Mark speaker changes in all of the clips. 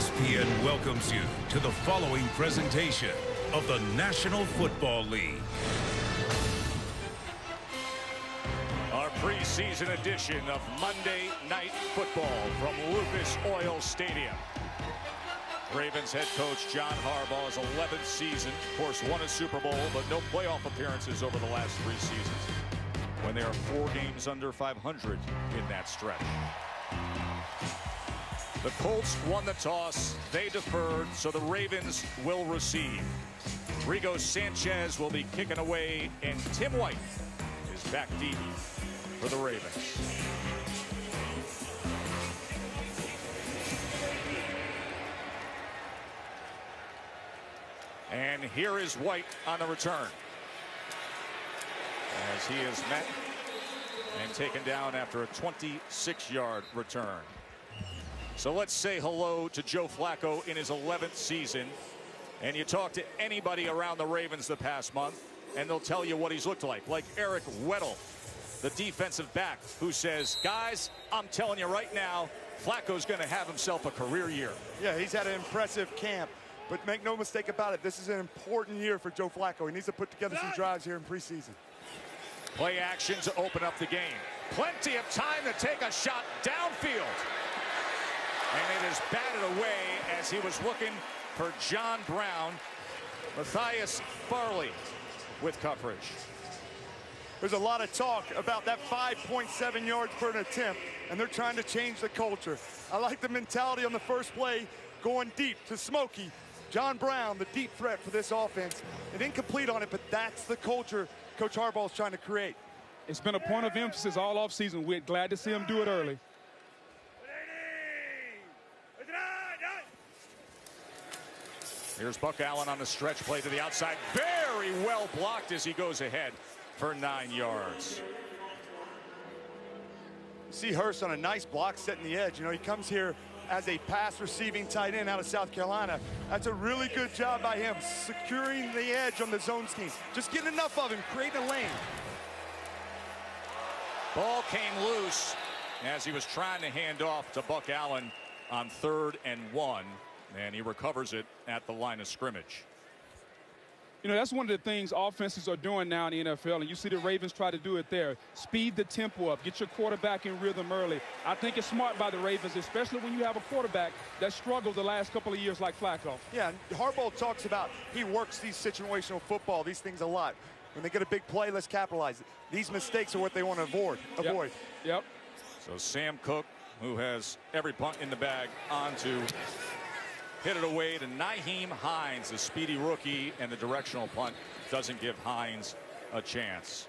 Speaker 1: ESPN welcomes you to the following presentation of the National Football League.
Speaker 2: Our preseason edition of Monday Night Football from Lucas Oil Stadium. Ravens head coach John Harbaugh's 11th season. Of course, won a Super Bowl, but no playoff appearances over the last 3 seasons, when they are 4 games under 500 in that stretch. The Colts won the toss. They deferred, so the Ravens will receive. Rigo Sanchez will be kicking away, and Tim White is back deep for the Ravens. And here is White on the return, as he is met and taken down after a 26-yard return. So let's say hello to Joe Flacco in his 11th season. And you talk to anybody around the Ravens the past month, and they'll tell you what he's looked like Eric Weddle, the defensive back, who says, guys, I'm telling you right now, Flacco's going to have himself a career year.
Speaker 3: Yeah, he's had an impressive camp. But make no mistake about it, this is an important year for Joe Flacco. He needs to put together some drives here in preseason.
Speaker 2: Play action to open up the game. Plenty of time to take a shot downfield. And it is batted away as he was looking for John Brown. Matthias Farley with coverage.
Speaker 3: There's a lot of talk about that 5.7 yards per attempt, and they're trying to change the culture. I like the mentality on the first play, going deep to Smokey. John Brown, the deep threat for this offense. It didn't complete on it, but that's the culture Coach Harbaugh is trying to create.
Speaker 4: It's been a point of emphasis all offseason. We're glad to see him do it early.
Speaker 2: Here's Buck Allen on the stretch play to the outside. Very well blocked as he goes ahead for 9 yards.
Speaker 3: You see Hurst on a nice block setting the edge. You know, he comes here as a pass receiving tight end out of South Carolina. That's a really good job by him, securing the edge on the zone scheme. Just getting enough of him, creating a lane.
Speaker 2: Ball came loose as he was trying to hand off to Buck Allen on 3rd and 1. And he recovers it at the line of scrimmage.
Speaker 4: You know, that's one of the things offenses are doing now in the NFL, and you see the Ravens try to do it there. Speed the tempo up. Get your quarterback in rhythm early. I think it's smart by the Ravens, especially when you have a quarterback that struggled the last couple of years like Flacco.
Speaker 3: Yeah, Harbaugh talks about he works these situational football, these things a lot. When they get a big play, let's capitalize it. These mistakes are what they want to avoid.
Speaker 4: Yep.
Speaker 2: So Sam Cook, who has every punt in the bag, on to hit it away to Nyheim Hines, the speedy rookie, and the directional punt doesn't give Hines a chance.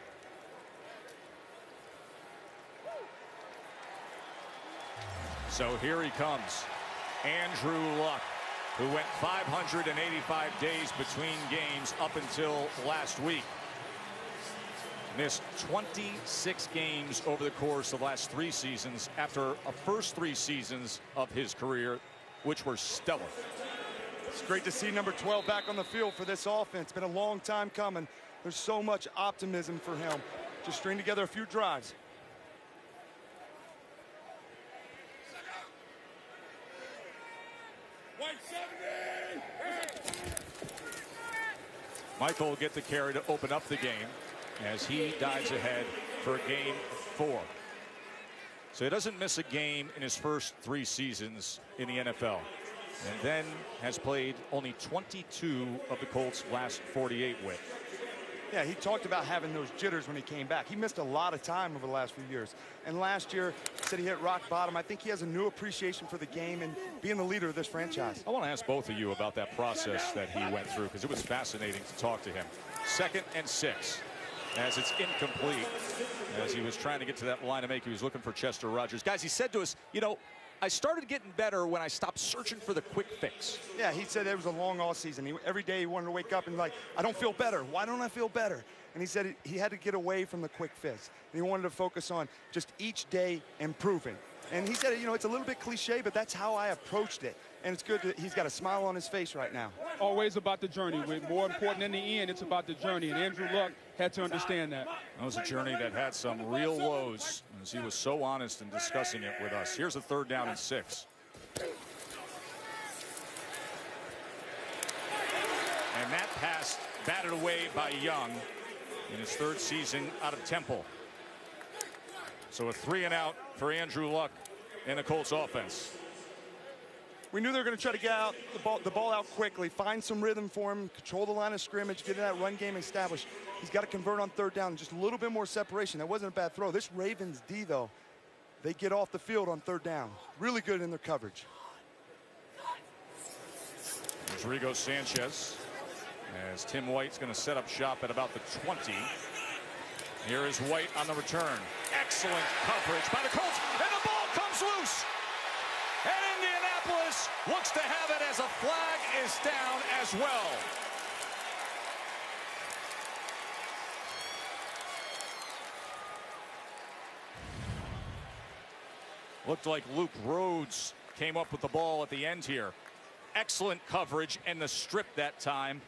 Speaker 2: So here he comes, Andrew Luck, who went 585 days between games up until last week. Missed 26 games over the course of the last 3 seasons after a first 3 seasons of his career, which were stellar.
Speaker 3: It's great to see number 12 back on the field for this offense. It's been a long time coming. There's so much optimism for him. Just string together a few drives.
Speaker 2: Michael will get the carry to open up the game as he dives ahead for game 4. So he doesn't miss a game in his first 3 seasons in the NFL, and then has played only 22 of the Colts' last 48 with.
Speaker 3: Yeah, he talked about having those jitters when he came back. He missed a lot of time over the last few years. And last year, he said he hit rock bottom. I think he has a new appreciation for the game and being the leader of this franchise.
Speaker 2: I want to ask both of you about that process that he went through, because it was fascinating to talk to him. 2nd and 6. As it's incomplete, as he was trying to get to that line to make. He was looking for Chester Rogers. Guys, he said to us, you know, I started getting better when I stopped searching for the quick fix.
Speaker 3: Yeah, he said it was a long off season. Every day he wanted to wake up and like, I don't feel better. Why don't I feel better? And he said he had to get away from the quick fix. And he wanted to focus on just each day improving. And he said, you know, it's a little bit cliche, but that's how I approached it. And it's good that he's got a smile on his face right now.
Speaker 4: Always about the journey. More important in the end, it's about the journey. And Andrew Luck had to understand that.
Speaker 2: That was a journey that had some real lows, as he was so honest in discussing it with us. Here's a 3rd down and 6. pass batted away by Young in his 3rd season out of Temple. So a 3-and-out for Andrew Luck and the Colts offense.
Speaker 3: We knew they were going to try to get out the ball out quickly, find some rhythm for him, control the line of scrimmage, get that run game established. He's got to convert on 3rd down, just a little bit more separation. That wasn't a bad throw. This Ravens D, though, they get off the field on 3rd down. Really good in their coverage.
Speaker 2: There's Rigo Sanchez as Tim White's going to set up shop at about the 20. Here is White on the return. Excellent coverage by the Colts, and the ball comes loose. And Indianapolis looks to have it as a flag is down as well. Looked like Luke Rhodes came up with the ball at the end here. Excellent coverage and the strip that time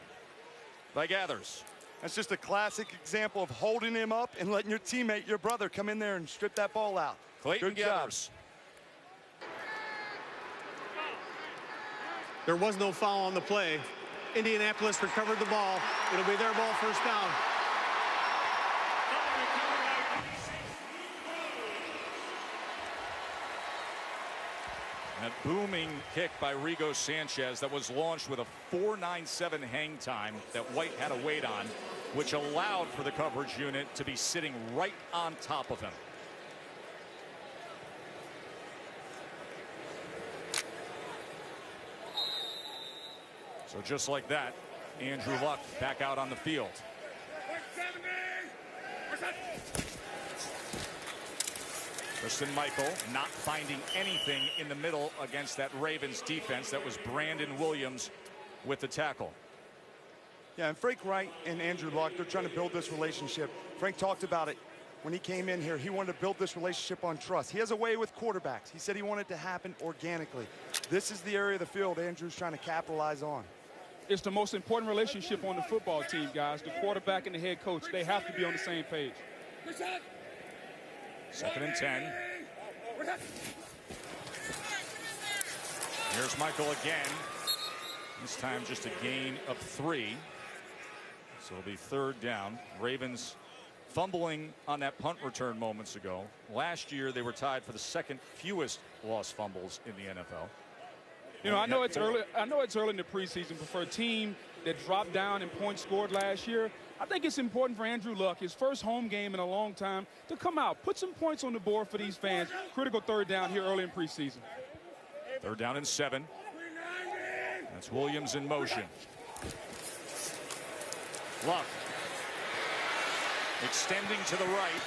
Speaker 2: by Gathers.
Speaker 3: That's just a classic example of holding him up and letting your teammate, your brother, come in there and strip that ball out.
Speaker 2: Clayton
Speaker 3: Good job.
Speaker 2: Gathers.
Speaker 5: There was no foul on the play. Indianapolis recovered the ball. It'll be their ball, 1st down.
Speaker 2: That booming kick by Rigo Sanchez that was launched with a 4.97 hang time that White had to wait on, which allowed for the coverage unit to be sitting right on top of him. So just like that, Andrew Luck back out on the field. Christian Michael not finding anything in the middle against that Ravens defense. That was Brandon Williams with the tackle.
Speaker 3: Yeah, and Frank Wright and Andrew Luck, they're trying to build this relationship. Frank talked about it when he came in here. He wanted to build this relationship on trust. He has a way with quarterbacks. He said he wanted it to happen organically. This is the area of the field Andrew's trying to capitalize on.
Speaker 4: It's the most important relationship on the football team, guys. The quarterback and the head coach, they have to be on the same page.
Speaker 2: 2nd and 10. Here's Michael again. This time just a gain of 3. So it'll be 3rd down. Ravens fumbling on that punt return moments ago. Last year they were tied for the 2nd fewest lost fumbles in the NFL.
Speaker 4: You know, I know it's early in the preseason, but for a team that dropped down in points scored last year, I think it's important for Andrew Luck, his first home game in a long time, to come out, put some points on the board for these fans. Critical 3rd down here early in preseason.
Speaker 2: 3rd down and 7. That's Williams in motion. Luck extending to the right,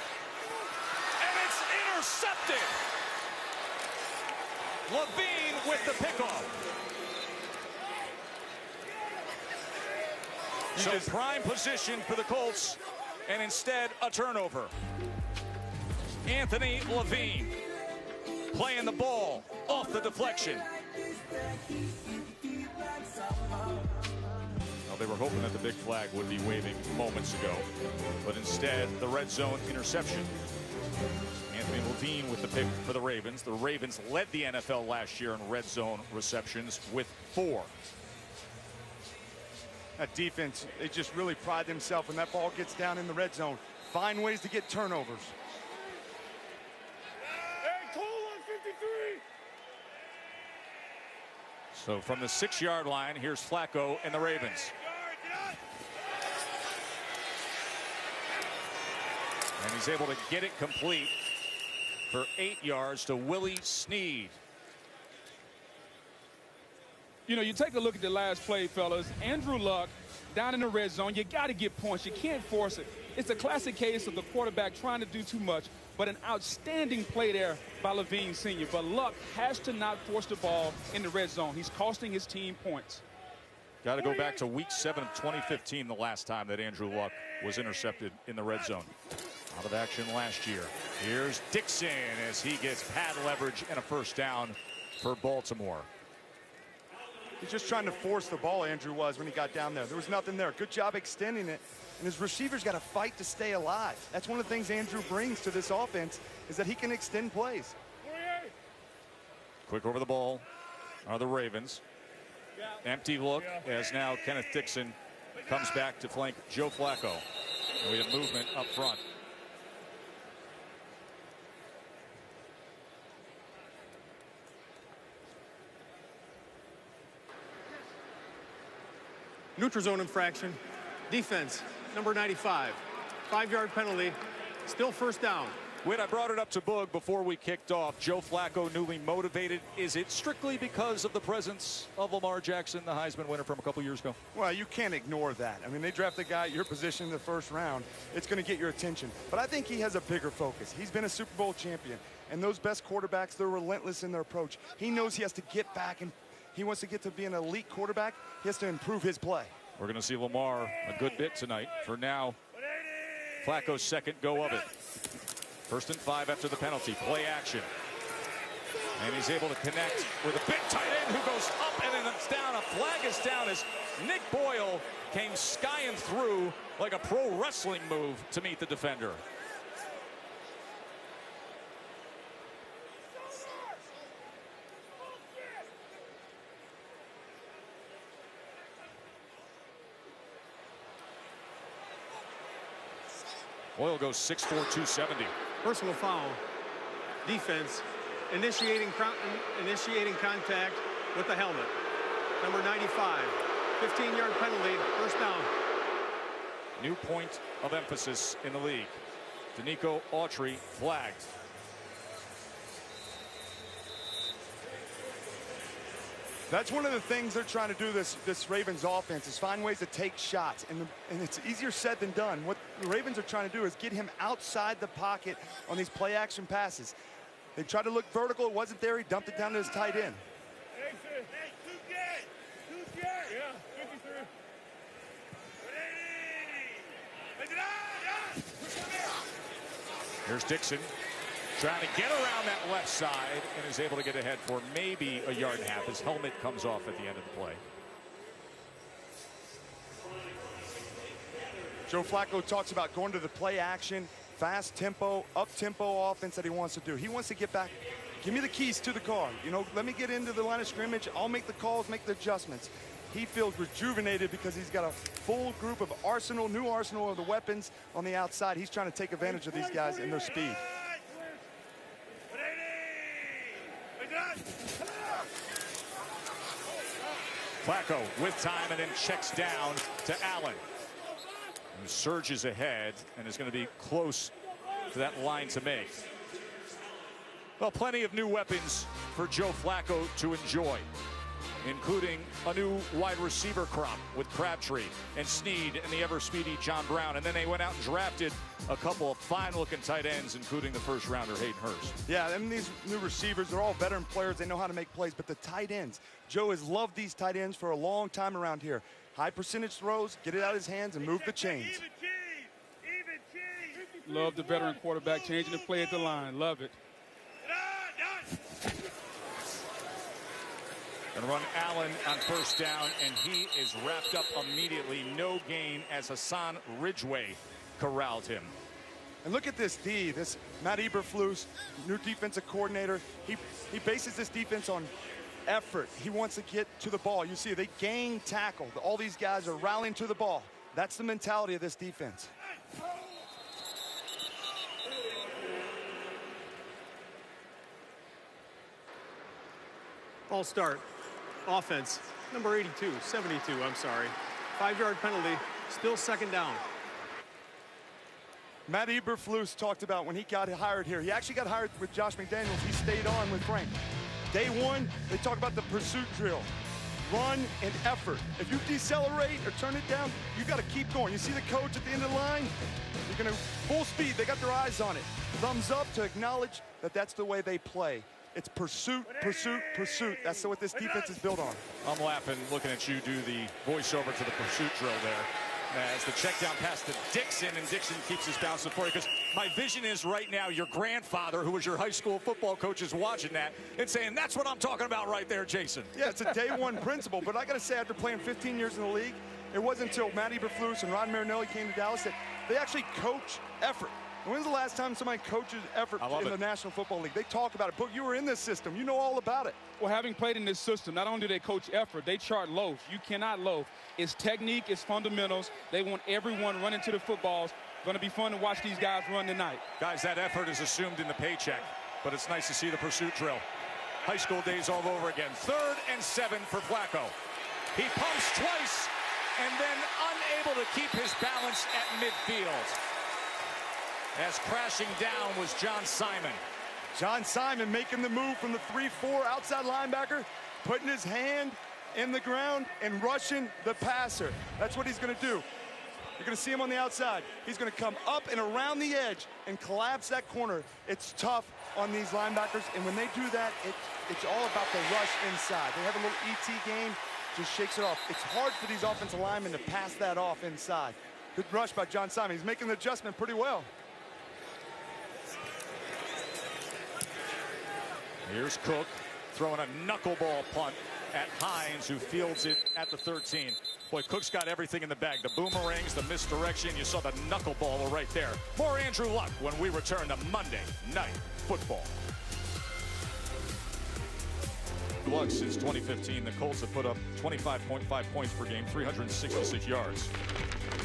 Speaker 2: and it's intercepted. Levine with the pickoff. So prime position for the Colts, and instead a turnover. Anthony Levine playing the ball off the deflection. Well, they were hoping that the big flag would be waving moments ago, but instead the red zone interception. Anthony Levine with the pick for the Ravens. The Ravens led the NFL last year in red zone receptions with 4.
Speaker 3: That defense, they just really pride themselves when that ball gets down in the red zone. Find ways to get turnovers.
Speaker 2: So from the 6-yard line, here's Flacco and the Ravens. And he's able to get it complete for 8 yards to Willie Snead.
Speaker 4: You know, you take a look at the last play, fellas. Andrew Luck down in the red zone. You got to get points. You can't force it. It's a classic case of the quarterback trying to do too much, but an outstanding play there by Levine Sr. But Luck has to not force the ball in the red zone. He's costing his team points.
Speaker 2: Got to go back to week 7 of 2015, the last time that Andrew Luck was intercepted in the red zone. Out of action last year. Here's Dixon as he gets pad leverage and a 1st down for Baltimore.
Speaker 3: He's just trying to force the ball, Andrew was, when he got down there. There was nothing there. Good job extending it. And his receivers got to fight to stay alive. That's one of the things Andrew brings to this offense, is that he can extend plays.
Speaker 2: Quick over the ball are the Ravens. Empty look as now Kenneth Dixon comes back to flank Joe Flacco. And we have movement up front.
Speaker 5: Neutral zone infraction. Defense, number 95. 5-yard penalty. Still first down.
Speaker 2: Whit, I brought it up to Boog before we kicked off. Joe Flacco newly motivated. Is it strictly because of the presence of Lamar Jackson, the Heisman winner from a couple years ago?
Speaker 3: Well, you can't ignore that. I mean, they draft a guy at your position in the first round. It's going to get your attention. But I think he has a bigger focus. He's been a Super Bowl champion. And those best quarterbacks, they're relentless in their approach. He knows he has to get back, and he wants to get to be an elite quarterback. He has to improve his play.
Speaker 2: We're going to see Lamar a good bit tonight. For now, Flacco's second go of it. 1st and 5 after the penalty. Play action. And he's able to connect with a big tight end who goes up and then it's down. A flag is down as Nick Boyle came skying through like a pro wrestling move to meet the defender. Boyle goes 6'4", 270.
Speaker 5: Personal foul. Defense initiating contact with the helmet. Number 95. 15-yard penalty. First down.
Speaker 2: New point of emphasis in the league. Danico Autry flagged.
Speaker 3: That's one of the things they're trying to do, this Ravens offense, is find ways to take shots. And it's easier said than done. What the Ravens are trying to do is get him outside the pocket on these play action passes. They tried to look vertical. It wasn't there. He dumped it down to his tight end.
Speaker 2: Here's Dixon trying to get around that left side and is able to get ahead for maybe a yard and a half. His helmet comes off at the end of the play.
Speaker 3: Joe Flacco talks about going to the play action, fast tempo, up-tempo offense that he wants to do. He wants to get back. Give me the keys to the car. You know, let me get into the line of scrimmage. I'll make the calls, make the adjustments. He feels rejuvenated because he's got a full group of new arsenal of the weapons on the outside. He's trying to take advantage of these guys and their speed.
Speaker 2: Flacco with time and then checks down to Allen. Who surges ahead and is going to be close to that line to make. Well, plenty of new weapons for Joe Flacco to enjoy, including a new wide receiver crop with Crabtree and Snead and the ever-speedy John Brown. And then they went out and drafted a couple of fine-looking tight ends, including the first-rounder Hayden Hurst.
Speaker 3: Yeah, and these new receivers, they're all veteran players. They know how to make plays. But the tight ends, Joe has loved these tight ends for a long time around here. High percentage throws, get it out of his hands, and move the chains.
Speaker 4: Love the veteran quarterback changing the play at the line. Love it.
Speaker 2: Gonna run Allen on first down, and he is wrapped up immediately. No gain as Hassan Ridgeway corralled him.
Speaker 3: And look at this D, this Matt Eberflus, new defensive coordinator. He bases this defense on effort. He wants to get to the ball. You see, they gain tackle. All these guys are rallying to the ball. That's the mentality of this defense.
Speaker 5: Ball start. Offense, number 82, 72, I'm sorry. 5-yard penalty, still second down.
Speaker 3: Matt Eberflus talked about when he got hired here. He actually got hired with Josh McDaniels. He stayed on with Frank. Day one, they talk about the pursuit drill. Run and effort. If you decelerate or turn it down, you got to keep going. You see the coach at the end of the line? You're going to full speed. They got their eyes on it. Thumbs up to acknowledge that that's the way they play. It's pursuit, pursuit, pursuit. That's what this defense is built on.
Speaker 2: I'm laughing looking at you do the voiceover to the pursuit drill there. As the check down pass to Dixon, and Dixon keeps his bouncing for you, because my vision is right now your grandfather, who was your high school football coach, is watching that and saying, that's what I'm talking about right there, Jason.
Speaker 3: Yeah, it's a day one principle, but I got to say, after playing 15 years in the league, it wasn't until Matt Eberflus and Rod Marinelli came to Dallas that they actually coach effort. When's the last time somebody coaches effort in the National Football League? They talk about it. Book, you were in this system. You know all about it.
Speaker 4: Well, having played in this system, not only do they coach effort, they chart loafs. You cannot loaf. It's technique, it's fundamentals. They want everyone running to the footballs. Going to be fun to watch these guys run tonight.
Speaker 2: Guys, that effort is assumed in the paycheck, but it's nice to see the pursuit drill. High school days all over again. 3rd and 7 for Flacco. He pumps twice and then unable to keep his balance at midfield. As crashing down was John Simon.
Speaker 3: John Simon making the move from the 3-4 outside linebacker, putting his hand in the ground and rushing the passer. That's what he's going to do. You're going to see him on the outside. He's going to come up and around the edge and collapse that corner. It's tough on these linebackers, and when they do that, it's all about the rush inside. They have a little ET game, just shakes it off. It's hard for these offensive linemen to pass that off inside. Good rush by John Simon. He's making the adjustment pretty well.
Speaker 2: Here's Cook throwing a knuckleball punt at Hines, who fields it at the 13. Boy, Cook's got everything in the bag. The boomerangs, the misdirection. You saw the knuckleball right there. More Andrew Luck when we return to Monday Night Football. Luck, since 2015, the Colts have put up 25.5 points per game, 366 yards.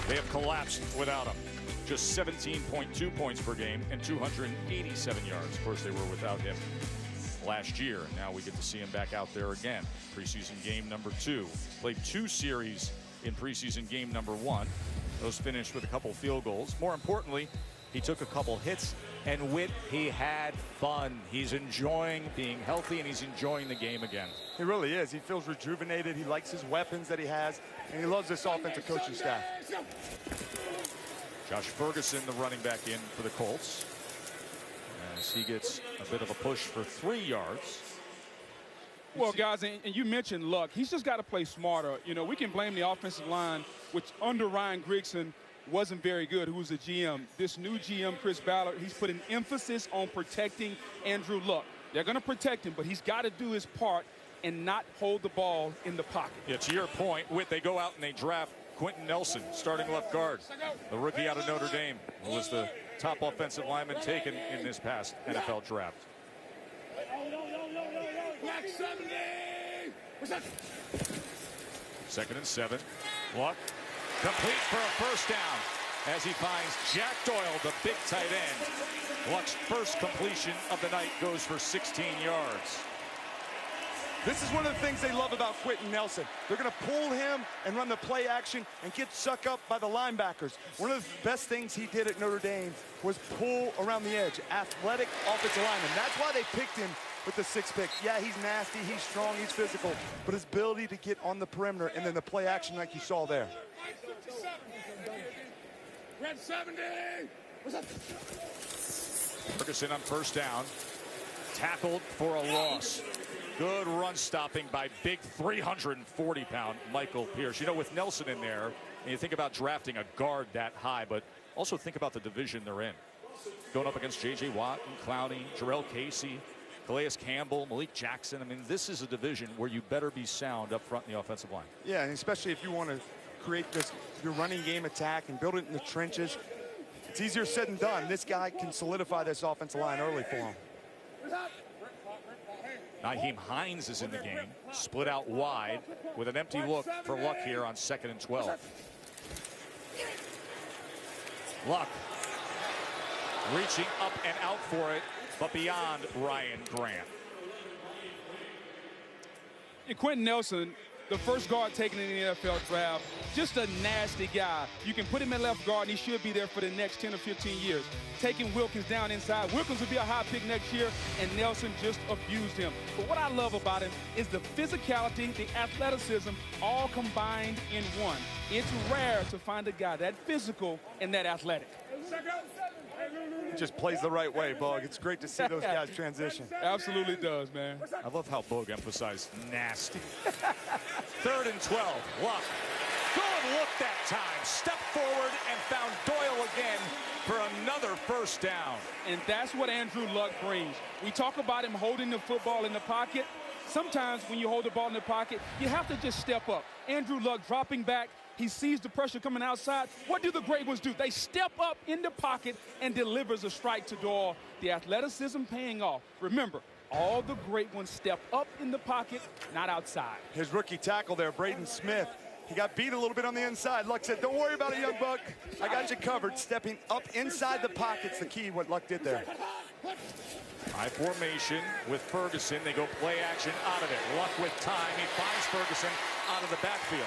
Speaker 2: They have collapsed without him. Just 17.2 points per game and 287 yards. Of course, they were without him last year, and now we get to see him back out there again. Preseason game number 2. Played 2 series in preseason game number 1. Those finished with a couple field goals. More importantly, he took a couple hits, and he had fun. He's enjoying being healthy, and he's enjoying the game again.
Speaker 3: He really is. He feels rejuvenated. He likes his weapons that he has, and he loves this offensive coaching staff.
Speaker 2: Josh Ferguson, the running back in for the Colts, as he gets a bit of a push for 3 yards.
Speaker 4: Well, guys, and you mentioned Luck. He's just got to play smarter. You know, we can blame the offensive line, which under Ryan Grigson wasn't very good, who's the GM. This new GM, Chris Ballard, he's put an emphasis on protecting Andrew Luck. They're going to protect him, but he's got to do his part and not hold the ball in the pocket.
Speaker 2: Yeah, to your point, they go out and they draft Quentin Nelson, starting left guard, the rookie out of Notre Dame, who was the top offensive lineman taken in this past NFL draft. Second and 7. Luck complete for a first down as he finds Jack Doyle, the big tight end. Luck's first completion of the night goes for 16 yards.
Speaker 3: This is one of the things they love about Quentin Nelson. They're going to pull him and run the play action and get sucked up by the linebackers. One of the best things he did at Notre Dame was pull around the edge. Athletic offensive lineman. That's why they picked him with the 6th pick. Yeah, he's nasty, he's strong, he's physical, but his ability to get on the perimeter and then the play action like you saw there.
Speaker 6: Red 70. What's up?
Speaker 2: Ferguson on first down. Tackled for a loss. Good run stopping by big 340-pound Michael Pierce. You know, with Nelson in there, and you think about drafting a guard that high, but also think about the division they're in. Going up against J.J. Watt and Clowney, Jarrell Casey, Calais Campbell, Malik Jackson. I mean, this is a division where you better be sound up front in the offensive line.
Speaker 3: Yeah, and especially if you want to create your running game attack and build it in the trenches. It's easier said than done. This guy can solidify this offensive line early for him.
Speaker 2: Nyheim Hines is in the game, split out wide with an empty look for Luck here on 2nd and 12. Luck reaching up and out for it, but beyond Ryan Grant.
Speaker 4: And Quentin Nelson, the first guard taken in the NFL draft, just a nasty guy. You can put him at left guard, and he should be there for the next 10 or 15 years. Taking Wilkins down inside. Wilkins will be a high pick next year, and Nelson just abused him. But what I love about him is the physicality, the athleticism, all combined in one. It's rare to find a guy that physical and that athletic.
Speaker 3: He just plays the right way, Bug. It's great to see those guys transition.
Speaker 4: Absolutely does, man.
Speaker 2: I love how Bogue emphasized nasty. 3rd and 12. Luck. Good look that time. Step forward and found Doyle again for another first down.
Speaker 4: And that's what Andrew Luck brings. We talk about him holding the football in the pocket. Sometimes when you hold the ball in the pocket, you have to just step up. Andrew Luck dropping back, He sees the pressure coming outside. What do the great ones do? They step up in the pocket and delivers a strike to Doyle. The athleticism paying off. Remember, all the great ones step up in the pocket, not outside.
Speaker 3: His rookie tackle there, Braden Smith, he got beat a little bit on the inside. Luck said, don't worry about it, young buck. I got you covered. Stepping up inside the pocket's the key, what Luck did there.
Speaker 2: High formation with Ferguson. They go play action out of it. Luck with time. He finds Ferguson out of the backfield.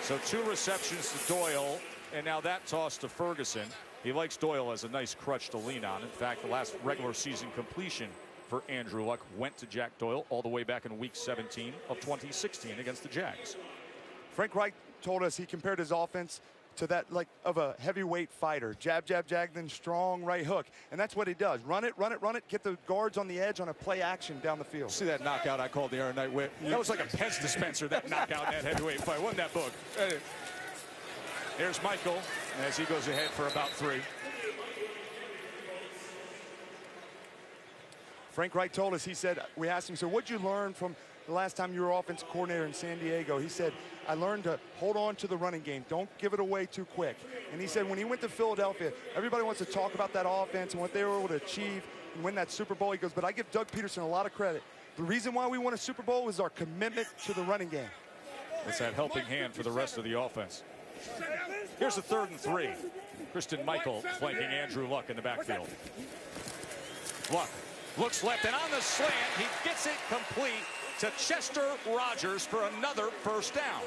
Speaker 2: So 2 receptions to Doyle, and now that toss to Ferguson. He likes Doyle as a nice crutch to lean on. In fact, the last regular season completion for Andrew Luck went to Jack Doyle all the way back in week 17 of 2016 against the Jags.
Speaker 3: Frank Reich told us he compared his offense to that like of a heavyweight fighter. Jab, jab, jab, then strong right hook. And that's what he does. Run it, run it, run it, get the guards on the edge on a play action down the field.
Speaker 2: See that knockout I called the Air Night Whip? That was like a Pez dispenser, that knockout in that heavyweight fight. Wasn't that book? Here's Michael as he goes ahead for about 3.
Speaker 3: Frank Reich told us, he said, we asked him, so what'd you learn from the last time you were offensive coordinator in San Diego? He said, I learned to hold on to the running game. Don't give it away too quick. And he said when he went to Philadelphia, everybody wants to talk about that offense and what they were able to achieve and win that Super Bowl. He goes, but I give Doug Peterson a lot of credit. The reason why we won a Super Bowl is our commitment to the running game.
Speaker 2: It's that helping hand for the rest of the offense. Here's a 3rd and 3. Christian Michael flanking Andrew Luck in the backfield. Luck looks left, and on the slant, he gets it complete to Chester Rogers for another first down.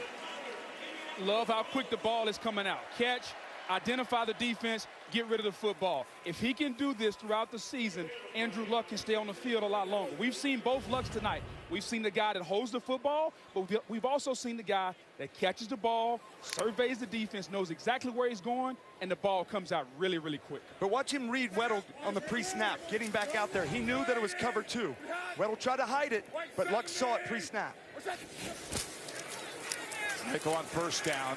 Speaker 4: Love how quick the ball is coming out. Catch, identify the defense, get rid of the football. If he can do this throughout the season, Andrew Luck can stay on the field a lot longer. We've seen both Lucks tonight. We've seen the guy that holds the football, but we've also seen the guy that catches the ball, surveys the defense, knows exactly where he's going, and the ball comes out really, really quick.
Speaker 3: But watch him read Weddle on the pre-snap, getting back out there. He knew that it was cover 2. Weddle tried to hide it, but Luck saw it pre-snap.
Speaker 2: Michael on first down.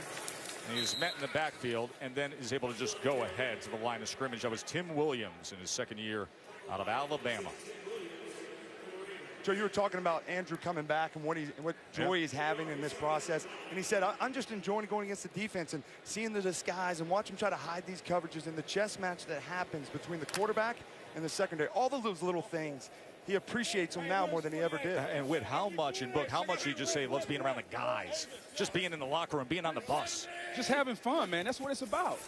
Speaker 2: He's met in the backfield and then is able to just go ahead to the line of scrimmage. That was Tim Williams in his 2nd year out of Alabama.
Speaker 3: Joe, you were talking about Andrew coming back and what joy he's having in this process. And he said, I'm just enjoying going against the defense and seeing the disguise and watch him try to hide these coverages and the chess match that happens between the quarterback and the secondary. All of those little things, he appreciates them now more than he ever did.
Speaker 2: And with how much in book, how much did he just say, let's be around the guys, just being in the locker room, being on the bus.
Speaker 4: Just having fun, man. That's what it's about.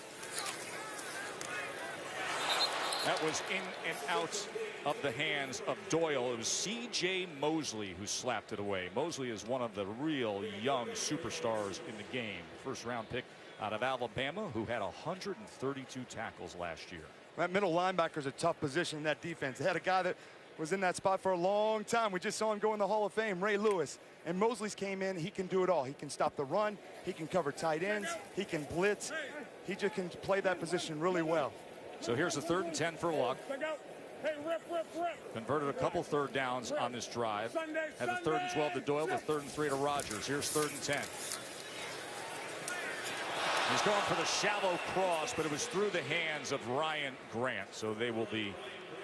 Speaker 2: That was in and out of the hands of Doyle. It was C.J. Mosley who slapped it away. Mosley is one of the real young superstars in the game. 1st round pick out of Alabama who had 132 tackles last year.
Speaker 3: That middle linebacker is a tough position in that defense. They had a guy that was in that spot for a long time. We just saw him go in the Hall of Fame, Ray Lewis. And Mosley's came in. He can do it all. He can stop the run. He can cover tight ends. He can blitz. He just can play that position really well.
Speaker 2: So here's a 3rd and 10 for Luck. Converted a couple 3rd downs on this drive. Had the 3rd and 12 to Doyle, the 3rd and 3 to Rogers. Here's 3rd and 10. He's going for the shallow cross, but it was through the hands of Ryan Grant. So they will be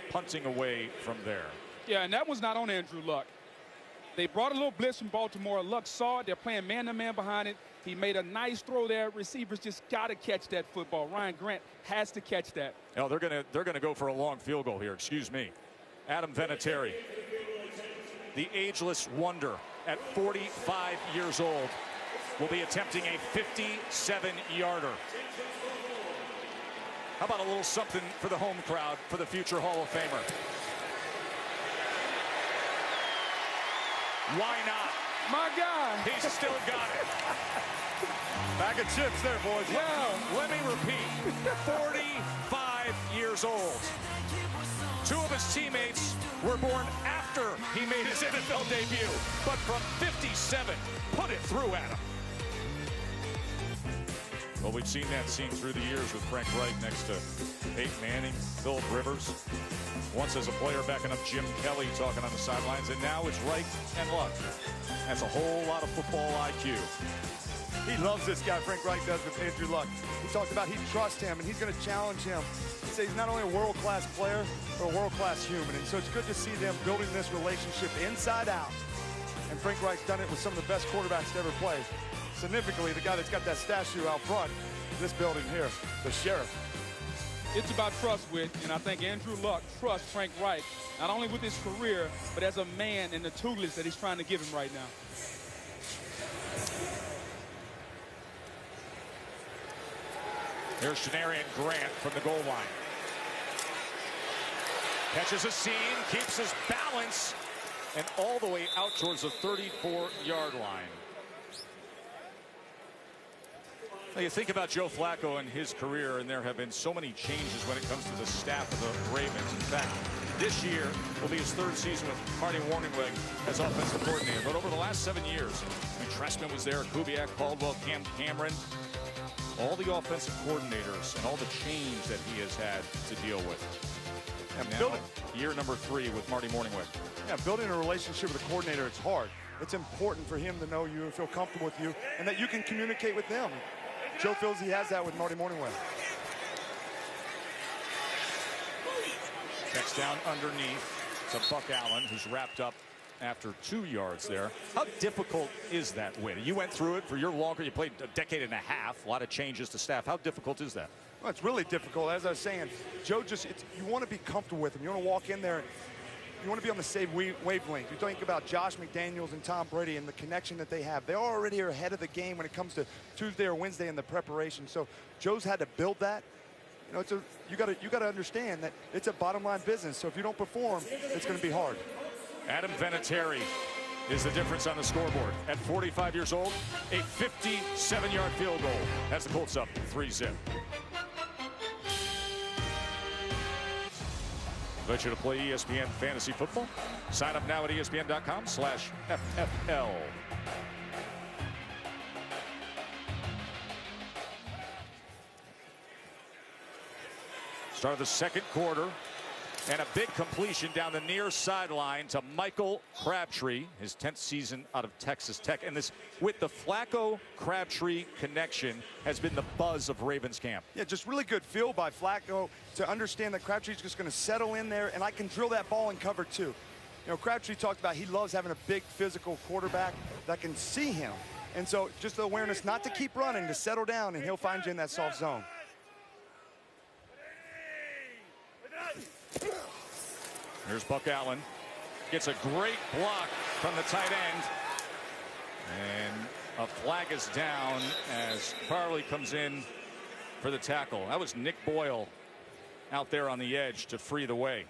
Speaker 2: punting away from there.
Speaker 4: Yeah, and that was not on Andrew Luck. They brought a little blitz from Baltimore. Luck saw it. They're playing man-to-man behind it. He made a nice throw there. Receivers just got to catch that football. Ryan Grant has to catch that.
Speaker 2: Oh, they're gonna go for a long field goal here. Excuse me. Adam Vinatieri, the ageless wonder at 45 years old, will be attempting a 57-yarder. How about a little something for the home crowd for the future Hall of Famer? Why not?
Speaker 4: My guy.
Speaker 2: He's still got it.
Speaker 3: Bag of chips there, boys.
Speaker 2: Yeah, let me repeat. 45 years old. 2 of his teammates were born after he made his NFL debut. But from 57, put it through, Adam. Well, we've seen that scene through the years with Frank Reich next to Peyton Manning, Philip Rivers. Once as a player backing up Jim Kelly talking on the sidelines, and now it's Reich and Luck. That's a whole lot of football IQ.
Speaker 3: He loves this guy, Frank Reich does, with Andrew Luck. He talked about he trusts him, and he's going to challenge him. He says he's not only a world-class player, but a world-class human. And so it's good to see them building this relationship inside out. And Frank Reich's done it with some of the best quarterbacks to ever play. significantly the guy that's got that statue out front, this building here, the sheriff.
Speaker 4: It's about trust, Whit, and I think Andrew Luck trusts Frank Reich, not only with his career, but as a man and the tutelage that he's trying to give him right now.
Speaker 2: Here's Shenarian Grant from the goal line. Catches a seam, keeps his balance, and all the way out towards the 34-yard line. Now you think about Joe Flacco and his career, and there have been so many changes when it comes to the staff of the Ravens. In fact, this year will be his third season with Marty Warningweg as offensive coordinator. But over the last 7 years, Trestman was there, Kubiak, Caldwell, Cameron, all the offensive coordinators and all the change that he has had to deal with. And now, year number 3 with Marty Warningweg.
Speaker 3: Yeah, building a relationship with a coordinator, it's hard. It's important for him to know you and feel comfortable with you and that you can communicate with them. Joe feels he has that with Marty Warningweg.
Speaker 2: Checks down underneath to Buck Allen, who's wrapped up after 2 yards there. How difficult is that, Whit? You went through it for your longer. You played a decade and a half. A lot of changes to staff. How difficult is that?
Speaker 3: Well, it's really difficult. As I was saying, Joe you want to be comfortable with him. You want to walk in there. You want to be on the same wavelength. You think about Josh McDaniels and Tom Brady and the connection that they have. They already are ahead of the game when it comes to Tuesday or Wednesday in the preparation. So Joe's had to build that. You know, you got to understand that it's a bottom line business. So if you don't perform, it's going to be hard.
Speaker 2: Adam Vinatieri is the difference on the scoreboard. At 45 years old, a 57-yard field goal. That's the Colts up 3-0. Invite you to play ESPN Fantasy Football. Sign up now at ESPN.com/FFL. Start of the second quarter. And a big completion down the near sideline to Michael Crabtree, his 10th season out of Texas Tech. And this, with the Flacco-Crabtree connection, has been the buzz of Ravens camp.
Speaker 3: Yeah, just really good feel by Flacco to understand that Crabtree's just going to settle in there, and I can drill that ball in cover too. You know, Crabtree talked about he loves having a big physical quarterback that can see him. And so just the awareness not to keep running, to settle down, and he'll find you in that soft zone.
Speaker 2: Here's Buck Allen. Gets a great block from the tight end. And a flag is down as Farley comes in for the tackle. That was Nick Boyle out there on the edge to free the way.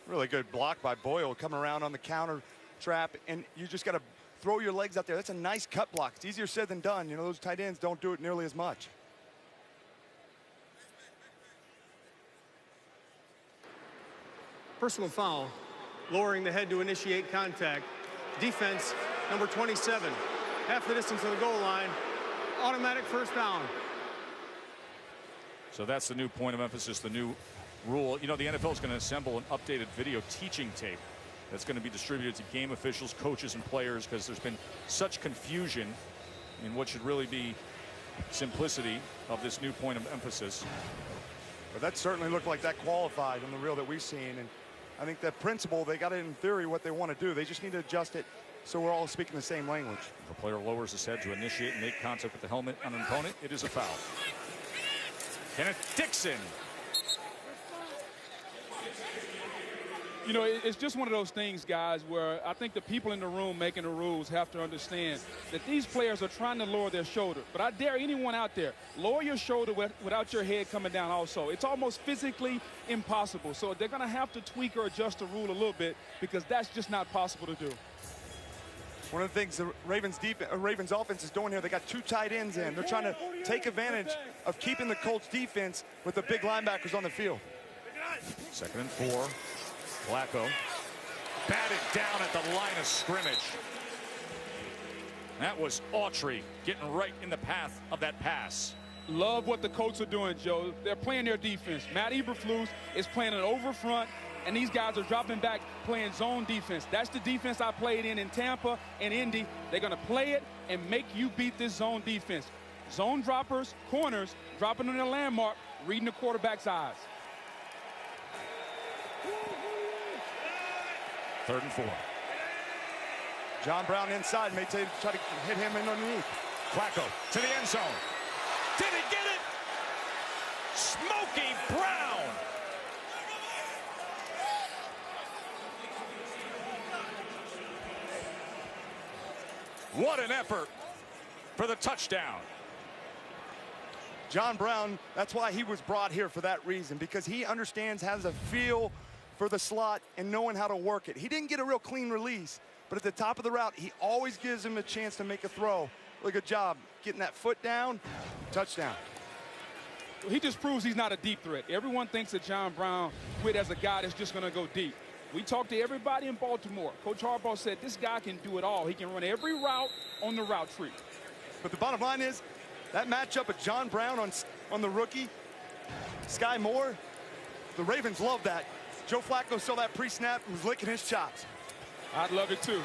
Speaker 3: Really good block by Boyle, coming around on the counter trap, and you just got to throw your legs out there. That's a nice cut block. It's easier said than done. You know, those tight ends don't do it nearly as much.
Speaker 5: Personal foul, lowering the head to initiate contact. Defense, number 27. Half the distance to the goal line. Automatic first down.
Speaker 2: So that's the new point of emphasis, the new rule. You know, the NFL is going to assemble an updated video teaching tape that's going to be distributed to game officials, coaches, and players, because there's been such confusion in what should really be simplicity of this new point of emphasis.
Speaker 3: But that certainly looked like that qualified on the reel that we've seen. And I think that principle, they got it in theory what they want to do. They just need to adjust it so we're all speaking the same language.
Speaker 2: If a player lowers his head to initiate and make contact with the helmet on an opponent, it is a foul. Kenneth Dixon.
Speaker 4: You know, it's just one of those things, guys, where I think the people in the room making the rules have to understand that these players are trying to lower their shoulder. But I dare anyone out there, lower your shoulder without your head coming down also. It's almost physically impossible. So they're going to have to tweak or adjust the rule a little bit because that's just not possible to do.
Speaker 3: One of the things the Ravens offense is doing here, they got 2 tight ends in. They're trying to take advantage of keeping the Colts defense with the big linebackers on the field.
Speaker 2: 2nd and 4. Flacco batted down at the line of scrimmage. That was Autry getting right in the path of that pass.
Speaker 4: Love what the Colts are doing, Joe. They're playing their defense. Matt Eberflus is playing an over front, and these guys are dropping back playing zone defense. That's the defense I played in Tampa and Indy. They're going to play it and make you beat this zone defense. Zone droppers, corners, dropping on their landmark, reading the quarterback's eyes.
Speaker 2: 3rd and 4.
Speaker 3: John Brown inside, may try to hit him in underneath.
Speaker 2: Flacco to the end zone. Did he get it? Smokey Brown. What an effort for the touchdown.
Speaker 3: John Brown, that's why he was brought here, for that reason, because he understands, has a feel for the slot and knowing how to work it. He didn't get a real clean release, but at the top of the route, he always gives him a chance to make a throw. Really good job getting that foot down. Touchdown.
Speaker 4: He just proves he's not a deep threat. Everyone thinks that John Brown quit as a guy that's just going to go deep. We talked to everybody in Baltimore. Coach Harbaugh said this guy can do it all. He can run every route on the route tree.
Speaker 3: But the bottom line is, that matchup of John Brown on the rookie, Sky Moore, the Ravens love that. Joe Flacco saw that pre-snap and was licking his chops.
Speaker 4: I'd love it too.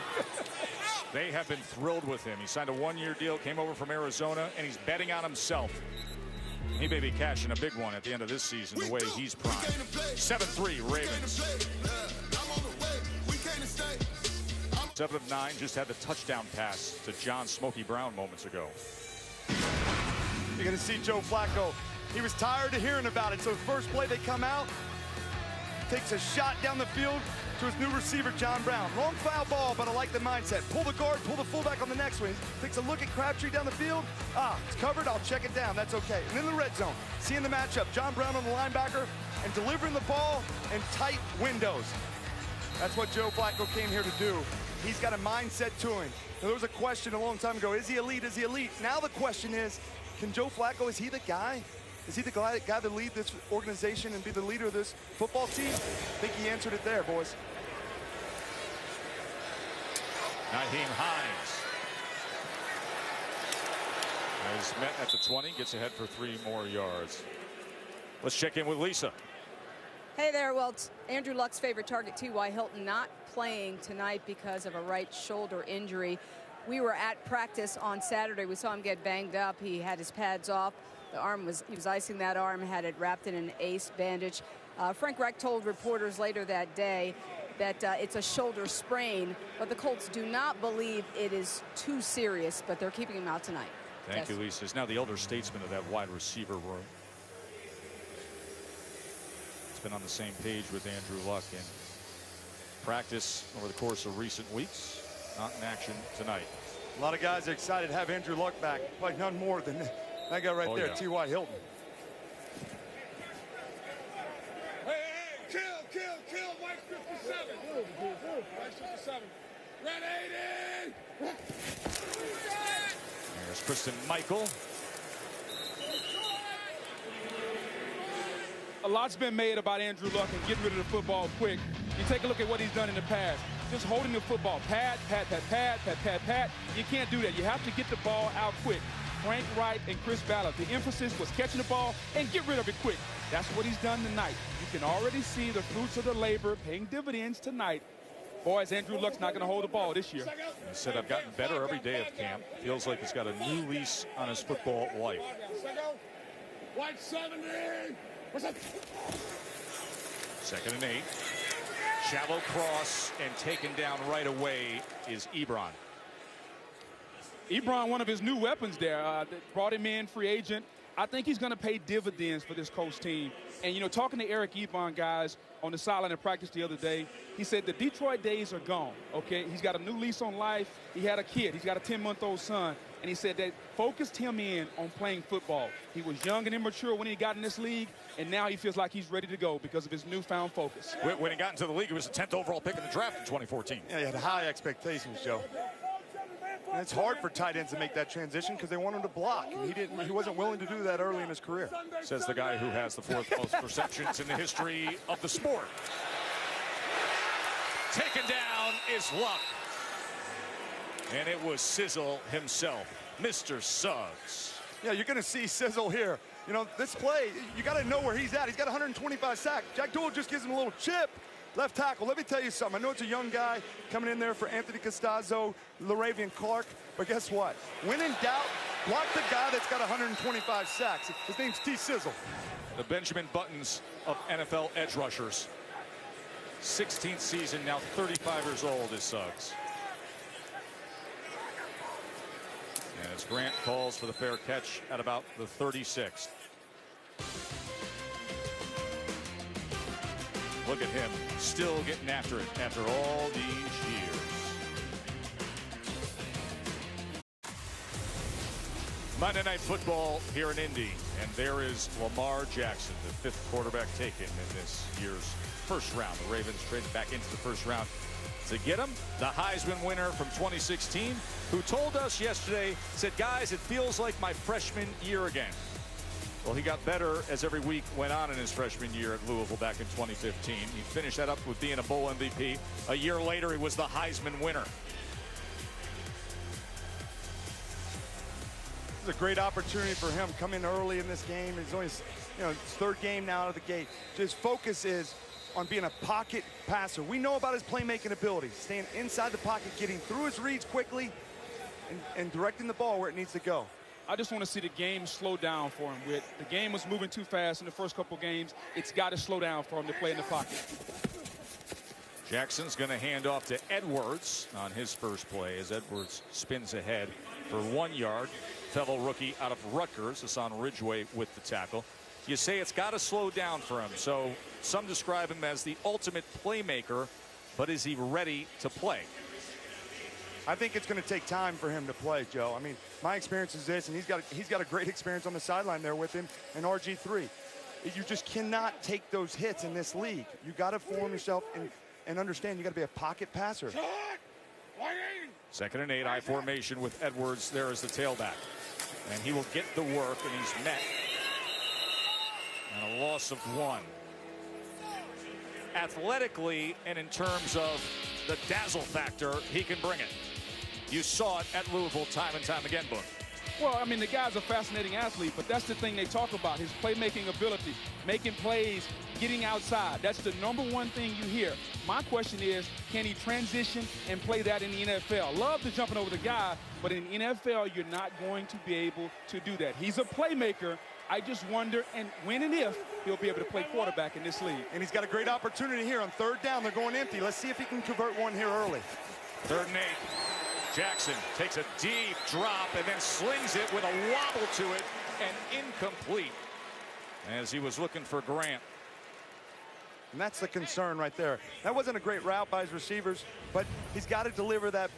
Speaker 2: They have been thrilled with him. He signed a one-year deal, came over from Arizona, and he's betting on himself. He may be cashing a big one at the end of this season, the way he's primed. 7-3 Ravens. 7 of 9, just had the touchdown pass to John Smokey Brown moments ago.
Speaker 3: You're going to see Joe Flacco. He was tired of hearing about it, so the first play they come out, takes a shot down the field to his new receiver, John Brown. Long foul ball, but I like the mindset. Pull the guard, pull the fullback on the next one. Takes a look at Crabtree down the field. It's covered, I'll check it down, that's okay. And then the red zone, seeing the matchup, John Brown on the linebacker and delivering the ball in tight windows. That's what Joe Flacco came here to do. He's got a mindset to him. Now, there was a question a long time ago, is he elite, is he elite? Now the question is, can Joe Flacco, is he the guy? Is he the guy to lead this organization and be the leader of this football team? I think he answered it there, boys.
Speaker 2: Nyheim Hines is met at the 20, gets ahead for 3 more yards. Let's check in with Lisa.
Speaker 7: Hey there. Well, it's Andrew Luck's favorite target, T.Y. Hilton, not playing tonight because of a right shoulder injury. We were at practice on Saturday. We saw him get banged up. He had his pads off. He was icing that arm, had it wrapped in an ace bandage. Frank Reich told reporters later that day that it's a shoulder sprain, but the Colts do not believe it is too serious, but they're keeping him out tonight.
Speaker 2: Thank you, Lisa. He's now the elder statesman of that wide receiver room. He's been on the same page with Andrew Luck in practice over the course of recent weeks. Not in action tonight.
Speaker 3: A lot of guys are excited to have Andrew Luck back. Like none more than that guy right there, yeah. T.Y. Hilton.
Speaker 6: Hey, kill, White 57. White 57. Red 80.
Speaker 2: There's Kristen Michael.
Speaker 4: A lot's been made about Andrew Luck and getting rid of the football quick. You take a look at what he's done in the past. Just holding the football. Pat. You can't do that. You have to get the ball out quick. Frank Wright and Chris Ballard, the emphasis was catching the ball and get rid of it quick. That's what he's done tonight. You can already see the fruits of the labor paying dividends tonight. Boys, Andrew Luck's not going to hold the ball this year.
Speaker 2: He said, I've gotten better every day of camp. Feels like he's got a new lease on his football life.
Speaker 6: White 70. What's that?
Speaker 2: 2nd and 8. Shallow cross and taken down right away is Ebron.
Speaker 4: Ebron, one of his new weapons there. Brought him in, free agent. I think he's going to pay dividends for this Colts team. And, you know, talking to Eric Ebron, guys, on the sideline in practice the other day, he said the Detroit days are gone, okay? He's got a new lease on life. He had a kid. He's got a 10-month-old son. And he said that focused him in on playing football. He was young and immature when he got in this league, and now he feels like he's ready to go because of his newfound focus.
Speaker 2: When he got into the league, he was the 10th overall pick in the draft in 2014.
Speaker 3: Yeah, he had high expectations, Joe. And it's hard for tight ends to make that transition because they want him to block. And he wasn't willing to do that early in his career.
Speaker 2: Says the guy who has the 4th most receptions in the history of the sport. Taken down is Luck. And it was Sizzle himself, Mr. Suggs.
Speaker 3: Yeah, you're going to see Sizzle here. You know, this play, you got to know where he's at. He's got 125 sacks. Jack Doyle just gives him a little chip. Left tackle. Let me tell you something. I know it's a young guy coming in there for Anthony Costanzo, Laravian Clark, but guess what? When in doubt, block the guy that's got 125 sacks. His name's T. Sizzle.
Speaker 2: The Benjamin Buttons of NFL edge rushers. 16th season, now 35 years old is Suggs. As Grant calls for the fair catch at about the 36th. Look at him still getting after it after all these years. Monday Night Football here in Indy, and there is Lamar Jackson, the 5th quarterback taken in this year's first round. The Ravens traded back into the first round to get him. The Heisman winner from 2016, who told us yesterday, said, guys, it feels like my freshman year again. Well, he got better as every week went on in his freshman year at Louisville back in 2015. He finished that up with being a bowl MVP. A year later, he was the Heisman winner.
Speaker 3: It's a great opportunity for him. Come in early in this game. It's only his, his 3rd game now out of the gate. His focus is on being a pocket passer. We know about his playmaking ability, staying inside the pocket, getting through his reads quickly, and directing the ball where it needs to go.
Speaker 4: I just want to see the game slow down for him. The game was moving too fast in the first couple games. It's got to slow down for him to play in the pocket.
Speaker 2: Jackson's going to hand off to Edwards on his first play as Edwards spins ahead for 1 yard. Fellow rookie out of Rutgers, Hassan Ridgeway with the tackle. You say it's got to slow down for him. So some describe him as the ultimate playmaker, but is he ready to play?
Speaker 3: I think it's going to take time for him to play, Joe. I mean, my experience is this, and he's got a great experience on the sideline there with him and RG3. You just cannot take those hits in this league. You got to form yourself and understand you got to be a pocket passer.
Speaker 2: 2nd and 8, I formation with Edwards there as the tailback, and he will get the work, and he's met. And a loss of 1. Athletically and in terms of the dazzle factor, he can bring it. You saw it at Louisville time and time again, Book.
Speaker 4: Well, I mean, the guy's a fascinating athlete, but that's the thing they talk about, his playmaking ability, making plays, getting outside. That's the #1 thing you hear. My question is, can he transition and play that in the NFL? Love the jumping over the guy, but in the NFL, you're not going to be able to do that. He's a playmaker. I just wonder when and if he'll be able to play quarterback in this league.
Speaker 3: And he's got a great opportunity here on 3rd down. They're going empty. Let's see if he can convert one here early.
Speaker 2: 3rd and 8. Jackson takes a deep drop and then slings it with a wobble to it and incomplete as he was looking for Grant.
Speaker 3: And that's the concern right there. That wasn't a great route by his receivers, but he's got to deliver that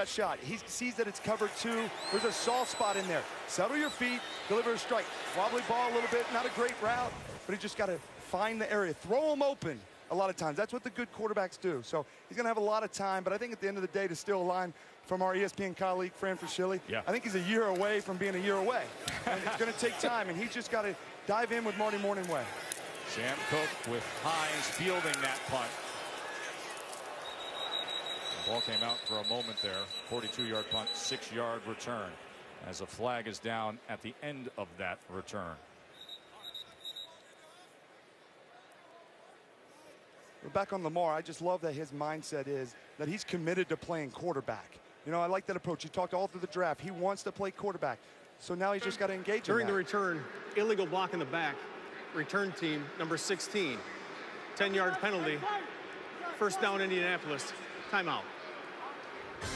Speaker 3: shot. He sees that it's covered 2. There's a soft spot in there. Settle your feet, deliver a strike. Wobbly ball a little bit, not a great route, but he just got to find the area. Throw him open a lot of times. That's what the good quarterbacks do. So he's going to have a lot of time, but I think at the end of the day, to steal a line from our ESPN colleague, Fran Fraschilli, I think he's a year away from being a year away. And it's going to take time, and he's just got to dive in with Marty Morningway.
Speaker 2: Sam Cook with Hines fielding that punt. The ball came out for a moment there. 42-yard punt, 6-yard return as a flag is down at the end of that return.
Speaker 3: We're back on Lamar. I just love that his mindset is that he's committed to playing quarterback. You know, I like that approach. He talked all through the draft. He wants to play quarterback. So now he's just got to engage
Speaker 5: during the return. Illegal block in the back. Return team number 16. 10-yard penalty. 1st down Indianapolis. Timeout.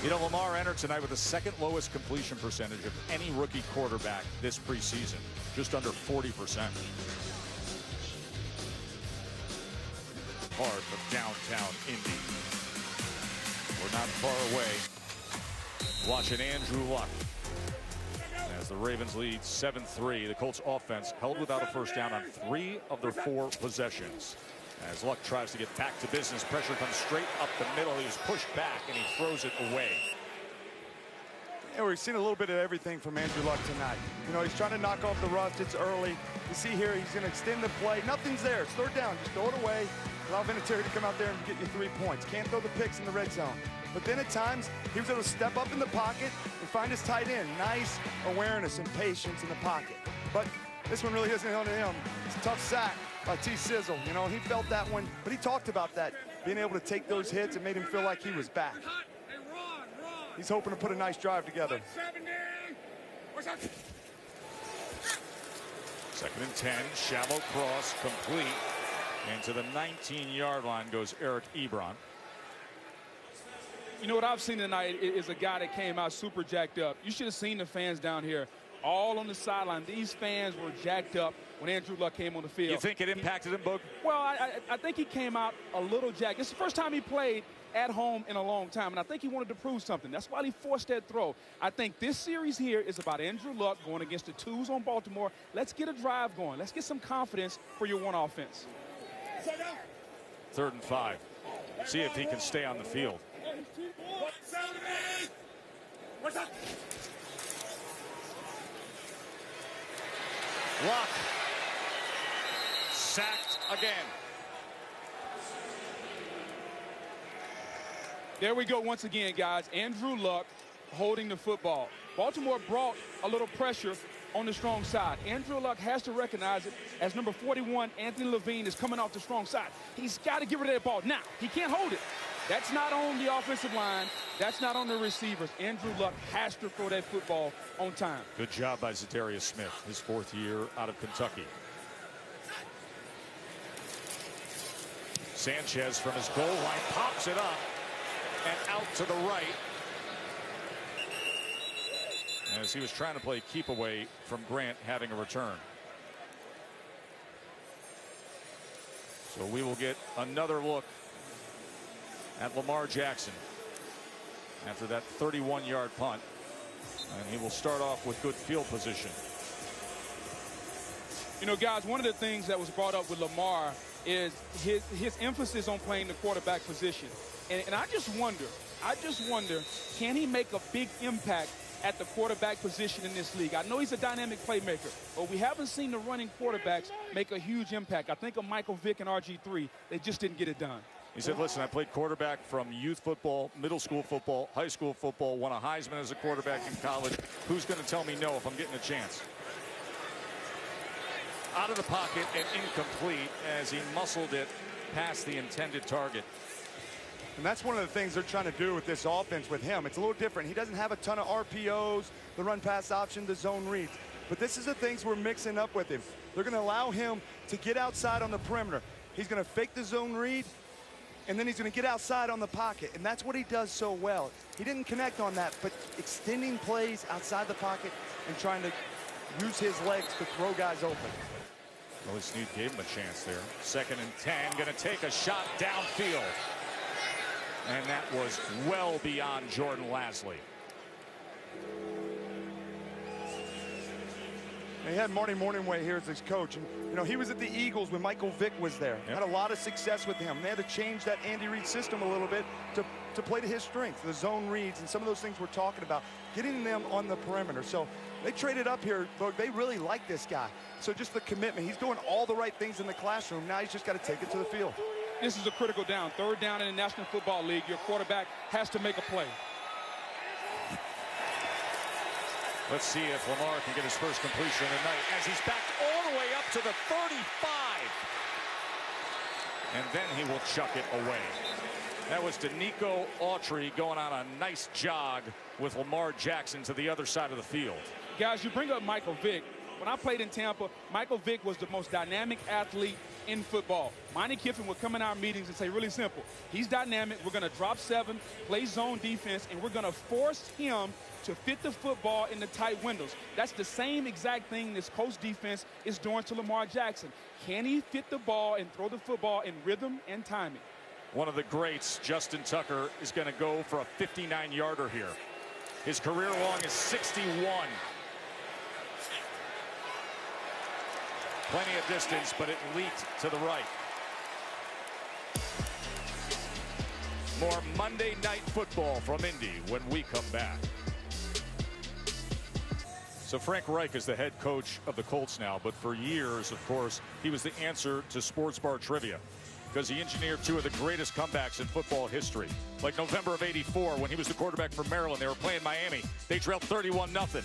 Speaker 2: You know, Lamar entered tonight with the 2nd lowest completion percentage of any rookie quarterback this preseason. Just under 40%. Part of downtown Indy. We're not far away. Watching Andrew Luck as the Ravens lead 7-3. The Colts offense held without a 1st down on 3 of their 4 possessions. As Luck tries to get back to business, pressure comes straight up the middle. He was pushed back and he throws it away.
Speaker 3: Yeah, we've seen a little bit of everything from Andrew Luck tonight. You know, he's trying to knock off the rust. It's early. You see here, he's going to extend the play. Nothing's there. It's 3rd down. Just throw it away. Allow Vinatieri to come out there and get you 3 points. Can't throw the picks in the red zone. But then at times, he was able to step up in the pocket and find his tight end. Nice awareness and patience in the pocket. But this one really isn't on him. It's a tough sack by T-Sizzle. You know, he felt that one, but he talked about that. Being able to take those hits, it made him feel like he was back. He's hoping to put a nice drive together.
Speaker 2: 2nd and 10, shallow cross, complete. And to the 19-yard line goes Eric Ebron.
Speaker 4: You know what I've seen tonight is a guy that came out super jacked up. You should have seen the fans down here all on the sideline. These fans were jacked up when Andrew Luck came on the field.
Speaker 2: You think it impacted him, Boog?
Speaker 4: Well, I think he came out a little jacked. It's the first time he played at home in a long time, and I think he wanted to prove something. That's why he forced that throw. I think this series here is about Andrew Luck going against the twos on Baltimore. Let's get a drive going. Let's get some confidence for your one offense.
Speaker 2: 3rd and 5. See if he can stay on the field. Luck sacked again.
Speaker 4: There we go once again, guys. Andrew Luck holding the football. Baltimore brought a little pressure on the strong side. Andrew Luck has to recognize it as number 41, Anthony Levine, is coming off the strong side. He's got to get rid of that ball. Now, he can't hold it. That's not on the offensive line. That's not on the receivers. Andrew Luck has to throw that football on time.
Speaker 2: Good job by Zadarius Smith, his 4th year out of Kentucky. Sanchez from his goal line pops it up and out to the right, as he was trying to play keep away from Grant having a return. So we will get another look at Lamar Jackson after that 31-yard punt, and he will start off with good field position.
Speaker 4: You know, guys, one of the things that was brought up with Lamar is his emphasis on playing the quarterback position. And I just wonder, can he make a big impact at the quarterback position in this league? I know he's a dynamic playmaker, but we haven't seen the running quarterbacks make a huge impact. I think of Michael Vick and RG3. They just didn't get it done.
Speaker 2: He said, listen, I played quarterback from youth football, middle school football, high school football, won a Heisman as a quarterback in college. Who's going to tell me no if I'm getting a chance? Out of the pocket and incomplete as he muscled it past the intended target.
Speaker 3: And that's one of the things they're trying to do with this offense with him. It's a little different. He doesn't have a ton of RPOs, the run-pass option, the zone reads. But this is the things we're mixing up with him. They're going to allow him to get outside on the perimeter. He's going to fake the zone read, and then he's going to get outside on the pocket. And that's what he does so well. He didn't connect on that, but extending plays outside the pocket and trying to use his legs to throw guys open.
Speaker 2: Willie Snead gave him a chance there. 2nd and 10, going to take a shot downfield. And that was well beyond Jordan Lasley.
Speaker 3: He had Marty Morningway here as his coach. And, you know, he was at the Eagles when Michael Vick was there.
Speaker 2: Yep.
Speaker 3: Had a lot of success with him. They had to change that Andy Reid system a little bit to play to his strengths, the zone reads and some of those things we're talking about, getting them on the perimeter. So they traded up here, but they really like this guy. So just the commitment. He's doing all the right things in the classroom. Now he's just got to take it to the field.
Speaker 4: This is a critical down. 3rd down in the National Football League. Your quarterback has to make a play.
Speaker 2: Let's see if Lamar can get his first completion of the night as he's backed all the way up to the 35. And then he will chuck it away. That was Danico Autry going on a nice jog with Lamar Jackson to the other side of the field.
Speaker 4: Guys, you bring up Michael Vick. When I played in Tampa, Michael Vick was the most dynamic athlete in football. Monty Kiffin would come in our meetings and say, really simple, he's dynamic, we're going to drop 7, play zone defense, and we're going to force him to fit the football in the tight windows. That's the same exact thing this Colts defense is doing to Lamar Jackson. Can he fit the ball and throw the football in rhythm and timing?
Speaker 2: One of the greats, Justin Tucker, is going to go for a 59-yarder here. His career long is 61. Plenty of distance, but it leaked to the right. More Monday Night Football from Indy when we come back. So Frank Reich is the head coach of the Colts now, but for years, of course, he was the answer to sports bar trivia because he engineered 2 of the greatest comebacks in football history. Like November of '84 when he was the quarterback for Maryland. They were playing Miami. They trailed 31-0.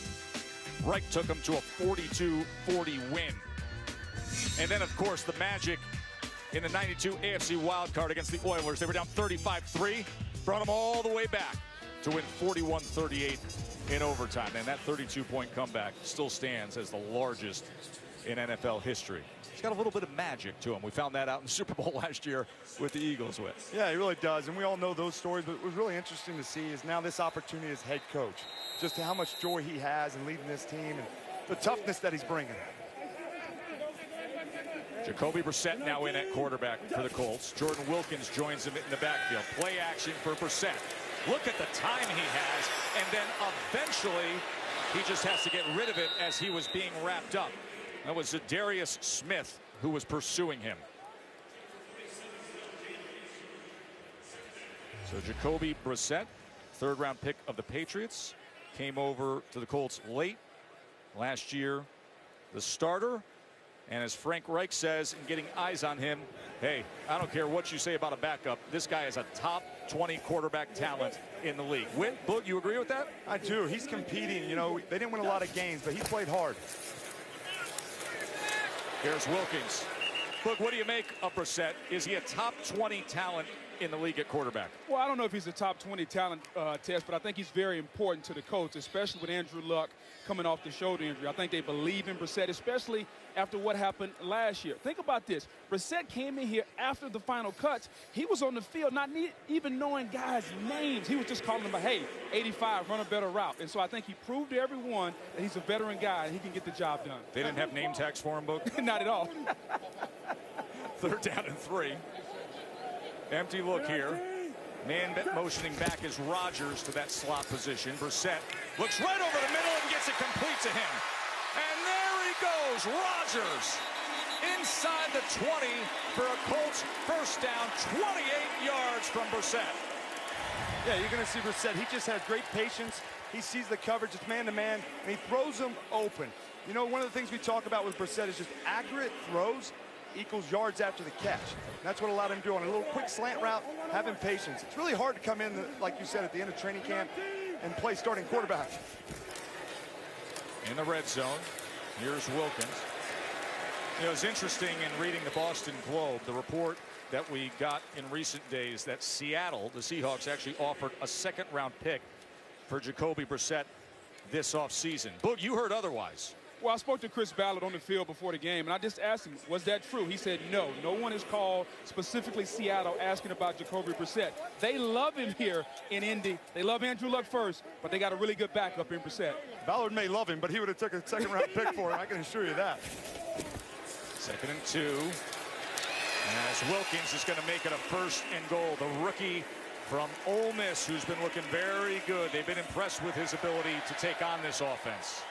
Speaker 2: Reich took them to a 42-40 win. And then, of course, the Magic in the '92 AFC wildcard against the Oilers. They were down 35-3, brought them all the way back to win 41-38 in overtime. And that 32-point comeback still stands as the largest in NFL history. He's got a little bit of magic to him. We found that out in the Super Bowl last year with the Eagles with.
Speaker 3: Yeah, he really does, and we all know those stories, but what was really interesting to see is now this opportunity as head coach, just how much joy he has in leading this team and the toughness that he's bringing.
Speaker 2: Jacoby Brissett now in at quarterback for the Colts. Jordan Wilkins joins him in the backfield. Play action for Brissett. Look at the time he has, and then eventually he just has to get rid of it as he was being wrapped up. That was Zadarius Smith who was pursuing him. So Jacoby Brissett, third-round pick of the Patriots, came over to the Colts late last year. The starter. And as Frank Reich says, in getting eyes on him, hey, I don't care what you say about a backup. This guy is a top 20 quarterback talent in the league. Boog, you agree with that?
Speaker 3: I do. He's competing. You know, they didn't win a lot of games, but he played hard.
Speaker 2: Here's Wilkins. Boog, what do you make of Brissett? Is he a top 20 talent in the league at quarterback?
Speaker 4: Well, I don't know if he's a top 20 talent test, but I think he's very important to the Colts, especially with Andrew Luck coming off the shoulder injury. I think they believe in Brissett, especially after what happened last year. Think about this. Brissett came in here after the final cuts. He was on the field not even knowing guys' names. He was just calling them, hey, 85, run a better route. And so I think he proved to everyone that he's a veteran guy and he can get the job done.
Speaker 2: They didn't have name tags for him, Boog?
Speaker 4: Not at all.
Speaker 2: Third down and 3. Empty look here. Man motioning back is Rodgers to that slot position. Brissett looks right over the middle and gets it complete to him. And there he goes, Rodgers. Inside the 20 for a Colts first down, 28 yards from Brissett.
Speaker 3: Yeah, you're going to see Brissett. He just has great patience. He sees the coverage. It's man-to-man, and he throws them open. You know, one of the things we talk about with Brissett is just accurate throws equals yards after the catch. That's what allowed him to do on a little quick slant route, having patience. It's really hard to come in, like you said, at the end of training camp and play starting quarterback.
Speaker 2: In the red zone, here's Wilkins. You know, it's interesting in reading the Boston Globe, the report that we got in recent days that Seattle, the Seahawks, actually offered a second-round pick for Jacoby Brissett this offseason. Boog, you heard otherwise.
Speaker 4: Well, I spoke to Chris Ballard on the field before the game, and I just asked him, was that true? He said no. No one has called, specifically Seattle, asking about Jacoby Brissett. They love him here in Indy. They love Andrew Luck first, but they got a really good backup in Brissett.
Speaker 3: Ballard may love him, but he would have took a second-round pick for him. I can assure you that.
Speaker 2: 2nd and 2. As Wilkins is going to make it a 1st and goal. The rookie from Ole Miss, who's been looking very good. They've been impressed with his ability to take on this offense.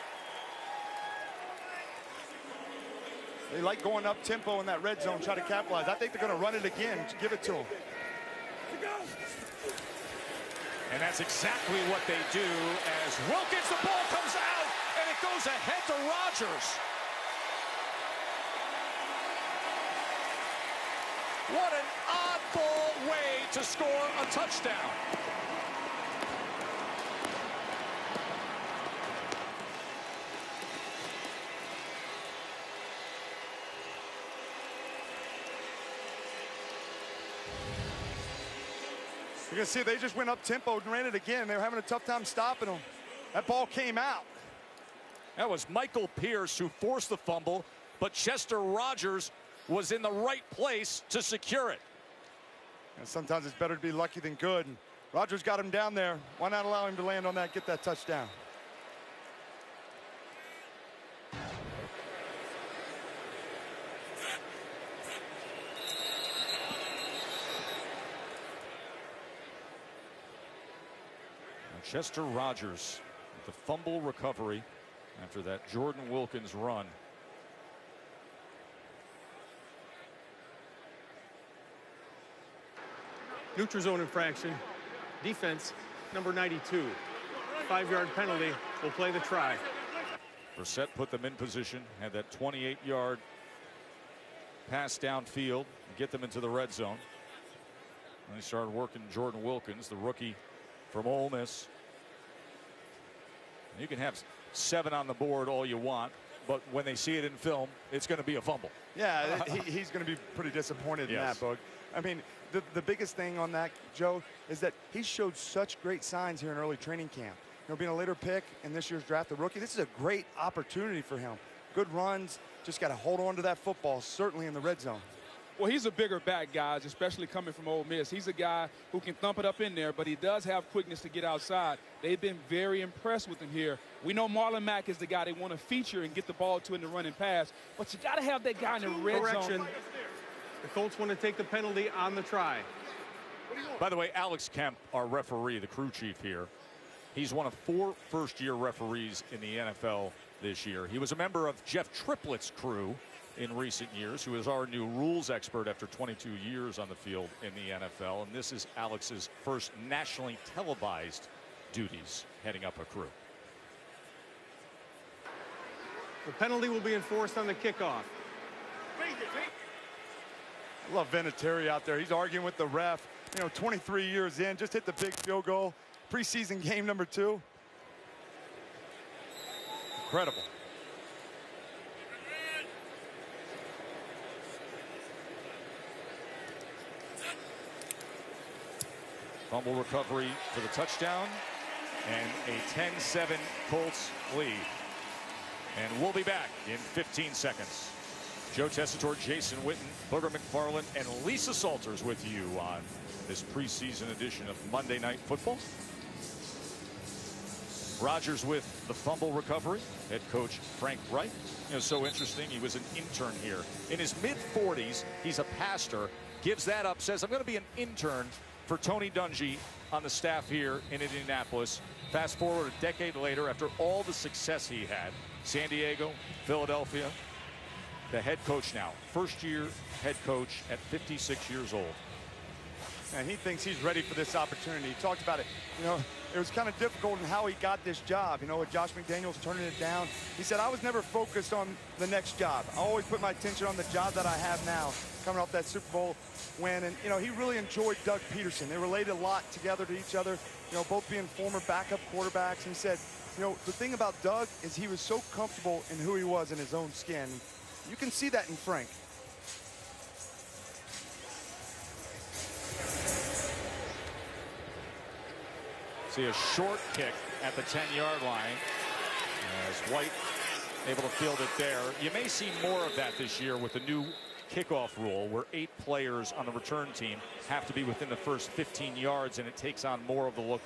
Speaker 3: They like going up tempo in that red zone, try to capitalize. I think they're going to run it again. Give it to them.
Speaker 2: And that's exactly what they do as Wilkins, the ball comes out, and it goes ahead to Rodgers. What an oddball way to score a touchdown.
Speaker 3: You can see they just went up tempo and ran it again. They were having a tough time stopping them. That ball came out.
Speaker 2: That was Michael Pierce who forced the fumble, but Chester Rogers was in the right place to secure it.
Speaker 3: And sometimes it's better to be lucky than good. And Rogers got him down there. Why not allow him to land on that, get that touchdown?
Speaker 2: Chester Rogers with the fumble recovery after that Jordan Wilkins run.
Speaker 5: Neutral zone infraction. Defense, number 92. 5-yard penalty. Will play the try.
Speaker 2: Brissett put them in position, had that 28-yard pass downfield, get them into the red zone. And they started working Jordan Wilkins, the rookie from Ole Miss. You can have 7 on the board all you want, but when they see it in film, it's going to be a fumble.
Speaker 3: Yeah, he's going to be pretty disappointed in that, Boog. I mean, the biggest thing on that, Joe, is that he showed such great signs here in early training camp. You know, being a later pick in this year's draft, the rookie, this is a great opportunity for him. Good runs, just got to hold on to that football, certainly in the red zone.
Speaker 4: Well, he's a bigger back, guys, especially coming from Ole Miss. He's a guy who can thump it up in there, but he does have quickness to get outside. They've been very impressed with him here. We know Marlon Mack is the guy they want to feature and get the ball to in the running pass, but you got to have that guy in the red zone.
Speaker 5: The Colts want to take the penalty on the try.
Speaker 2: By the way, Alex Kemp, our referee, the crew chief here, he's one of 4 first-year referees in the NFL this year. He was a member of Jeff Triplett's crew in recent years, who is our new rules expert after 22 years on the field in the NFL. And this is Alex's first nationally televised duties heading up a crew.
Speaker 5: The penalty will be enforced on the kickoff.
Speaker 3: I love Vinatieri out there. He's arguing with the ref. You know, 23 years in, just hit the big field goal. Preseason game number 2. Incredible.
Speaker 2: Fumble recovery for the touchdown, and a 10-7 Colts lead. And we'll be back in 15 seconds. Joe Tessitore, Jason Witten, Booger McFarland, and Lisa Salters with you on this preseason edition of Monday Night Football. Rodgers with the fumble recovery. Head coach Frank Reich. You know, so interesting. He was an intern here. In his mid-40s, he's a pastor. Gives that up, says, I'm going to be an intern for Tony Dungy on the staff here in Indianapolis. Fast forward a decade later, after all the success he had, San Diego, Philadelphia, the head coach now, first-year head coach at 56 years old.
Speaker 3: And he thinks he's ready for this opportunity. He talked about it. You know, it was kind of difficult in how he got this job. You know, with Josh McDaniels turning it down. He said, I was never focused on the next job. I always put my attention on the job that I have now, coming off that Super Bowl win. And, you know, he really enjoyed Doug Peterson. They related a lot together to each other, you know, both being former backup quarterbacks. And he said, you know, the thing about Doug is he was so comfortable in who he was in his own skin. You can see that in Frank.
Speaker 2: See a short kick at the 10-yard line as White able to field it there. You may see more of that this year with the new kickoff rule, where 8 players on the return team have to be within the first 15 yards, and it takes on more of the look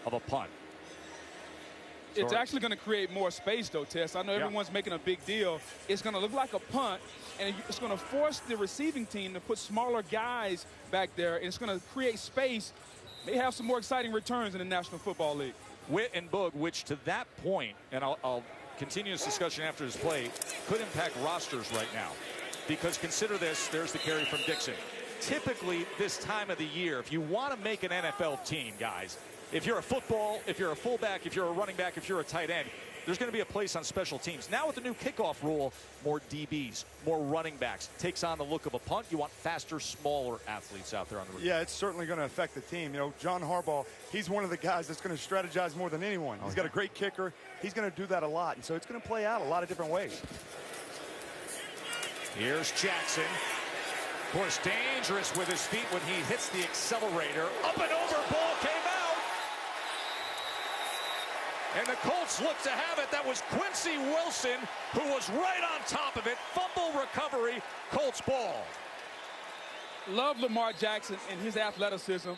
Speaker 2: of a punt.
Speaker 4: It's actually going to create more space, though, Tess. I know everyone's making a big deal. It's going to look like a punt, and it's going to force the receiving team to put smaller guys back there, and it's going to create space. They have some more exciting returns in the National Football League.
Speaker 2: Witt and Boog, which to that point, and I'll continue this discussion after this play, could impact rosters right now. Because consider this, there's the carry from Dixon. Typically, this time of the year, if you want to make an NFL team, guys, if you're a football, if you're a fullback, if you're a running back, if you're a tight end, there's going to be a place on special teams. Now with the new kickoff rule, more DBs, more running backs. Takes on the look of a punt. You want faster, smaller athletes out there on the.
Speaker 3: Yeah, it's certainly going to affect the team. You know, John Harbaugh, he's one of the guys that's going to strategize more than anyone. He's got a great kicker. He's going to do that a lot. And so it's going to play out a lot of different ways.
Speaker 2: Here's Jackson. Of course, dangerous with his feet when he hits the accelerator. Up and over, ball came out. And the Colts look to have it. That was Quincy Wilson, who was right on top of it. Fumble recovery, Colts ball.
Speaker 4: Love Lamar Jackson and his athleticism,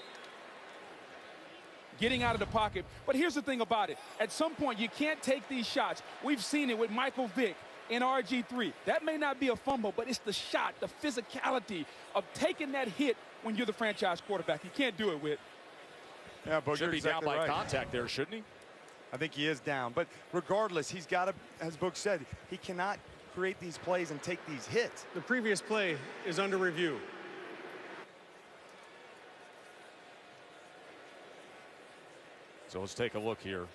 Speaker 4: getting out of the pocket. But here's the thing about it. At some point, you can't take these shots. We've seen it with Michael Vick in RG3. That may not be a fumble, but it's the shot, the physicality of taking that hit when you're the franchise quarterback. You can't do it with.
Speaker 3: Yeah, but
Speaker 2: should be
Speaker 3: exactly
Speaker 2: down by
Speaker 3: right.
Speaker 2: contact there, shouldn't he?
Speaker 3: I think he is down. But regardless, he's got to, as Boog said, he cannot create these plays and take these hits.
Speaker 5: The previous play is under review.
Speaker 2: So let's take a look here.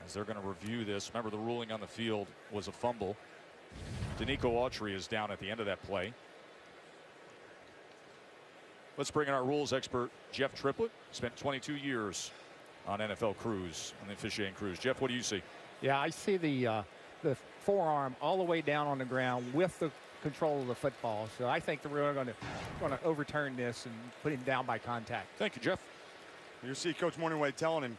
Speaker 2: As they're going to review this. Remember, the ruling on the field was a fumble. Danico Autry is down at the end of that play. Let's bring in our rules expert, Jeff Triplett. Spent 22 years on NFL crews, on the officiating crews. Jeff, what do you see?
Speaker 8: Yeah, I see the forearm all the way down on the ground with the control of the football. So I think we're going to overturn this and put him down by contact.
Speaker 2: Thank you, Jeff.
Speaker 3: You see Coach Morningway telling him,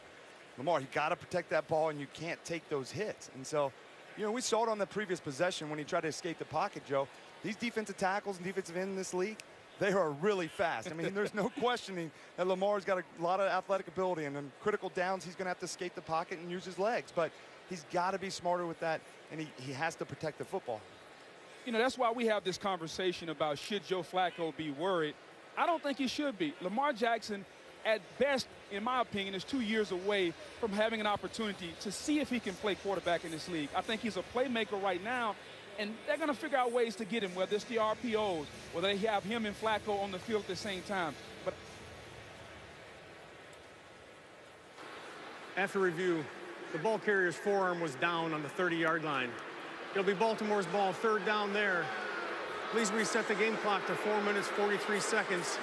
Speaker 3: Lamar, you got to protect that ball, and you can't take those hits. And so, you know, we saw it on the previous possession when he tried to escape the pocket, Joe. These defensive tackles and defensive ends in this league, they are really fast. I mean, there's no questioning that Lamar's got a lot of athletic ability, and in critical downs, he's going to have to escape the pocket and use his legs. But he's got to be smarter with that, and he has to protect the football.
Speaker 4: You know, that's why we have this conversation about should Joe Flacco be worried. I don't think he should be. Lamar Jackson, at best, in my opinion, is 2 years away from having an opportunity to see if he can play quarterback in this league. I think he's a playmaker right now, and they're going to figure out ways to get him, whether it's the RPOs, whether they have him and Flacco on the field at the same time. But
Speaker 5: after review, the ball carrier's forearm was down on the 30-yard line. It'll be Baltimore's ball, third down there. Please reset the game clock to 4 minutes, 43 seconds.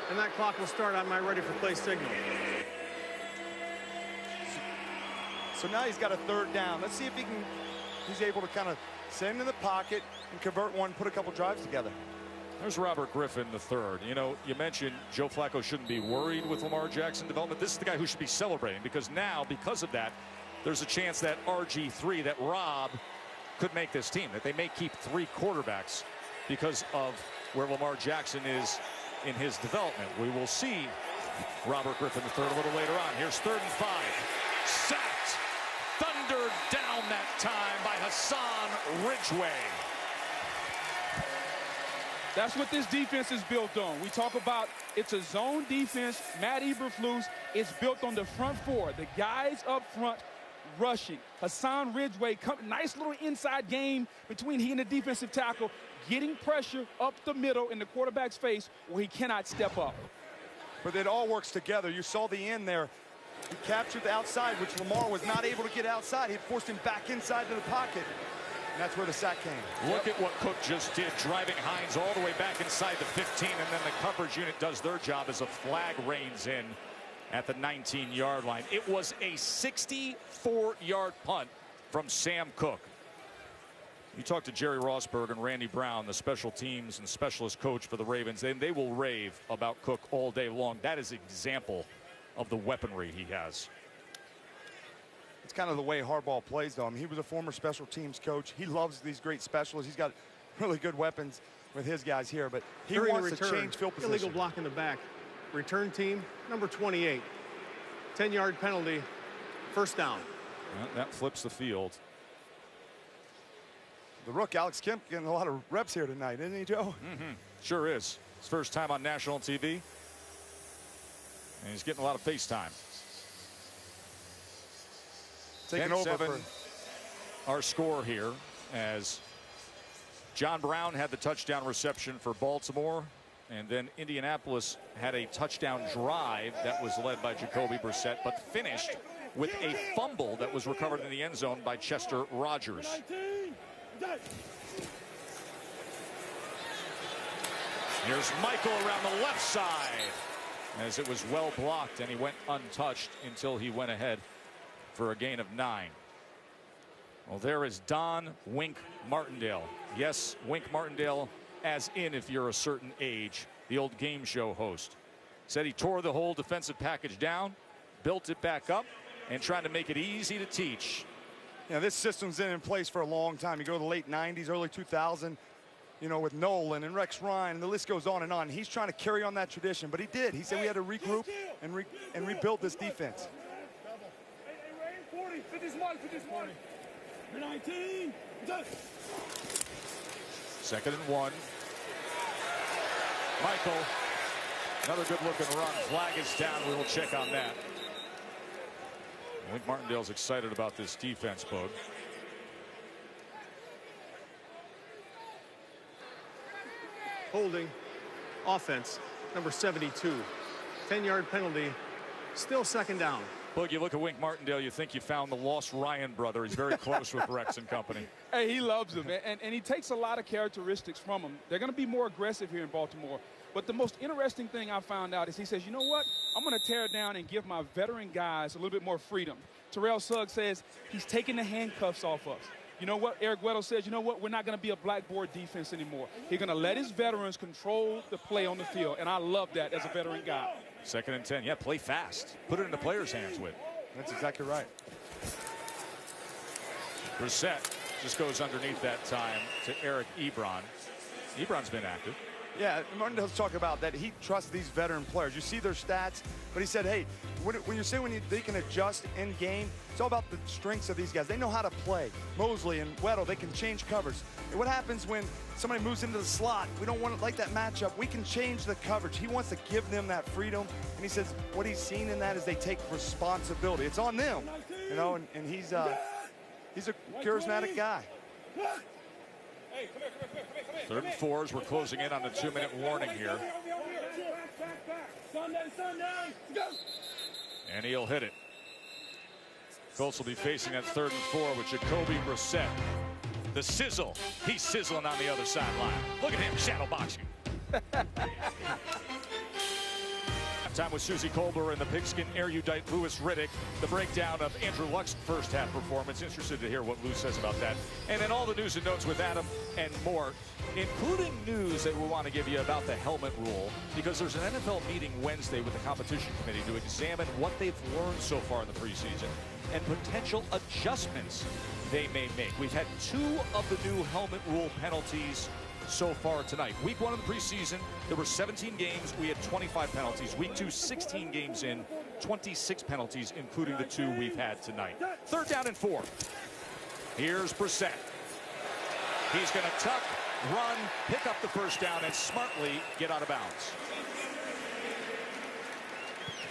Speaker 5: And that clock will start on my ready for play signal.
Speaker 3: So now he's got a third down. Let's see if he's able to kind of send in the pocket and convert one, put a couple drives together.
Speaker 2: There's Robert Griffin III. You know, you mentioned Joe Flacco shouldn't be worried with Lamar Jackson development. This is the guy who should be celebrating, because now, because of that, there's a chance that RG3, that Rob, could make this team, that they may keep 3 quarterbacks because of where Lamar Jackson is in his development. We will see Robert Griffin III a little later on. Here's 3rd and 5. Sacked. Thundered down that time by Hassan Ridgeway.
Speaker 4: that's what this defense is built on. We talk about it's a zone defense. Matt Eberflus is built on the front 4. The guys up front rushing. Hassan Ridgeway, nice little inside game between he and the defensive tackle, getting pressure up the middle in the quarterback's face where he cannot step up.
Speaker 3: But it all works together. You saw the end there. He captured the outside, which Lamar was not able to get outside. He forced him back inside to the pocket, and that's where the sack came.
Speaker 2: Look at what Cook just did, driving Hines all the way back inside the 15, and then the coverage unit does their job as a flag reins in at the 19-yard line. It was a 64-yard punt from Sam Cook. You talk to Jerry Rossberg and Randy Brown, the special teams and specialist coach for the Ravens, and they will rave about Cook all day long. That is an example of the weaponry he has.
Speaker 3: It's kind of the way Harbaugh plays, though. I mean, he was a former special teams coach. He loves these great specialists. He's got really good weapons with his guys here, but he wants to change field position.
Speaker 5: Illegal block in the back. Return team, number 28. 10-yard penalty, first down.
Speaker 2: Well, that flips the field.
Speaker 3: The rook, Alex Kemp, getting a lot of reps here tonight, isn't he, Joe?
Speaker 2: Mm-hmm. Sure is. His first time on national TV. And he's getting a lot of FaceTime.
Speaker 3: Taking over for
Speaker 2: our score here, as John Brown had the touchdown reception for Baltimore, and then Indianapolis had a touchdown drive that was led by Jacoby Brissett, but finished with a fumble that was recovered in the end zone by Chester Rogers. Here's Michael around the left side, as it was well blocked, and he went untouched until he went ahead for a gain of 9. Well, there is Don Wink Martindale. Yes, Wink Martindale, as in if you're a certain age, the old game show host. Said he tore the whole defensive package down, built it back up, and trying to make it easy to teach.
Speaker 3: Yeah, this system's been in place for a long time. You go to the late 90s, early 2000, you know, with Nolan and Rex Ryan, and the list goes on and on. He's trying to carry on that tradition, but he did. He said we had to regroup and rebuild this defense.
Speaker 6: 40, 50-40. 19.
Speaker 2: Second and 1. Michael, another good looking run. Flag is down. We will check on that. I think Martindale's excited about this defense, Bug.
Speaker 5: Holding, offense, number 72. 10-yard penalty, still second down.
Speaker 2: Bug, you look at Wink Martindale, you think you found the lost Ryan brother. He's very close with Rex and company.
Speaker 4: Hey, he loves him, and he takes a lot of characteristics from him. They're going to be more aggressive here in Baltimore. But the most interesting thing I found out is he says, you know what? I'm going to tear it down and give my veteran guys a little bit more freedom. Terrell Suggs says he's taking the handcuffs off us. You know what? Eric Weddle says, you know what? We're not going to be a blackboard defense anymore. He's going to let his veterans control the play on the field, and I love that as a veteran guy.
Speaker 2: Second and 10. Yeah, play fast. Put it in the players' hands with.
Speaker 3: That's exactly right.
Speaker 2: Brissett just goes underneath that time to Eric Ebron. Ebron's been active.
Speaker 3: Yeah, Martin does talk about that. He trusts these veteran players. You see their stats, but he said, hey, when you say they can adjust in game, it's all about the strengths of these guys. They know how to play. Mosley and Weddle, they can change covers. And what happens when somebody moves into the slot? We don't want it like that matchup. We can change the coverage. He wants to give them that freedom. And he says what he's seen in that is they take responsibility. It's on them, you know, and he's a charismatic guy.
Speaker 2: 3rd and 4 as we're closing in on the 2-minute warning here. And he'll hit it. Colts will be facing that 3rd and 4 with Jacoby Brissett. The sizzle. He's sizzling on the other sideline. Look at him shadow boxing. Time with Susie Colbert and the pigskin erudite Louis Riddick. The breakdown of Andrew Luck's first half performance. Interested to hear what Lou says about that. And then all the news and notes with Adam and more, including news that we want to give you about the helmet rule, because there's an NFL meeting Wednesday with the competition committee to examine what they've learned so far in the preseason and potential adjustments they may make. We've had 2 of the new helmet rule penalties so far tonight. Week 1 of the preseason, there were 17 games. We had 25 penalties. Week 2, 16 games in, 26 penalties, including the 2 we've had tonight. 3rd down and 4. Here's Brissett. He's going to tuck, run, pick up the 1st down, and smartly get out of bounds.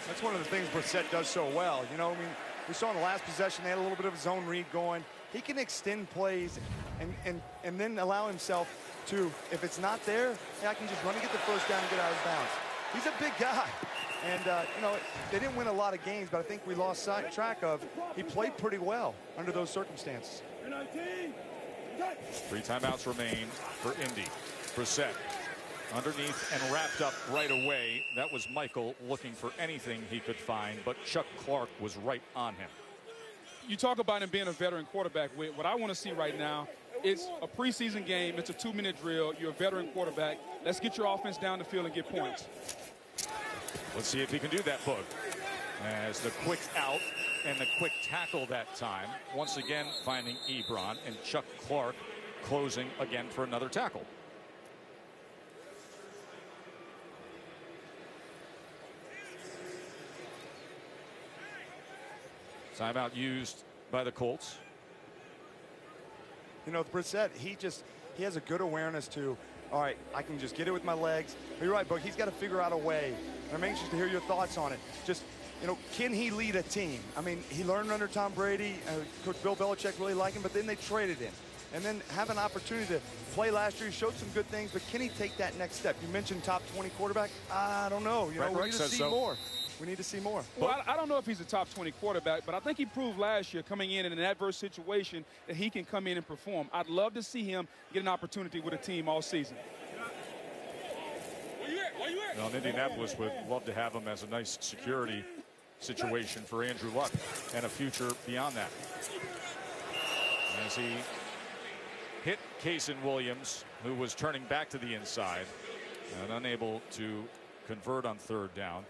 Speaker 3: That's one of the things Brissett does so well. You know, I mean, we saw in the last possession, they had a little bit of a zone read going. He can extend plays and then allow himself to, if it's not there, hey, I can just run and get the 1st down and get out of bounds. He's a big guy. And, you know, they didn't win a lot of games, but I think we lost track of he played pretty well under those circumstances.
Speaker 2: 3 timeouts remain for Indy. Brissett underneath and wrapped up right away. That was Michael looking for anything he could find, but Chuck Clark was right on him.
Speaker 4: You talk about him being a veteran quarterback. What I want to see right now, it's a preseason game. It's a 2-minute drill. You're a veteran quarterback. Let's get your offense down the field and get points.
Speaker 2: Let's see if he can do that, Boog. As the quick out and the quick tackle that time. Once again, finding Ebron and Chuck Clark closing again for another tackle. Timeout used by the Colts.
Speaker 3: You know, with Brissett, he has a good awareness to, all right, I can just get it with my legs. But you're right, Boog, he's got to figure out a way. And I'm anxious to hear your thoughts on it. Just, you know, can he lead a team? I mean, he learned under Tom Brady. Coach Bill Belichick really liked him, but then they traded him. And then have an opportunity to play last year. He showed some good things, but can he take that next step? You mentioned top 20 quarterback. I don't know. You know, we need to see more. We need to see more.
Speaker 4: Well, I don't know if he's a top 20 quarterback, but I think he proved last year coming in an adverse situation that he can come in and perform. I'd love to see him get an opportunity with a team all season.
Speaker 2: Well, Indianapolis would love to have him as a nice security situation for Andrew Luck and a future beyond that. As he hit Cason Williams, who was turning back to the inside and unable to convert on 3rd down.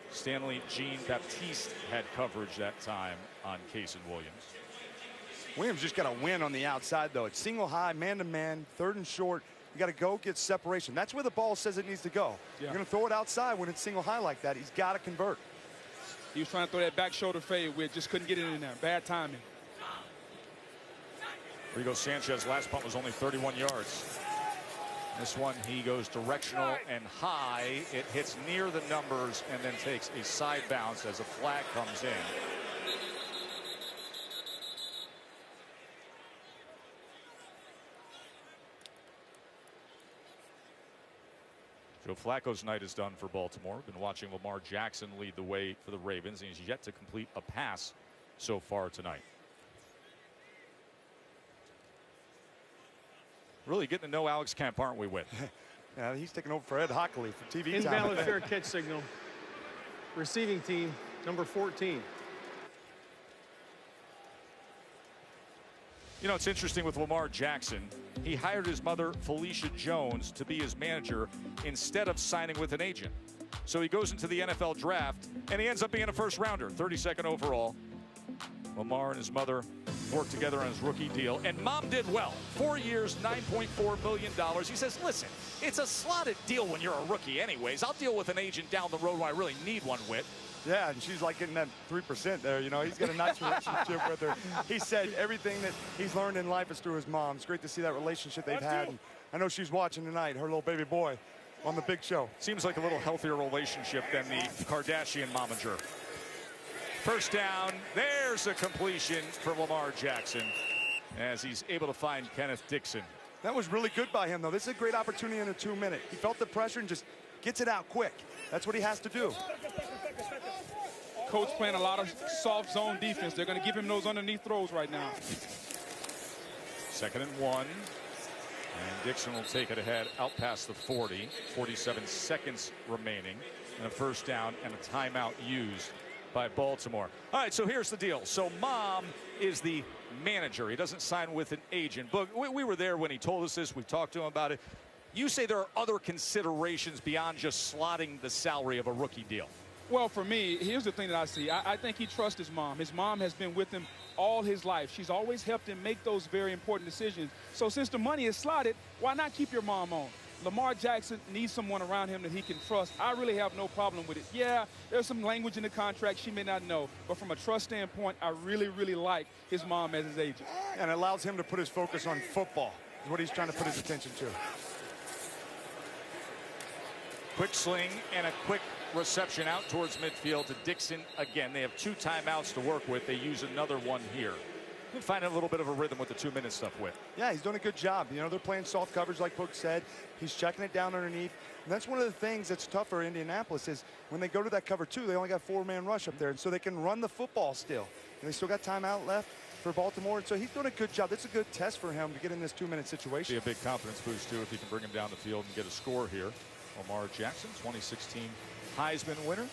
Speaker 2: Stanley Jean-Baptiste had coverage that time on Cason Williams.
Speaker 3: Williams just got to win on the outside, though. It's single high, man-to-man, 3rd and short. You got to go get separation. That's where the ball says it needs to go. Yeah. You're going to throw it outside when it's single high like that. He's got to convert.
Speaker 4: He was trying to throw that back shoulder fade with, just couldn't get it in there. Bad timing.
Speaker 2: Rigo Sanchez last punt was only 31 yards. This one, he goes directional and high. It hits near the numbers and then takes a side bounce as a flag comes in. Joe Flacco's night is done for Baltimore. Been watching Lamar Jackson lead the way for the Ravens, and he's yet to complete a pass so far tonight. Really getting to know Alex Kemp, aren't we, Whit?
Speaker 3: Yeah, he's taking over for Ed Hockley for TV time.
Speaker 5: Invalid fair catch signal. Receiving team, number 14.
Speaker 2: You know, it's interesting with Lamar Jackson. He hired his mother, Felicia Jones, to be his manager instead of signing with an agent. So he goes into the NFL draft, and he ends up being a 1st rounder, 32nd overall. Lamar and his mother worked together on his rookie deal, and Mom did well. 4 years, $9.4 million. He says, listen, it's a slotted deal when you're a rookie anyways. I'll deal with an agent down the road when I really need one with.
Speaker 3: Yeah, and she's like getting that 3% there. You know, he's got a nice relationship with her. He said everything that he's learned in life is through his mom. It's great to see that relationship they've had. And I know she's watching tonight, her little baby boy on the big show.
Speaker 2: Seems like a little healthier relationship than the Kardashian momager. First down, there's a completion for Lamar Jackson as he's able to find Kenneth Dixon.
Speaker 3: That was really good by him, though. This is a great opportunity in a 2-minute. He felt the pressure and just gets it out quick. That's what he has to do.
Speaker 4: Coach playing a lot of soft zone defense. They're going to give him those underneath throws right now.
Speaker 2: 2nd and 1. And Dixon will take it ahead out past the 40. 47 seconds remaining. And a first down and a timeout used by Baltimore. All right, so here's the deal. So Mom is the manager. He doesn't sign with an agent. But we were there when he told us this. We talked to him about it. You say there are other considerations beyond just slotting the salary of a rookie deal.
Speaker 4: Well, for me, here's the thing that I see. I think he trusts his mom. His mom has been with him all his life. She's always helped him make those very important decisions. So since the money is slotted, why not keep your mom on? Lamar Jackson needs someone around him that he can trust. I really have no problem with it. Yeah, there's some language in the contract she may not know, but from a trust standpoint, I really, really like his mom as his agent.
Speaker 3: And it allows him to put his focus on football, is what he's trying to put his attention to.
Speaker 2: Quick sling and a quick reception out towards midfield to Dixon. Again, they have 2 timeouts to work with. They use another one here. We'll find a little bit of a rhythm with the 2-minute stuff with.
Speaker 3: Yeah, he's doing a good job. You know, they're playing soft coverage like Coach said. He's checking it down underneath. And that's one of the things that's tough for Indianapolis is when they go to that cover 2, they only got 4-man rush up there. And so they can run the football still. And they still got timeout left for Baltimore. And so he's doing a good job. That's a good test for him to get in this 2-minute situation.
Speaker 2: Be a big confidence boost, too, if he can bring him down the field and get a score here. Lamar Jackson, 2016 Heisman winner.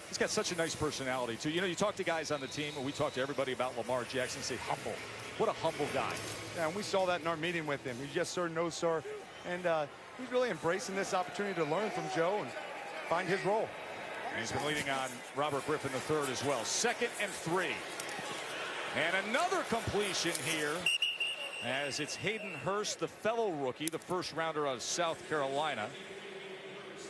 Speaker 2: He's got such a nice personality, too. You know, you talk to guys on the team, and we talk to everybody about Lamar Jackson, say humble. What a humble guy.
Speaker 3: Yeah, and we saw that in our meeting with him. He's yes, sir, no, sir. And he's really embracing this opportunity to learn from Joe and find his role.
Speaker 2: And he's been leading on Robert Griffin III as well. 2nd and 3. And another completion here as it's Hayden Hurst, the fellow rookie, the first rounder out of South Carolina.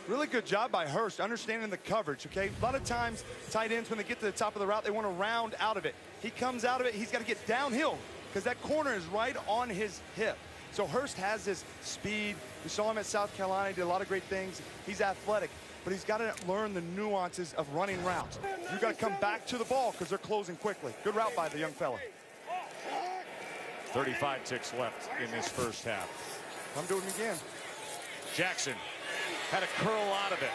Speaker 3: Really good job by Hurst, understanding the coverage, okay? A lot of times, tight ends, when they get to the top of the route, they want to round out of it. He comes out of it, he's got to get downhill because that corner is right on his hip. So Hurst has this speed. We saw him at South Carolina, he did a lot of great things. He's athletic, but he's got to learn the nuances of running routes. You've got to come back to the ball because they're closing quickly. Good route by the young fella.
Speaker 2: 35 ticks left in this first half.
Speaker 3: I'm doing it again.
Speaker 2: Jackson had a curl out of it.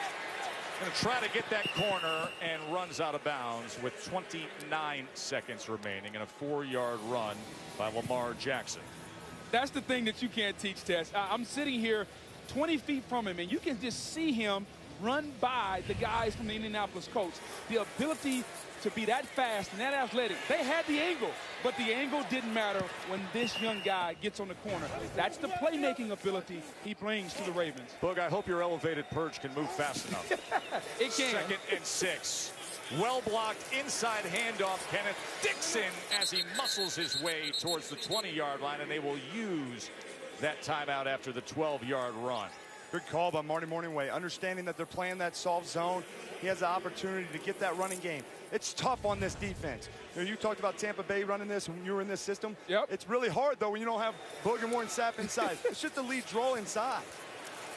Speaker 2: Going to try to get that corner and runs out of bounds with 29 seconds remaining and a 4-yard run by Lamar Jackson.
Speaker 4: That's the thing that you can't teach, Tess. I'm sitting here 20 feet from him, and you can just see him run by the guys from the Indianapolis Colts. The ability to be that fast and that athletic. They had the angle, but the angle didn't matter when this young guy gets on the corner. That's the playmaking ability he brings to the Ravens.
Speaker 2: Boog, I hope your elevated perch can move fast enough.
Speaker 4: It can.
Speaker 2: 2nd and 6. Well blocked inside handoff. Kenneth Dixon as he muscles his way towards the 20-yard line, and they will use that timeout after the 12-yard run.
Speaker 3: Good call by Marty Morningway. Understanding that they're playing that soft zone, he has the opportunity to get that running game. It's tough on this defense. You know, you talked about Tampa Bay running this when you were in this system.
Speaker 4: Yep.
Speaker 3: It's really hard, though, when you don't have Boog and Warren Sapp inside. It's just the lead draw inside.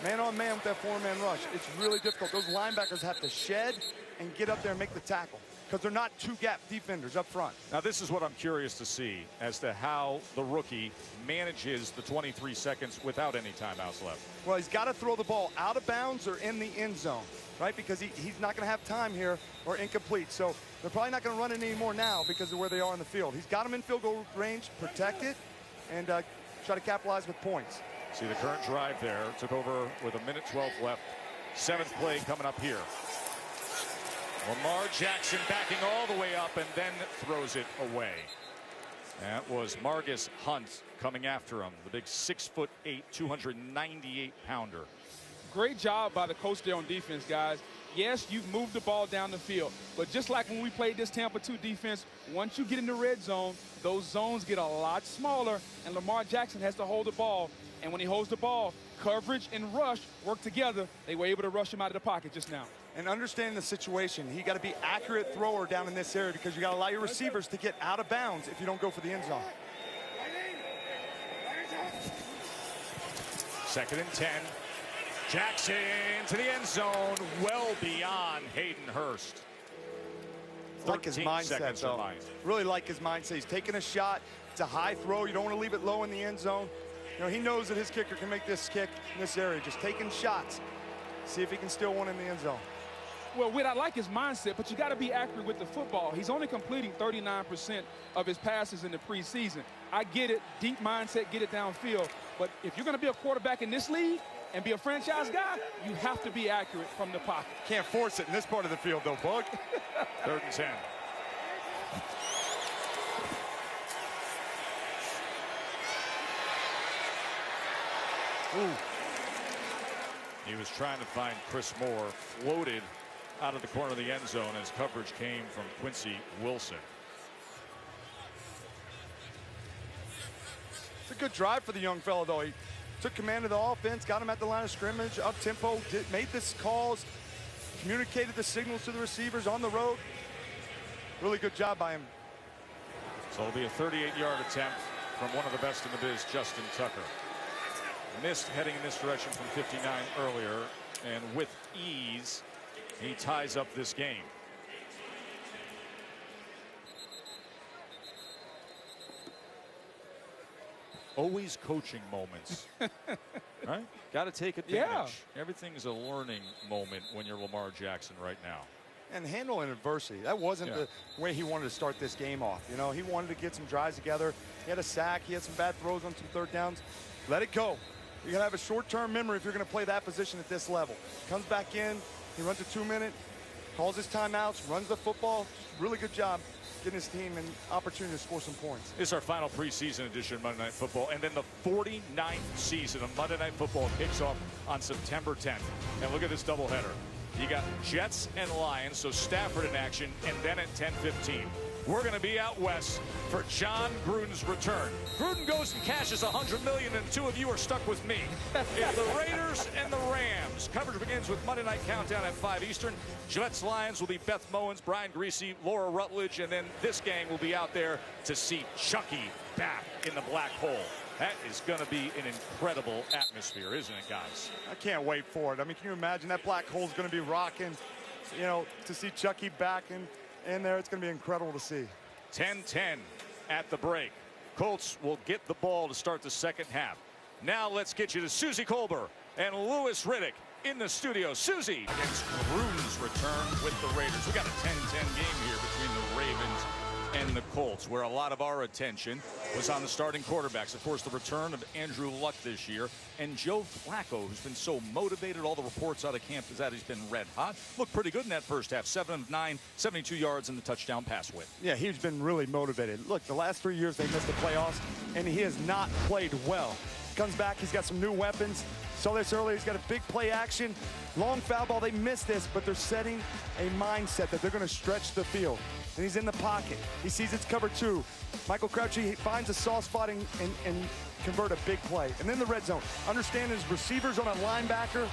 Speaker 3: Man on man with that 4-man rush. It's really difficult. Those linebackers have to shed and get up there and make the tackle because they're not 2-gap defenders up front.
Speaker 2: Now, this is what I'm curious to see as to how the rookie manages the 23 seconds without any timeouts left.
Speaker 3: Well, he's got to throw the ball out of bounds or in the end zone, right? Because he's not going to have time here or incomplete. So they're probably not going to run it anymore now because of where they are in the field. He's got them in field goal range, protect it, and try to capitalize with points.
Speaker 2: See the current drive there. Took over with 1:12 left. 7th play coming up here. Lamar Jackson backing all the way up and then throws it away. That was Margus Hunt coming after him. The big 6'8", 298-pounder.
Speaker 4: great job by the coach there on defense, guys. Yes, you've moved the ball down the field, but just like when we played this Tampa 2 defense, once you get in the red zone, those zones get a lot smaller, and Lamar Jackson has to hold the ball. And when he holds the ball, coverage and rush work together. They were able to rush him out of the pocket just now.
Speaker 3: And understanding the situation, he got to be accurate thrower down in this area because you got to allow your receivers to get out of bounds if you don't go for the end zone.
Speaker 2: 2nd and 10. Jackson to the end zone, well beyond Hayden Hurst.
Speaker 3: Like his mindset, though. Really like his mindset. He's taking a shot. It's a high throw. You don't want to leave it low in the end zone. You know, he knows that his kicker can make this kick in this area. Just taking shots. See if he can steal one in the end zone.
Speaker 4: Well, Whit, I like his mindset, but you got to be accurate with the football. He's only completing 39% of his passes in the preseason. I get it, deep mindset, get it downfield. But if you're going to be a quarterback in this league and be a franchise guy, you have to be accurate from the pocket.
Speaker 3: Can't force it in this part of the field, though, Bug.
Speaker 2: 3rd and 10. Ooh. He was trying to find Chris Moore, floated out of the corner of the end zone as coverage came from Quincy Wilson.
Speaker 3: It's a good drive for the young fellow, though. He took command of the offense, got him at the line of scrimmage, up-tempo, made this calls, communicated the signals to the receivers on the road. Really good job by him.
Speaker 2: So it'll be a 38-yard attempt from one of the best in the biz, Justin Tucker. Missed heading in this direction from 59 earlier, and with ease, he ties up this game. Always coaching moments, right? Got to take advantage. Yeah. Everything's a learning moment when you're Lamar Jackson right now.
Speaker 3: And handling adversity. That wasn't the way he wanted to start this game off. You know, he wanted to get some drives together. He had a sack. He had some bad throws on some 3rd downs. Let it go. You're going to have a short-term memory if you're going to play that position at this level. Comes back in. He runs a 2-minute, calls his timeouts, runs the football. Really good job getting his team an opportunity to score some points.
Speaker 2: This is our final preseason edition of Monday Night Football, and then the 49th season of Monday Night Football kicks off on September 10th. And look at this doubleheader. You got Jets and Lions, so Stafford in action, and then at 10:15. We're going to be out west for John Gruden's return. Gruden goes and cashes $100 million, and 2 of you are stuck with me. It's the Raiders and the Rams. Coverage begins with Monday Night Countdown at 5 Eastern. Jets Lions will be Beth Mowins, Brian Greasy, Laura Rutledge, and then this gang will be out there to see Chucky back in the black hole. That is going to be an incredible atmosphere, isn't it, guys?
Speaker 3: I can't wait for it. I mean, can you imagine that black hole's going to be rocking, you know, to see Chucky back in there. It's going to be incredible to see.
Speaker 2: 10-10 at the break. Colts will get the ball to start the second half. Now let's get you to Susie Colbert and Louis Riddick in the studio. Susie against Gruden's return with the Raiders. We got a 10-10 game here between the Ravens and the Colts, where a lot of our attention was on the starting quarterbacks. Of course, the return of Andrew Luck this year, and Joe Flacco, who's been so motivated. All the reports out of camp is that he's been red hot. Looked pretty good in that first half. 7 of 9, 72 yards in the touchdown pass win.
Speaker 3: Yeah, he's been really motivated. Look, the last 3 years they missed the playoffs, and he has not played well. Comes back, he's got some new weapons. Saw this earlier, he's got a big play action. Long foul ball, they missed this, but they're setting a mindset that they're going to stretch the field. And he's in the pocket. He sees it's cover 2. Michael Crouchy finds a soft spot and convert a big play. And then the red zone. Understand his receivers on a linebacker,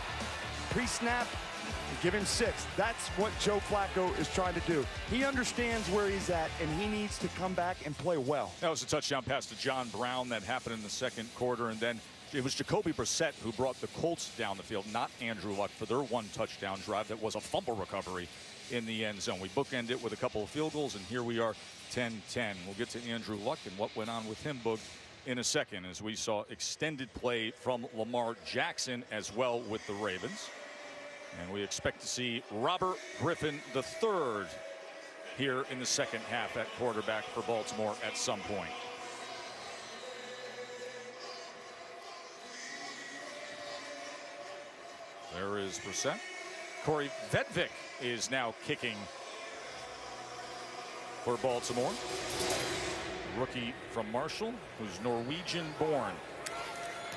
Speaker 3: pre-snap, and give him 6. That's what Joe Flacco is trying to do. He understands where he's at, and he needs to come back and play well.
Speaker 2: That was a touchdown pass to John Brown that happened in the second quarter, and then it was Jacoby Brissett who brought the Colts down the field, not Andrew Luck, for their 1 touchdown drive that was a fumble recovery in the end zone. We bookend it with a couple of field goals, and here we are 10-10. We'll get to Andrew Luck and what went on with him, Boog, in a second, as we saw extended play from Lamar Jackson as well with the Ravens. And we expect to see Robert Griffin III here in the second half at quarterback for Baltimore at some point. There is Brissett. Corey Vedvik is now kicking for Baltimore. Rookie from Marshall, who's Norwegian born.